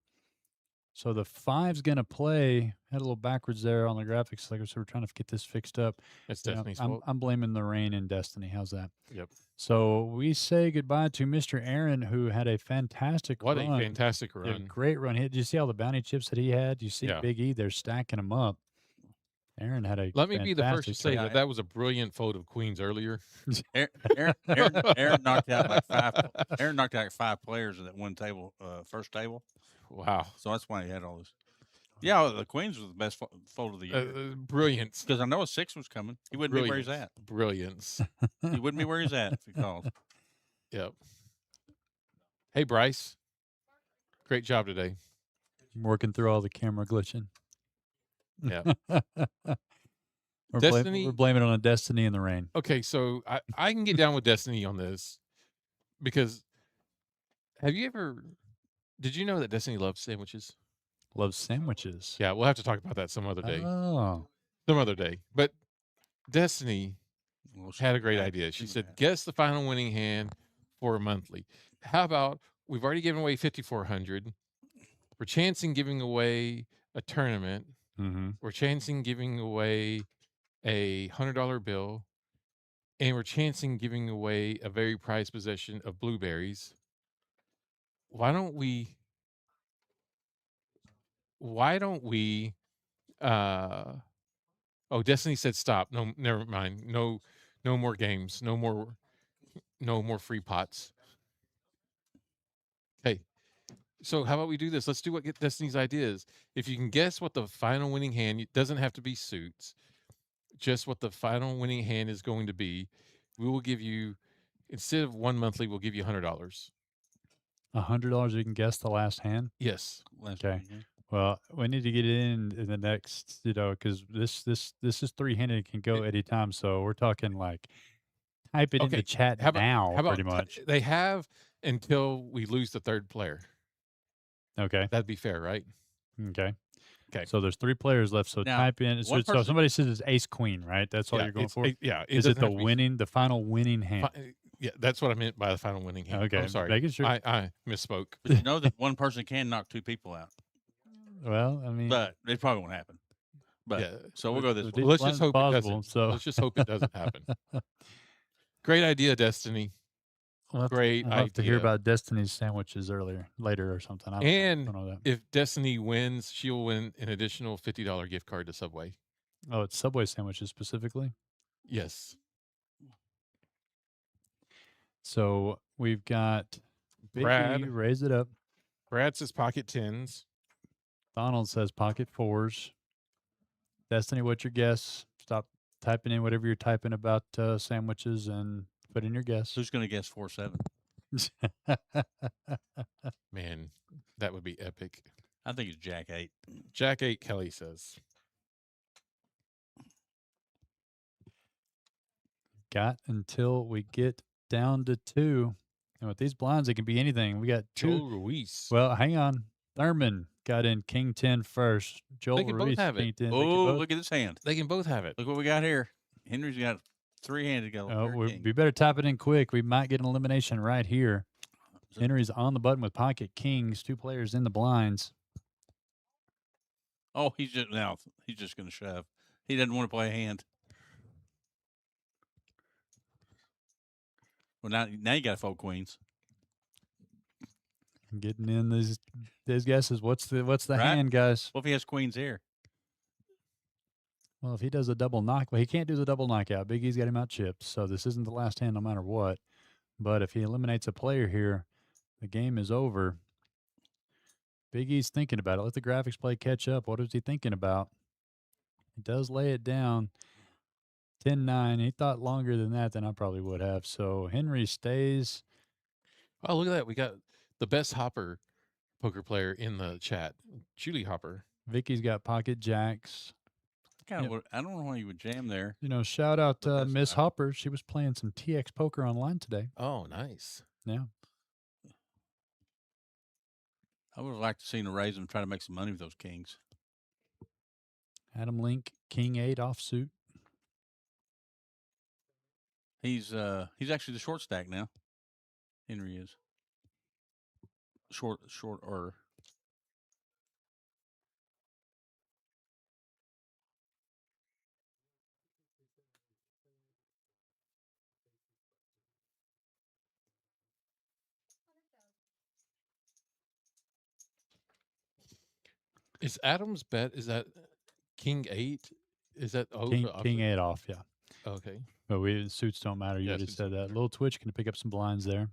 So the 5's going to play. Had a little backwards there on the graphics. Like I said, we're trying to get this fixed up. That's You know, Destiny's fault. I'm blaming the rain in Destiny. How's that? Yep. So we say goodbye to Mr. Aaron, who had a fantastic What run. a fantastic Yeah, run. great run. Did you see all the bounty chips that he had? You see Yeah. Big E, they're stacking them up. Aaron had a Let me be the first to fantastic say turn. that was a brilliant fold of queens earlier. Aaron knocked out like 5. Aaron knocked out 5 players in that one table, first table. Wow. So that's why he had all this. Yeah, the queens was the best fold of the year. Brilliance. Because I know a 6 was coming. He wouldn't be where he's at. Brilliance. He wouldn't be where he's at if he calls. Yep. Hey, Bryce. Great job today. I'm working through all the camera glitching. Yeah. We're blaming it on Destiny and the rain. Okay, so I can get down with Destiny on this because did you know that Destiny loves sandwiches? Loves sandwiches. Yeah, we'll have to talk about that some other day. Oh. Some other day. But Destiny had a great idea. She said, guess the final winning hand for a monthly. How about we've already given away 5,400. We're chancing giving away a tournament. Mm-hmm. We're chancing giving away a $100 bill. And we're chancing giving away a very prized possession of blueberries. Why don't we Destiny said stop. No, never mind. No more games. No more free pots. Hey, so how about we do this? Let's do what Destiny's idea is. If you can guess what the final winning hand, it doesn't have to be suits, just what the final winning hand is going to be, we will give you, instead of one monthly, we'll give you $100. $100 you can guess the last hand? Yes. Okay. Well, we need to get it in the next, because this is three-handed, can go any time. So we're talking like type it in the chat now, pretty much. They have until we lose the third player. Okay. That'd be fair, right? Okay. Okay. So there's 3 players left. So Now, type in. So somebody says it's ace queen, right? That's all you're going for. Yeah. Is it the final winning hand? Yeah, that's what I meant by the final winning hand. Okay. I'm sorry. Making sure. I misspoke. But you know that one person can knock 2 people out. Well, I mean, But it probably won't happen. But Yeah. so we'll go this way. Let's just hope it possible, doesn't. so- Let's just hope it doesn't happen. Great idea, Destiny. we'll have Great I'll have to hear idea. about Destiny's sandwiches later or something. I don't know that. If Destiny wins, she'll win an additional $50 gift card to Subway. Oh, it's Subway sandwiches specifically. Yes. So we've got Big Brad. E, raise it up. Brad says pocket tens. Donald says pocket 4s. Destiny, what's your guess? Stop typing in whatever you're typing about sandwiches and put in your guess. Who's going to guess 4-7? Man, that would be epic. I think it's Jack 8. Jack 8, Kelly says. Got until we get down to 2. And with these blinds, it can be anything. We got 2. Joel Ruiz. Well, hang on. Thurman got in King 10 first. Joel They can both Ruiz have it. King 10. Oh, look at his hand. They can both have it. Look what we got here. Henry's got Three-handed go. Oh, Pair king. we better tap it in quick. We might get an elimination right here. So- Henry's on the button with pocket kings. 2 players in the blinds. Oh, he's just going to shove. He doesn't want to play a hand. Well, now you got to fold queens. Getting in these guesses. What's the Right. hand, guys? What if he has queens here? Well, if he does a double knock, well, he can't do the double knockout. Big E's got him out chipped, so this isn't the last hand no matter what. But if he eliminates a player here, the game is over. Big E's thinking about it. Let the graphics play catch up. What is he thinking about? He does lay it down. 10-9. He thought longer than that than I probably would have. So Henry stays. Oh, look at that. We got the best Hopper poker player in the chat, Julie Hopper. Vicky's got pocket jacks. Kind of. Yep. I don't know why you would jam there. You know, shout out But that's Miss fine. Hopper. She was playing some TX poker online today. Oh, nice. Yeah. I would have liked to seen her raise them, try to make some money with those kings. Adam Link, King 8 offsuit. He's actually the short stack now. Henry is short or Is Adam's bet, is that King 8? Is that King 8 off, yeah. Okay. But suits don't matter. You Yeah, already suits said don't that. matter. Little Twitch can pick up some blinds there.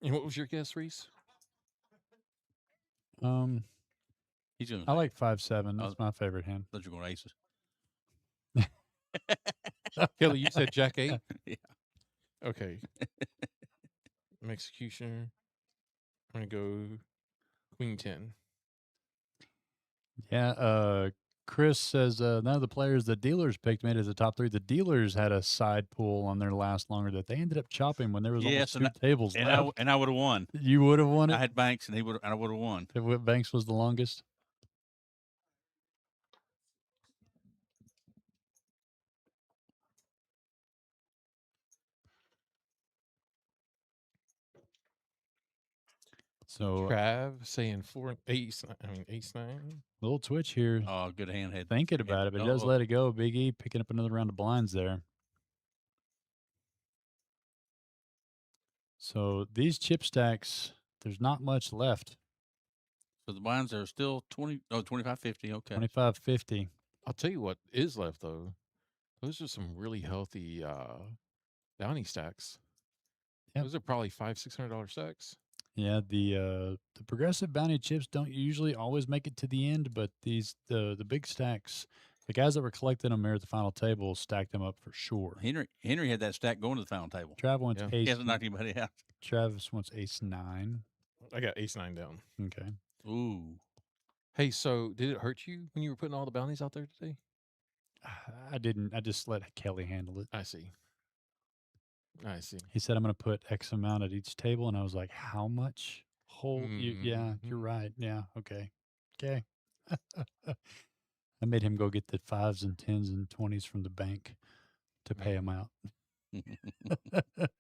And what was your guess, Reese? he's going I like 5-7. That's Oh. my favorite hand. thought you were going aces. Kelly, you said Jack 8? Yeah. Okay. Executioner. I'm going to go Queen 10. Yeah. Chris says none of the players the dealers picked made it to the top 3. The dealers had a side pool on their last longer that they ended up chopping when there was Yes, almost 2 tables And left. I would have won. You would have won I it had Banks, and I would have won. if Banks was the longest. So Trav saying ace 9. little Twitch here Oh, good hand head. thinking about it, but he does let it go. Big E picking up another round of blinds there. So these chip stacks, there's not much left. So the blinds are still 25.50. Okay. 25.50. I'll tell you what is left, though. Those are some really healthy bounty stacks. Yep. Those are probably $500-$600 stacks. Yeah, the progressive bounty chips don't usually always make it to the end, but the big stacks, the guys that were collecting them there at the final table stacked them up for sure. Henry had that stack going to the final table. Trav wants Yeah. He ace. hasn't knocked anybody out. Travis wants ace 9. I got ace 9 down. Okay. Ooh. Hey, so did it hurt you when you were putting all the bounties out there today? I didn't. I just let Kelly handle it. I see. He said, I'm going to put X amount at each table. And I was like, how much? Yeah, you're Mhm. right. Yeah. Okay. Okay. I made him go get the 5s and 10s and 20s from the bank to pay him out.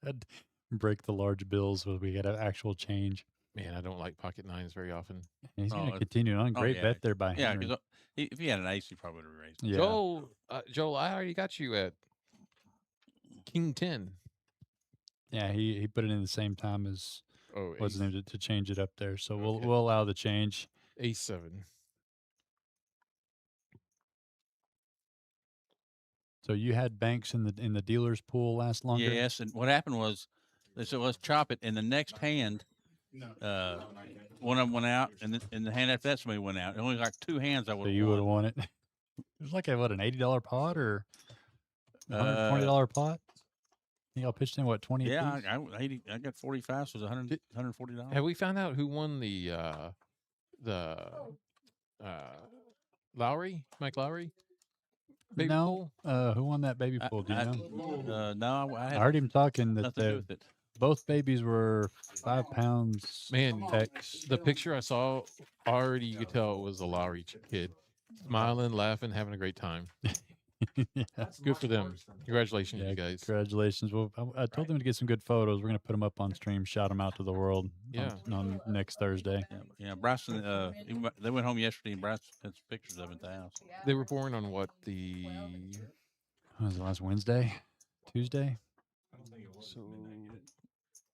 I'd break the large bills so we got an actual change. Man, I don't like pocket 9s very often. And he's going Oh, to continue on. Great yeah. bet there by Yeah, Henry. because if he had an ace, he probably would have raised it. Yeah. Joel, I already got you at King 10. Yeah, he put it in the same time as Oh, what's his name to change it up there. So Okay. we'll allow the change. ace 7. So you had Banks in the dealer's pool last longer. Yes, and what happened was they said, let's chop it. And the next hand, one of them went out, and the hand after that, somebody went out. Only like 2 hands I would So have you would won. have won it. It was like an $80 pot or $120 pot. Y'all pitched in what 20? Yeah, apiece? I got 45, so it was $140. Have we found out who won the Lowry, Mike Lowry? Baby No. pool? Who won that baby pool? Do you know? No, I I had heard him talking that nothing to do with it. both babies were 5 pounds. Man, X. the picture I saw already, you could tell it was a Lowry kid. smiling, laughing, having a great time. Yeah. Good for them. Congratulations, Yeah, you guys. congratulations. Well, I told them to get some good photos. We're gonna put them up on stream, shout them out to the world. Yeah. On next Thursday. Yeah, Bryson. They went home yesterday, and Bryson had some pictures of it at the house. They were born on what What was it, last Wednesday, Tuesday? so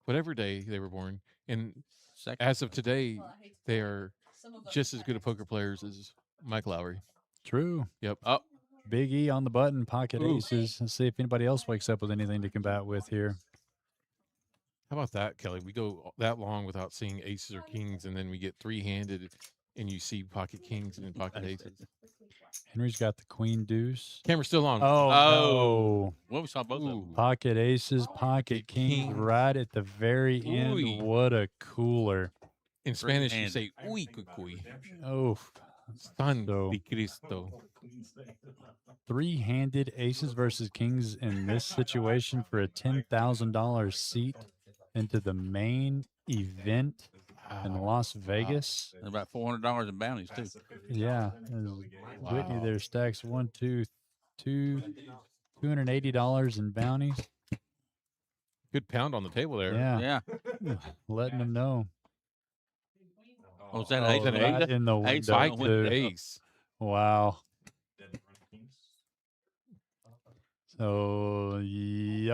whatever day they were born, and Second. as of today, they are just as good of poker players as Mike Lowry. True. Yep. Oh, Big E on the button, pocket Ooh. aces. Let's see if anybody else wakes up with anything to combat with here. How about that, Kelly? We go that long without seeing aces or kings, and then we get three-handed, and you see pocket kings and then pocket aces. Henry's got the queen deuce. Camera's still on. Oh, no. well, we saw both of them. Ooh. Pocket aces, pocket kings King. right at the very end. Ooh. What a cooler. In Spanish, you Three-handed. say "uy cucuy." Oh, San So- de Cristo. three-handed aces versus kings in this situation for a $10,000 seat into the main event in Las Vegas. And about $400 in bounties too. Yeah. Whitney there stacks $280 in bounties. Good pound on the table there. Yeah. Yeah. Letting them know. Oh, is that Oh, ace? an right ace? in the Ace window, on the window. too. Ace. Wow. So,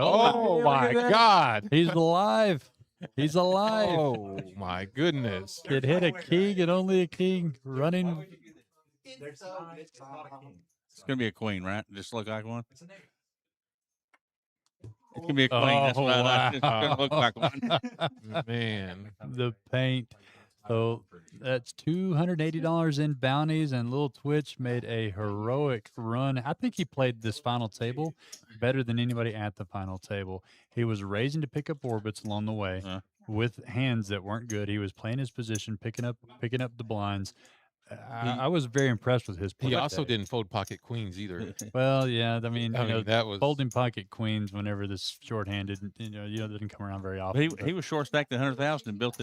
Oh my God! He's alive. He's alive. Oh my goodness! It hit a king and only a king running. It's gonna be a queen, right? Just look like one. It's gonna be a queen. That's Oh, right. It's gonna look wow. like one. Man, The paint. So that's $280 in bounties, and Lil Twitch made a heroic run. I think he played this final table better than anybody at the final table. He was raising to pick up orbits along the way Uh. with hands that weren't good. He was playing his position, picking up the blinds. I was very impressed with his play. he also today. didn't fold pocket queens either. Well, yeah, I mean, I mean, that was folding pocket queens whenever this shorthanded, didn't come around very often. He was short stacked 100,000 and built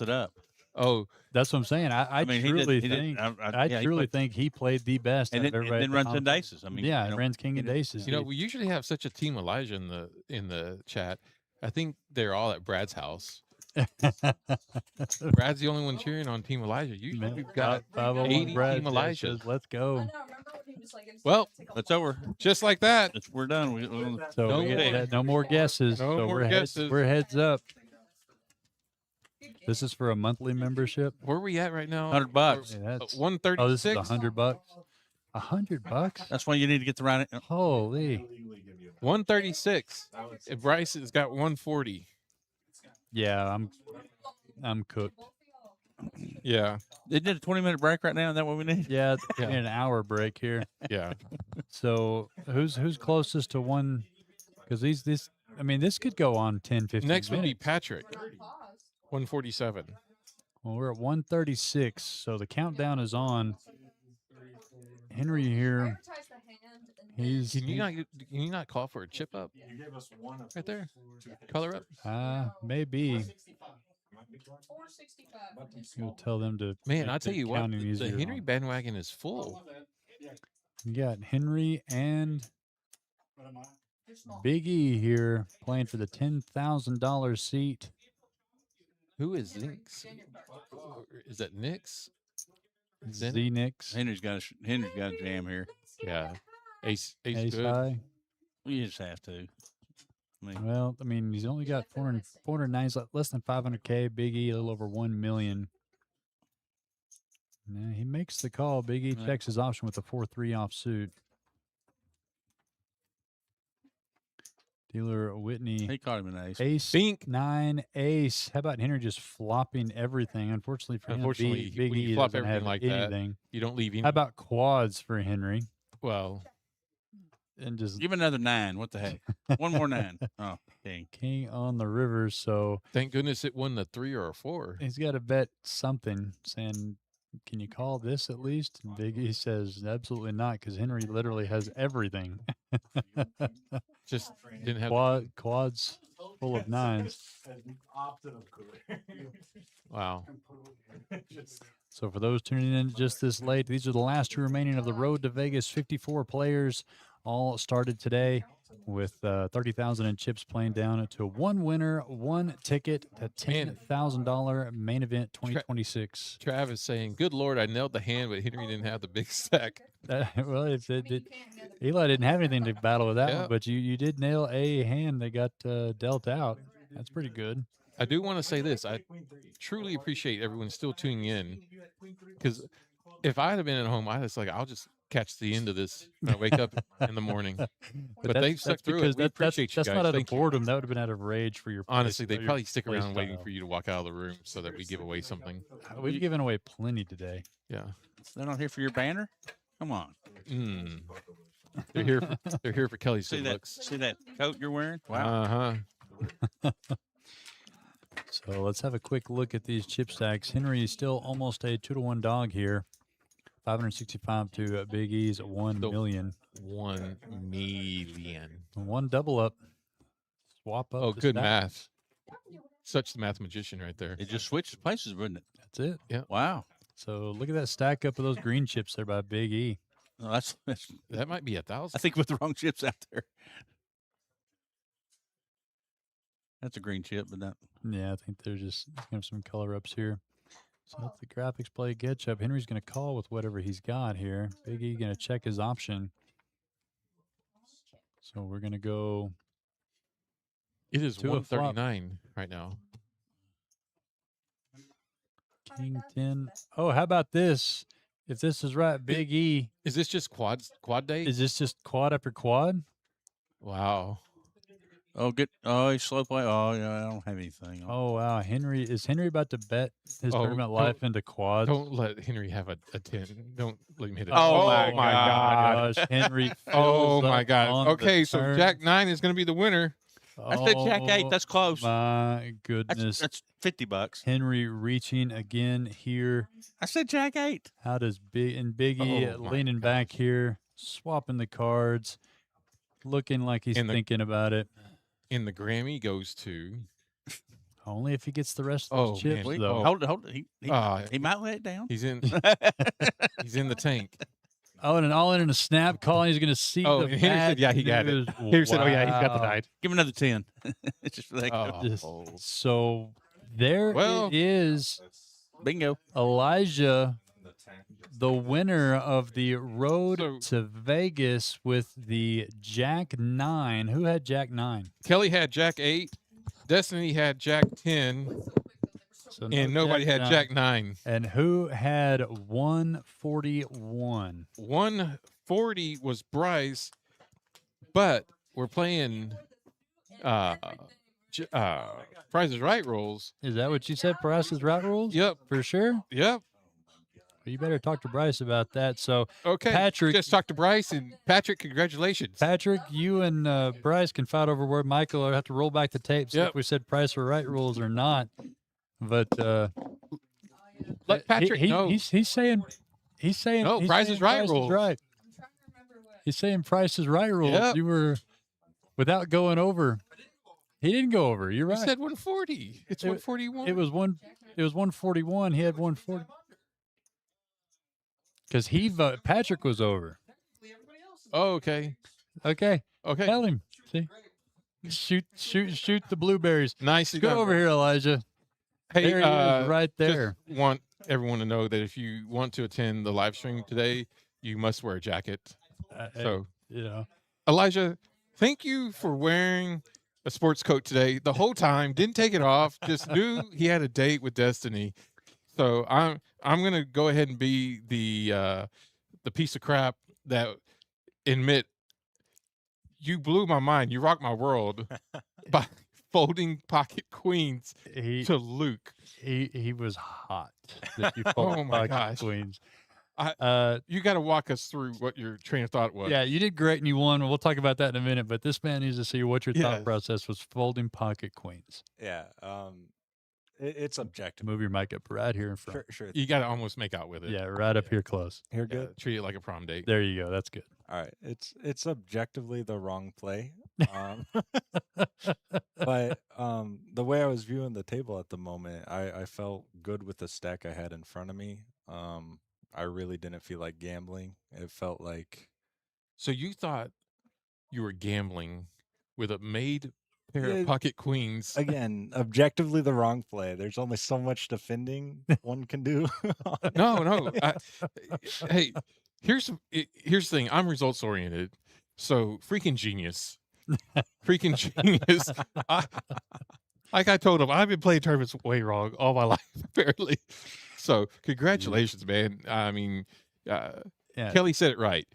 it up. Oh, That's what I'm saying. I mean, he truly did- he did- think I- yeah, he truly played- think he played the best. And out of then, everybody and at then the runs into final aces. I mean, yeah, you know, runs king he and did- aces. we usually have such a team Elijah in the chat. I think they're all at Brad's house. Brad's the only one cheering on Team Elijah. Usually we've got 501 80 Brad Team there Elijah. says, let's I go. know. Remember when he was like, "It's Well, gonna take a That's long over. time." Just like that. We're done. So No we get way. no more guesses. No so more we're guesses. we're heads up. This is for a monthly membership. Where are we at right now? $100. Yeah, that's, 136. oh, this is $100. $100? That's why you need to get the right. Holy. 136. And Bryce has got 140. Yeah, I'm cooked. Yeah. They did a 20-minute break right now. Is that what we need? Yeah, it's Yeah. an hour break here. Yeah. So who's closest to one? Because this could go on 10, 15 Next would be minutes. Patrick. Pause. 147. Well, we're at 136, so the countdown is on. Henry here, Prioritize the hand and he's Can you not call for a chip up right there? Color up. maybe 465. you'll tell them to. Man, make I tell the you what, counting the easier Henry on- bandwagon is full. You got Henry and You're small. Big E here playing for the $10,000 seat. Who is Zinks? Is that Nix? Zen- Zenix, Henry's got a jam here. Yeah. Ace Ace good. High. You just have to. I mean, Well, he's only got 409, less than 500K. Big E a little over 1 million. Nah, he makes the call. Big E Right. checks his option with a 4-3 offsuit. Dealer Whitney. he caught him an ace. Ace, Bink. 9, ace. How about Henry just flopping everything? Unfortunately for Unfortunately, him, Big when you E flop doesn't have everything like that, anything. You don't leave any. How about quads for Henry? Well, And just Give another 9. What the heck? One more 9. Oh, dang. king on the river. So thank goodness it won the 3 or a 4. he's got to bet something, saying, "Can you call this at least?" And Big E says, "Absolutely not," because Henry literally has everything. Just didn't have. Quads full of nines. Wow. So for those tuning in just this late, these are the last two remaining of the Road to Vegas. 54 players all started today with 30,000 in chips playing down to one winner, one ticket, a $10,000 main event 2026. Travis saying, "Good Lord, I nailed the hand, but Henry didn't have the big stack." Well, if it did, Eli didn't have anything to battle with that Yeah. one, but you did nail a hand that got dealt out. That's pretty good. I do want to say this. I truly appreciate everyone still tuning in, because if I'd have been at home, I'll just catch the end of this when I wake up in the morning. But they've stuck through it. We appreciate you that's guys. not out of Thank you. boredom. That would have been out of rage for your play- Honestly, they your probably stick play around waiting style. for you to walk out of the room so that we give away something. We've given away plenty today. Yeah. They're not here for your banner? Come on. Mm. They're here. They're here for Kelly's See good that, looks. see that coat you're wearing? Wow. So let's have a quick look at these chip stacks. Henry is still almost a 2-to-1 dog here. 565 to Big E's 1 So- million. 1 million. One double up. Swap up. Oh, the good stack. math. Such the mathematician right there. It just switched places, wouldn't it? That's it. Wow. So look at that stack up of those green chips there by Big E. Well, that's That might be 1,000. I think with the wrong chips out there. That's a green chip, but that Yeah, I think they're just gonna have some color ups here. So let the graphics play catch up. Henry's gonna call with whatever he's got here. Big E gonna check his option. So we're gonna go. It is to a flop. 139 right now. King 10. Oh, how about this? If this is right, Big E, Is this just quad day? is this just quad after quad? Wow. good. Oh, he's slow play. Oh, yeah, I don't have anything. Oh, wow. Is Henry about to bet his Oh, tournament life into quads? Don't let Henry have a 10. Don't let him hit it. Oh, my gosh. Henry. Oh fills my up God. on the Okay, so turn. Jack 9 is going to be the winner. I said Jack 8. That's close. My goodness. That's $50. Henry reaching again here. I said Jack 8. How does Big E Oh, my leaning back here, swapping the cards, looking like he's And the- thinking about it. And the Grammy goes to. Only if he gets the rest of Oh, those chips, man. Wait, though. hold it. He Uh, might let it down. he's in. He's in the tank. Oh, and an all in a snap call. And he's going to see Oh, the and Henry said, bad yeah, he got it. news. Henry said, oh, yeah, he's got the Wow. 9. Give him another 10. Just for that. Oh. So there Well- it is. Bingo. Elijah, the winner of the Road So- to Vegas with the Jack 9. Who had Jack 9? Kelly had Jack 8. Destiny had Jack 10. So no And nobody had 9. Jack 9. And who had 141? 140 was Bryce, but we're playing Price is Right rules. Is that what you said? Price is Right rules? Yep. For sure? Yep. Well, you better talk to Bryce about that. So, Okay. Patrick- Just talk to Bryce, and Patrick, congratulations. Patrick, you and Bryce can fight over where Michael will have to roll back the tapes Yep. if we said Price or Right rules or not. But Let Patrick know. He's saying No, he's Price saying is Right Price rules. Right. He's saying Price is Right rules. Yep. You were without going over. He didn't go over. You're You right. said 140. It's 141. It was 141. He had 140. Because Patrick was over. Oh, okay. Okay. Okay. Tell him. See? Shoot the blueberries. Nice. Go over here, Elijah. Hey, There he is, right there. Just want everyone to know that if you want to attend the live stream today, you must wear a jacket. So, You know. Elijah, thank you for wearing a sports coat today the whole time. Didn't take it off. Just knew he had a date with Destiny. So I'm gonna go ahead and be the piece of crap that admit you blew my mind. You rocked my world by folding pocket queens He to Luke. he was hot. If you Oh fold my pocket gosh. Queens. I- You got to walk us through what your train of thought was. Yeah, you did great and you won. We'll talk about that in a minute. But this man needs to see what your Yes. thought process was folding pocket queens. Yeah. It's objective. Move your mic up right here in front. Sure. You got to almost make out with it. Yeah, right up here close. You're Yeah, good. treat it like a prom date. There you go. That's good. All right. It's objectively the wrong play. Um, but the way I was viewing the table at the moment, I felt good with the stack I had in front of me. I really didn't feel like gambling. It felt like So you thought you were gambling with a made pair of Yeah, pocket queens. again, objectively the wrong play. There's only so much defending one can do. on it. No. Hey, here's here's the thing. I'm results oriented, so freaking genius, freaking genius. I, like I told him, I've been playing tournaments way wrong all my life, apparently. So congratulations, man. I mean, Yeah. Kelly said it right.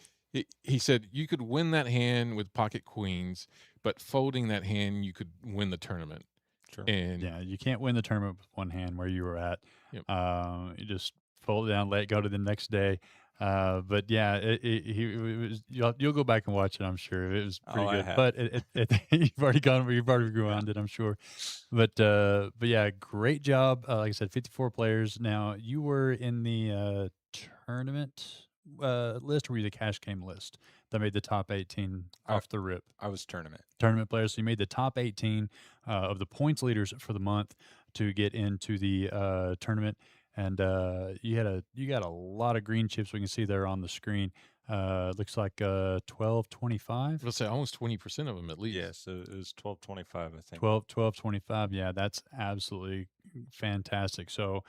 He said you could win that hand with pocket queens, but folding that hand, you could win the tournament. Sure. And Yeah, you can't win the tournament with one hand where you were at. Yep. You just fold it down, let it go to the next day. But yeah, it was. You'll go back and watch it. I'm sure it was pretty Oh, I good. have. But you've already rewound it. I'm sure. But yeah, great job. Like I said, 54 players. Now you were in the tournament list, or were you the cash game list that made the top 18 off the rip? I was tournament. Tournament players. So you made the top 18 of the points leaders for the month to get into the tournament, and you got a lot of green chips we can see there on the screen. Looks like 1225. let's say almost 20% of them at least. Yes, it was 1225, I think. 1225. Yeah, that's absolutely fantastic. So,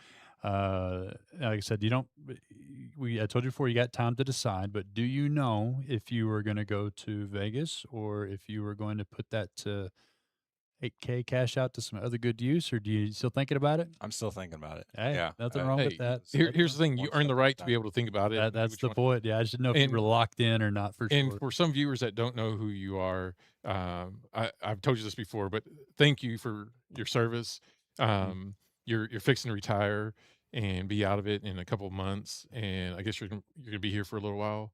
like I said, I told you before, you got time to decide, but do you know if you were going to go to Vegas or if you were going to put that to 8K cash out to some other good use, or do you still thinking about it? I'm still thinking about it. Hey, yeah. nothing wrong with that. Here's the thing: you One earn the step right at to a be time. able to think about it. That's which the one- point. Yeah, I just didn't know if you And- were locked in or not for And sure. for some viewers that don't know who you are, I've told you this before, but thank you for your service. You're fixing to retire and be out of it in a couple of months, and I guess you're gonna be here for a little while.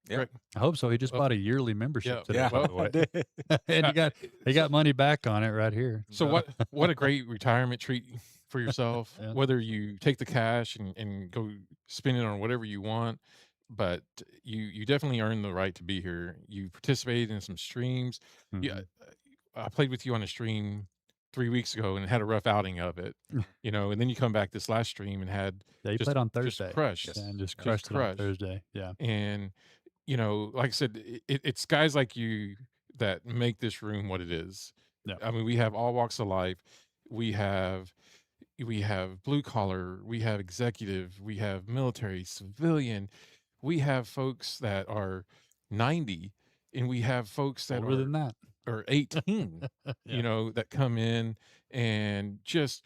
Yeah. Correct? I hope so. He just Well, bought a yearly membership yeah, today, Yeah, by the I way. did. And he got money back on it right here. So what a great retirement treat for yourself. Yeah. Whether you take the cash and go spend it on whatever you want, but you definitely earned the right to be here. You participated in some streams. Yeah, Mhm. I played with you on a stream 3 weeks ago and had a rough outing of it. And then you come back this last stream and had Yeah, he just- played on just Thursday. crushed. Yeah, and just Just crushed it on crushed. Thursday. Yeah. And like I said, it's guys like you that make this room what it is. Yeah. I mean, we have all walks of life. We have blue collar, we have executive, we have military, civilian, we have folks that are 90, and we have folks that Older than that. are 18, Yeah. that come in and just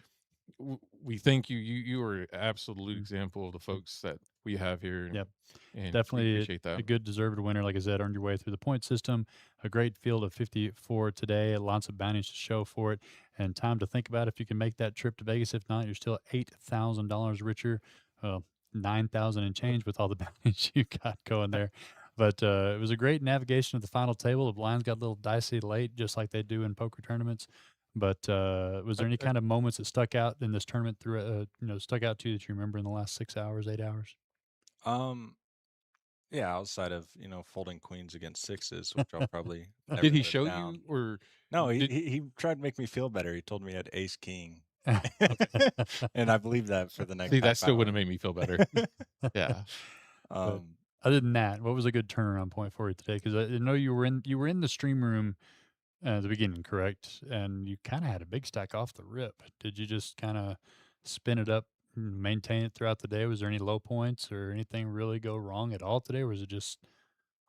we thank you. You are an absolute example of the folks that we have here. And, Yep. and we Definitely appreciate that. a good deserved winner. Like I said, earned your way through the point system. A great field of 54 today. Lots of bounties to show for it. And time to think about if you can make that trip to Vegas. If not, you're still $8,000 richer. 9,000 and change with all the bounties you got going there. But it was a great navigation of the final table. The blinds got a little dicey late, just like they do in poker tournaments. But was there any kind of moments that stuck out in this tournament stuck out to you that you remember in the last 6 hours, 8 hours? Yeah, outside of folding queens against sixes, which I'll probably never Did he live show down. you or No, did- he tried to make me feel better. He told me he had ace king, and I believe that for the next. see that half still hour. wouldn't have made me feel better? Yeah. Other than that, what was a good turnaround point for you today? Because I know you were in the stream room at the beginning, correct? And you kind of had a big stack off the rip. Did you just kind of spin it up, and maintain it throughout the day? Was there any low points or anything really go wrong at all today, or was it just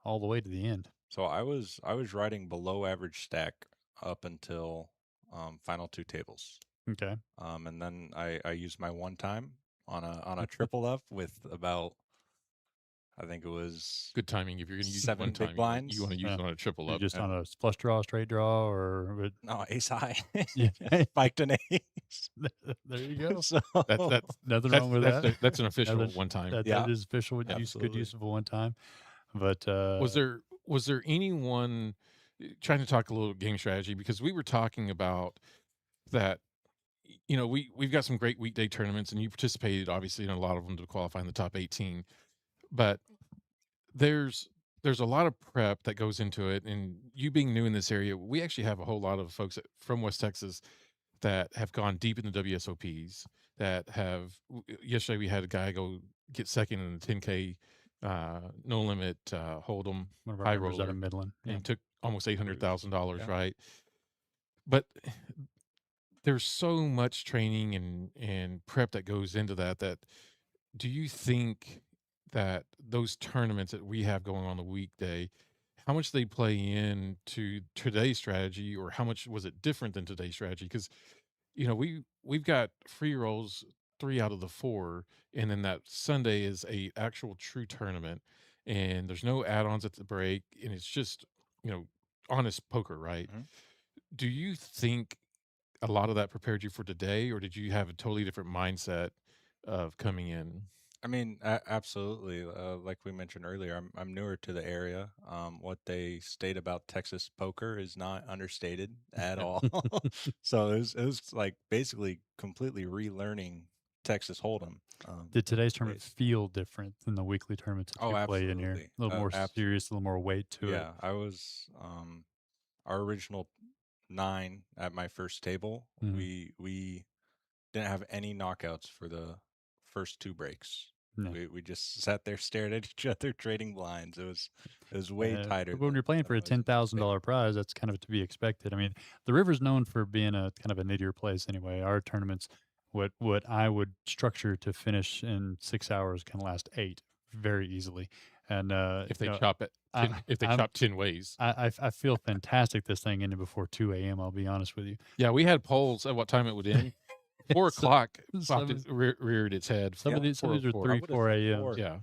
all the way to the end? So I was riding below average stack up until final two tables, Okay. and then I used my one time on a triple up with about, I think it was Good timing. If you're going to use it 7 one big time, blinds. you want to use it on a triple You up. just on a flush draw, straight draw, or no ace high. Yeah. Spiked an ace. there you go. So That's Nothing wrong with that. That's an official That's- one time. That Yeah. is official. Good Absolutely. use of a one time. But was there anyone trying to talk a little game strategy, because we were talking about that? We've got some great weekday tournaments, and you participated obviously in a lot of them to qualify in the top 18. But there's there's a lot of prep that goes into it, and you being new in this area, we actually have a whole lot of folks from West Texas that have gone deep in the WSOPs. That have yesterday we had a guy go get second in the 10K no limit hold'em One of our high members out roller of Midland. Yeah. and took almost $800,000, Yeah. right? But there's so much training and prep that goes into that. Do you think that those tournaments that we have going on the weekday, how much they play into today's strategy, or how much was it different than today's strategy? Because we've got free rolls 3 out of the 4, and then that Sunday is a actual true tournament, and there's no add-ons at the break, and it's just honest poker, right? Mhm. Do you think a lot of that prepared you for today, or did you have a totally different mindset of coming in? I mean, absolutely. Like we mentioned earlier, I'm newer to the area. What they state about Texas poker is not understated at all. So it was like basically completely relearning Texas Hold'em. Did today's tournament Base. feel different than the weekly tournaments that Oh, you play in here? absolutely. A little more Absolutely. serious, a little more weight to it. Yeah, I was our original 9 at my first table. Mhm. We didn't have any knockouts for the first 2 breaks. No. We just sat there, stared at each other, trading blinds. It was way tighter. But when you're playing for a than I was anticipating. $10,000 prize, that's kind of to be expected. I mean, the river's known for being a kind of a nittier place anyway. Our tournaments, what I would structure to finish in 6 hours, can last 8 very easily. And If they you know, chop it, I- if they I'm- chop 10 ways. I feel fantastic this thing ended before 2 a.m. I'll be honest with you. Yeah, we had polls at what time it would end. 4 So- o'clock some- popped reared its head. Some of these are 4:04. 3, would've 4 said a.m. 4. Yeah.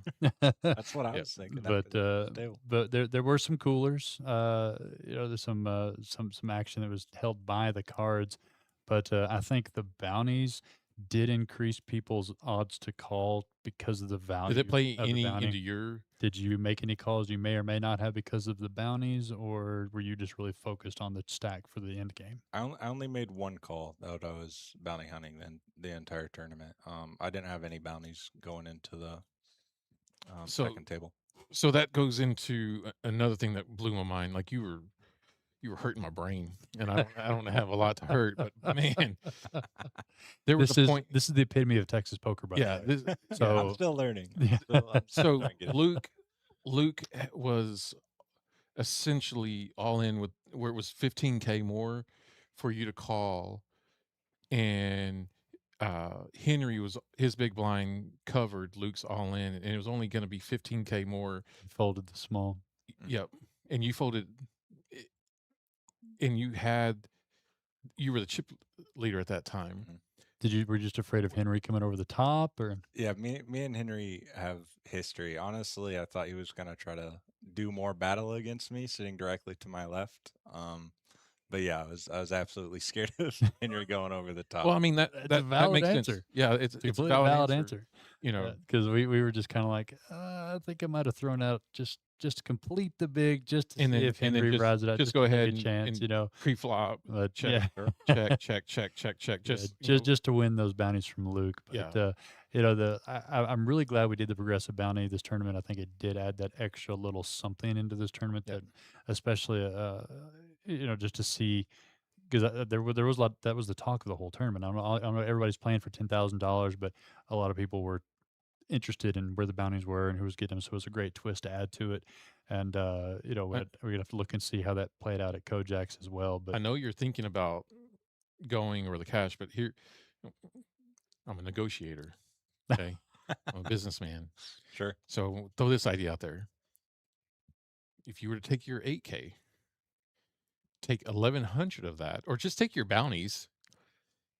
That's what I Yeah. was thinking. But after the first table. but there were some coolers. There's some action that was held by the cards, but I think the bounties did increase people's odds to call because of the value. Did it play of the any bounty. into your? Did you make any calls you may or may not have because of the bounties, or were you just really focused on the stack for the end game? I only made 1 call that I was bounty hunting the entire tournament. I didn't have any bounties going into the So- second table. So that goes into another thing that blew my mind. Like you were hurting my brain, and I don't have a lot to hurt, but man, there was This a is point. this is the epitome of Texas poker, by the Yeah. way. I'm So still learning. Yeah. I'm still So trying to get it. Luke was essentially all in with where it was 15K more for you to call, and Henry was his big blind covered Luke's all in, and it was only going to be 15K more. folded the small. Yep, and you folded, and you were the chip leader at that time. Were you just afraid of Henry coming over the top, or Yeah, me and Henry have history. Honestly, I thought he was gonna try to do more battle against me, sitting directly to my left. But yeah, I was absolutely scared of Henry going over the top. Well, I mean That's a that valid makes answer. sense. Yeah, it's a completely valid answer. answer? Because we were just kind of like, I think I might have thrown out just to complete the big, just to And see then- if and then Henry just- rides it out. just go to give ahead me a chance, and pre-flop, But check, yeah, check. just to win those bounties from Luke. But Yeah. I'm really glad we did the progressive bounty this tournament. I think it did add that extra little something into this tournament, Yep. that especially just to see, because there was a lot that was the talk of the whole tournament. I don't know everybody's playing for $10,000, but a lot of people were interested in where the bounties were and who was getting them. So it was a great twist to add to it. And we're gonna have to look and see how that played out at Kojak's as well. But I know you're thinking about going over the cash, but here I'm a negotiator. Okay, I'm a businessman. Sure. So throw this idea out there. If you were to take your 8K, take 1,100 of that, or just take your bounties,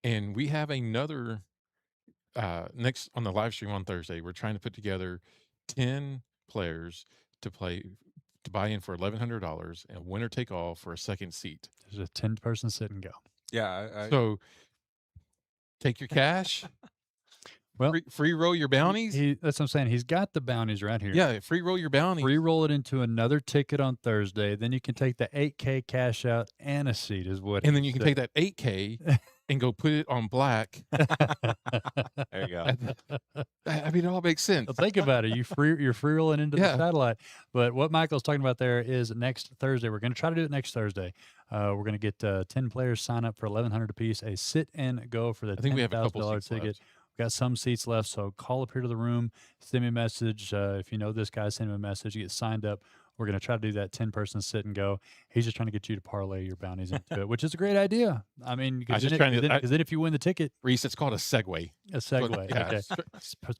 and we have another next on the live stream on Thursday. We're trying to put together 10 players to buy in for $1,100 and winner take all for a second seat. there's a 10-person sit and go. Yeah, So take your cash. Well, free roll your bounties. That's what I'm saying. He's got the bounties right here. Yeah, free roll your bounties. Re-roll it into another ticket on Thursday. Then you can take the 8K cash out and a seat is what. And then you can take that 8K and go put it on black. There you go. I mean, it all makes sense. Well, think about it. You're free rolling into the Yeah. satellite. But what Michael's talking about there is next Thursday. We're going to try to do it next Thursday. We're going to get 10 players sign up for $1,100 apiece. A sit and go for the I think we have a couple $10,000 seats ticket. left. We've got some seats left, so call up here to the room, send me a message. If you know this guy, send him a message. You get signed up. We're going to try to do that 10-person sit and go. He's just trying to get you to parlay your bounties into it, which is a great idea. I mean, because then if you win the ticket, Reese, it's called a segue. a segue. Yeah, Okay. sorry.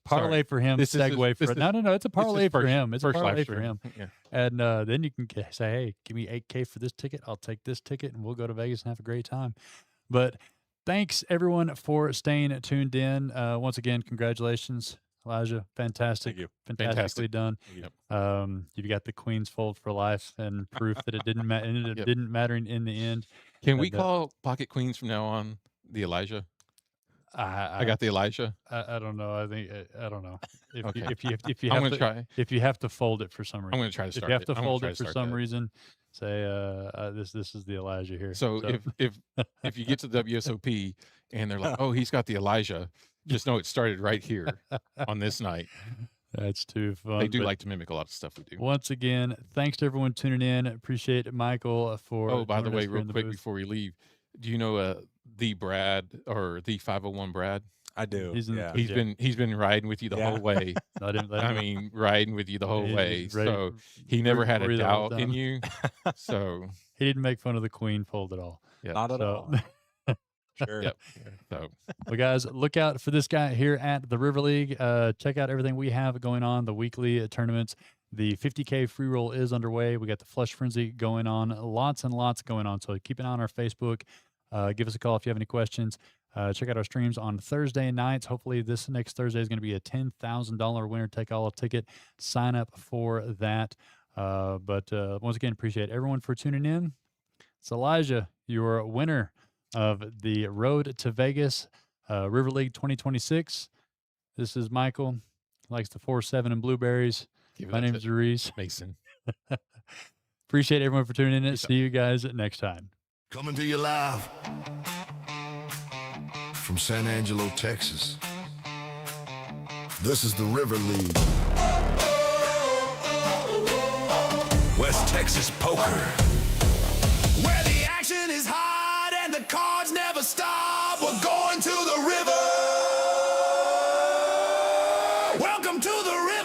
Parlay for him, This is his- segue this for is- no. It's a parlay for first- him. It's a first live parlay for stream. him. Yeah. And then you can say, hey, give me 8K for this ticket. I'll take this ticket, and we'll go to Vegas and have a great time. But thanks, everyone, for staying tuned in. Once again, congratulations, Elijah. Fantastic. Thank you. Fantastically Fantastic. done. Yep. You've got the Queen's Fold for life and proof that it didn't ended up Yep. didn't mattering in the end. Can we And, call Pocket Queens from now on the Elijah? I I got the Elijah. I don't know. I think I don't know. Okay. If you I'm have gonna try. if you have to fold it for some reason. I'm going to try to If start. you have to I'm gonna fold try it to for start some that. reason, say this is the Elijah here. So if you get to the WSOP and they're like, oh, he's got the Elijah, just know it started right here on this night. that's too fun. They do but like to mimic a lot of stuff we do. once again, thanks to everyone tuning in. Appreciate it, Michael, for. Oh, by the joining us way, here real in the quick booth. before we leave, do you know the Brad or the 501 Brad? I do. He's in the yeah. booth. He's been riding with you the Yeah. whole way. Let him- let I him- mean, riding with you the whole he's way. ready- So he never root had for a you the whole doubt in time. you. So He didn't make fun of the Queen fold at all. yeah. Not at So- all. Sure. Yep. So Well, guys, look out for this guy here at the River League. Check out everything we have going on, the weekly tournaments. The 50K free roll is underway. We got the Flush Frenzy going on, lots and lots going on. So keep an eye on our Facebook. Give us a call if you have any questions. Check out our streams on Thursday nights. Hopefully, this next Thursday is going to be a $10,000 winner take all ticket. Sign up for that. But once again, appreciate everyone for tuning in. It's Elijah, your winner of the Road to Vegas River League 2026. This is Michael. Likes the 4-7 and blueberries. give My it name to is Reese. Mason. Appreciate everyone for tuning in. Peace out. See you guys next time. Coming to you live from San Angelo, Texas. This is the River League. West Texas Poker. Where the action is hot and the cards never stop. We're going to the river. Welcome to the river.